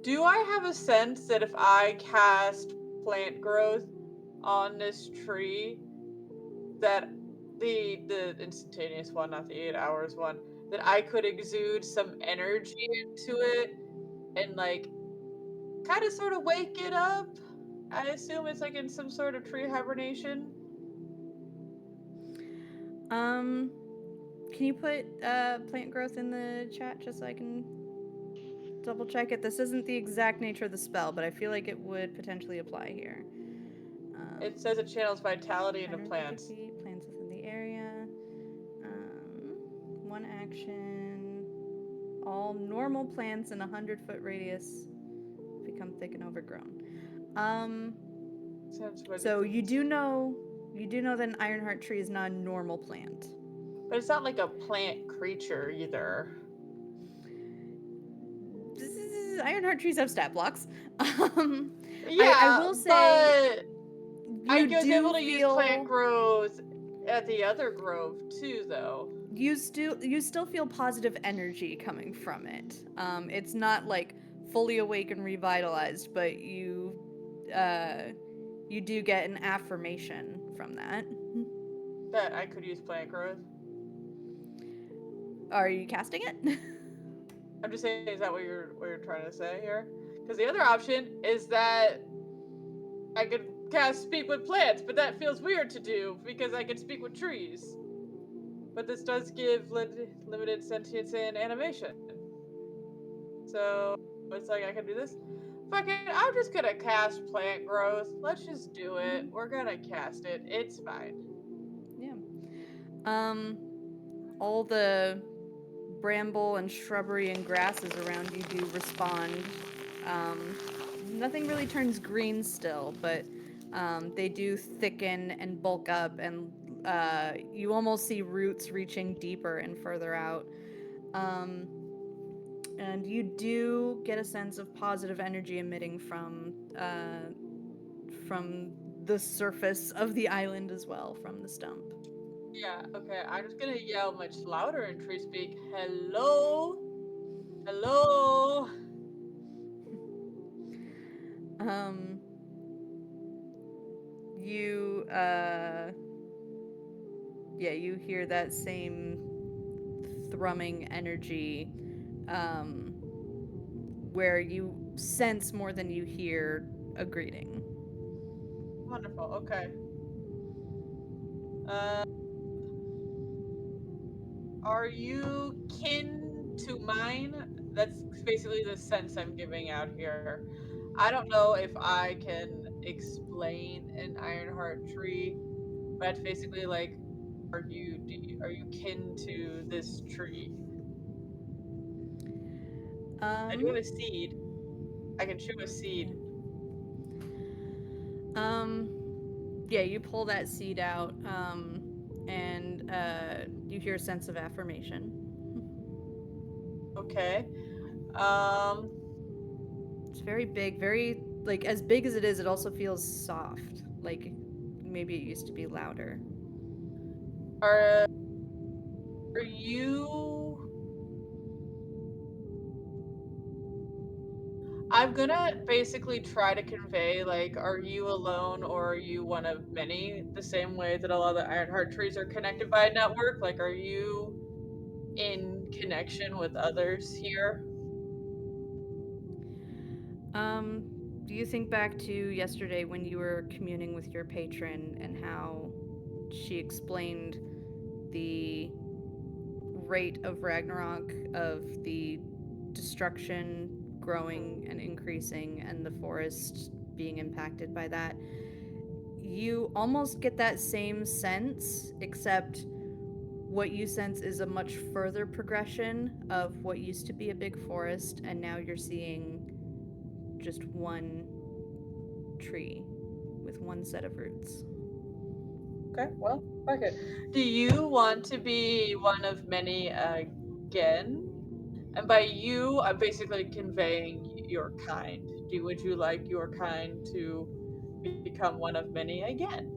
Do I have a sense that if I cast plant growth on this tree, that the instantaneous one, not the 8 hours one, that I could exude some energy into it and like kind of sort of wake it up? I assume it's like in some sort of tree hibernation. Can you put plant growth in the chat just so I can double check it? This isn't the exact nature of the spell, but I feel like it would potentially apply here. It says it channels vitality into 150 plants. feet, plants within the area. One action. All normal plants in a 100-foot radius become thick and overgrown. So you do know that an Ironheart tree is not a normal plant. But it's not like a plant creature either. Ironheart trees have stat blocks. Yeah, I will say, but I you was able do to use plant feel growth at the other grove too, though. you still feel positive energy coming from it. It's not like fully awake and revitalized, but you do get an affirmation from that. That I could use plant growth. Are you casting it? I'm just saying, is that what you're trying to say here? Because the other option is that I could cast speak with plants, but that feels weird to do because I can speak with trees. But this does give limited sentience and animation. So it's like I can do this. Fuck it, I'm just gonna cast plant growth. Let's just do it. We're gonna cast it. It's fine. Yeah. All the bramble and shrubbery and grasses around you do respond. Nothing really turns green still, but they do thicken and bulk up, and you almost see roots reaching deeper and further out. And you do get a sense of positive energy emitting from the surface of the island as well, from the stump. Yeah, okay. I'm just gonna yell much louder in tree speak. Hello? Hello? You you hear that same thrumming energy, where you sense more than you hear a greeting. Wonderful, okay. Are you kin to mine? That's basically the sense I'm giving out here. I don't know if I can explain an Ironheart tree, but basically, like, are you kin to this tree? I do have a seed. I can chew a seed. Yeah, you pull that seed out, and you hear a sense of affirmation. Okay. It's very big, very, like, as big as it is, it also feels soft. Like, maybe it used to be louder. Are you? I'm gonna basically try to convey, like, are you alone or are you one of many? The same way that a lot of the Ironheart trees are connected by a network. Like, are you in connection with others here? Do you think back to yesterday when you were communing with your patron and how she explained the rate of Ragnarok, of the destruction growing and increasing, and the forest being impacted by that? You almost get that same sense, except what you sense is a much further progression of what used to be a big forest, and now you're seeing just one tree with one set of roots. Okay, well, fuck it. Do you want to be one of many again? And by you, I'm basically conveying your kind. Would you like your kind to become one of many again?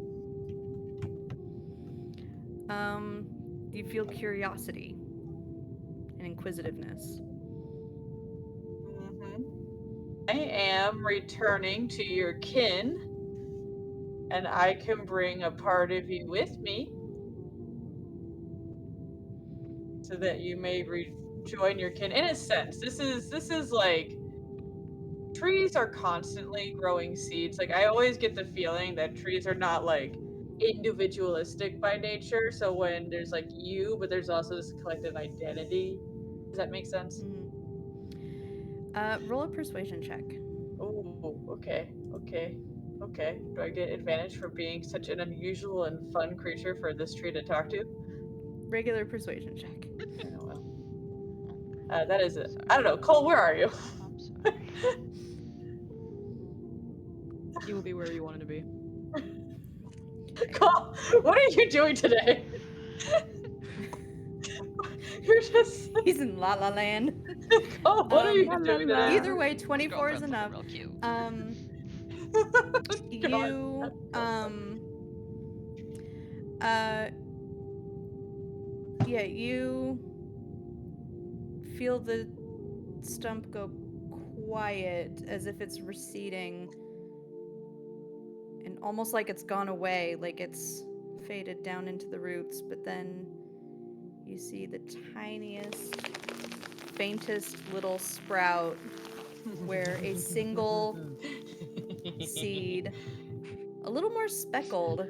You feel curiosity and inquisitiveness. Mm-hmm. I am returning to your kin, and I can bring a part of you with me so that you may rejoin your kin. In a sense, this is like trees are constantly growing seeds. Like, I always get the feeling that trees are not like individualistic by nature. So when there's like you, but there's also this collective identity. Does that make sense? Roll a persuasion check. Oh, okay, okay, okay. Do I get advantage for being such an unusual and fun creature for this tree to talk to? Regular persuasion check. Oh, well. That is it. Sorry. I don't know. Cole, where are you? I'm sorry. You will be where you wanted to be. Cole, what are you doing today? You're just. He's in La La Land. Cole, what are you La, la, doing la. today? Either way, His 24 is girlfriend's looking enough. real cute. You yeah, you feel the stump go quiet, as if it's receding, and almost like it's gone away, like it's faded down into the roots. But then you see the tiniest, faintest little sprout where a single seed, a little more speckled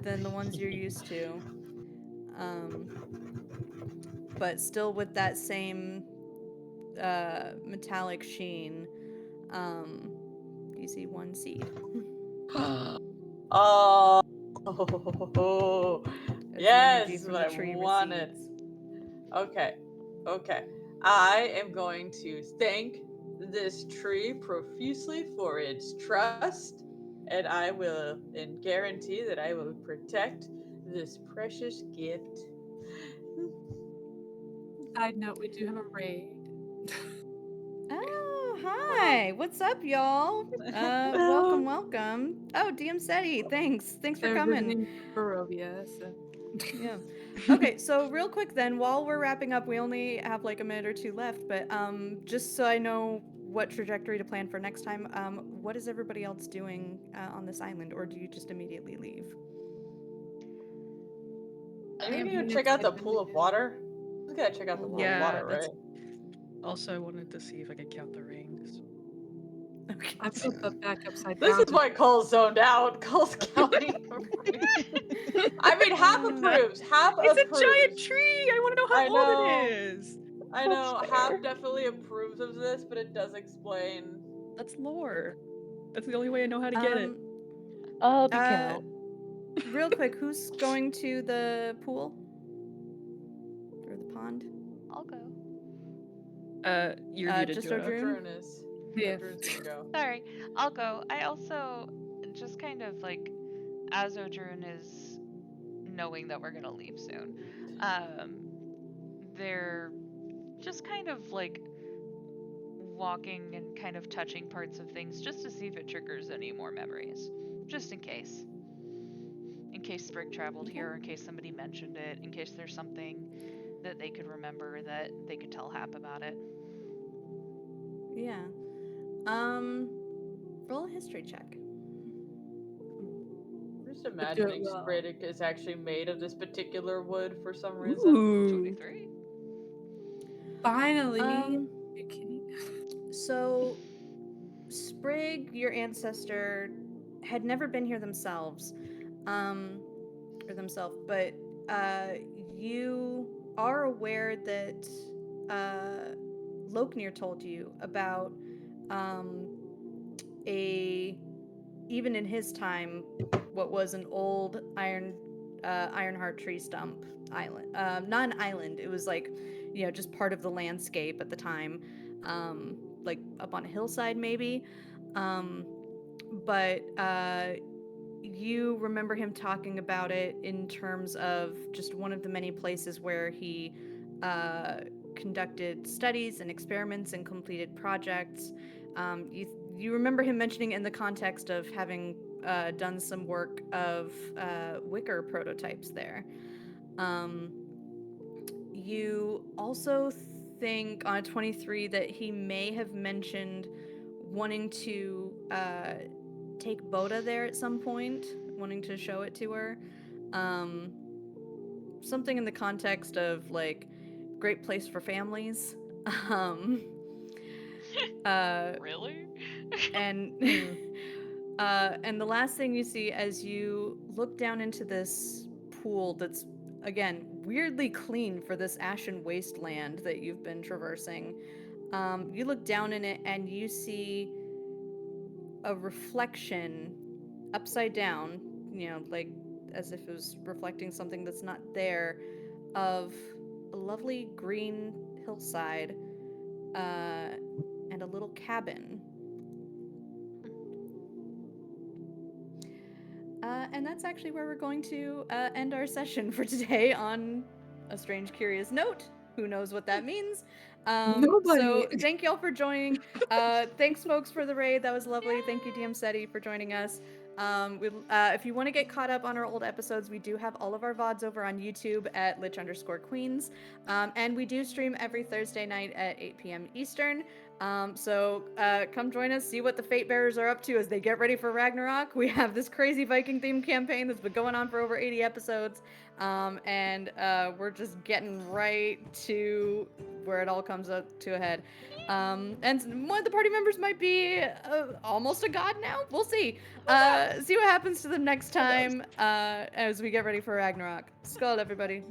than the ones you're used to, but still with that same metallic sheen. You see one seed. Oh, As the energy yes, from what the I tree wanted. recedes. Okay, okay. I am going to thank this tree profusely for its trust, and I will and guarantee that I will protect this precious gift. Side note, we do have a raid. Oh, hi. What's up, y'all? Welcome. Oh, DM Seti, thanks for They're coming. visiting Barovia, so. Yeah. Okay, so real quick then, while we're wrapping up, we only have like a minute or two left, but just so I know what trajectory to plan for next time, what is everybody else doing on this island, or do you just immediately leave? Are you Yeah, gonna being check out the excited pool of to- water? You gotta check out the pool of Yeah, water, that's. right? Also, I wanted to see if I could count the rings. Okay. I put the back upside This down. is why Cole's zoned out. Cole's counting. I mean, half approves. Half It's a approves. giant tree! I want to know how I old know. it is! I know Hap definitely approves of this, but it does explain. That's lore. That's the only way I know how to get it. Oh, the count. Real quick, who's going to the pool? Or the pond? I'll go. You're muted, just Joanna. Odrune? Drone is. Yeah. Drone's gonna go. Sorry, I'll go. I also just kind of like, as Odrune is knowing that we're gonna leave soon, they're just kind of like walking and kind of touching parts of things just to see if it triggers any more memories, just in case. In case Sprig traveled here, in case somebody mentioned it, in case there's something that they could remember that they could tell Hap about it. Yeah. Roll a history check. I'm just imagining well. Sprig is actually made of this particular wood for some reason. Ooh. 23. Finally. Are you kidding? So, Sprig, your ancestor, had never been here themselves, but you are aware that Loknir told you about even in his time, what was an old ironheart tree stump island. Not an island. It was like, just part of the landscape at the time, like up on a hillside maybe. But you remember him talking about it in terms of just one of the many places where he conducted studies and experiments and completed projects. You remember him mentioning it in the context of having done some work of wicker prototypes there. You also think on a 23 that he may have mentioned wanting to take Boda there at some point, wanting to show it to her. Something in the context of like great place for families. Really? And and the last thing you see as you look down into this pool that's again weirdly clean for this ashen wasteland that you've been traversing, you look down in it and you see a reflection upside down, like as if it was reflecting something that's not there, of a lovely green hillside and a little cabin. And that's actually where we're going to end our session for today, on a strange, curious note. Who knows what that means? Nobody. So thank y'all for joining. Thanks, folks, for the raid. That was lovely. Thank you, DM Seti, for joining us. If you want to get caught up on our old episodes, we do have all of our VODs over on YouTube at lich_queens. And we do stream every Thursday night at 8 p.m. Eastern. So come join us, see what the Fate Bearers are up to as they get ready for Ragnarok. We have this crazy Viking-themed campaign that's been going on for over 80 episodes. And we're just getting right to where it all comes up to a head. And one of the party members might be almost a god now. We'll see. See what happens to them next time as we get ready for Ragnarok. Skull, everybody.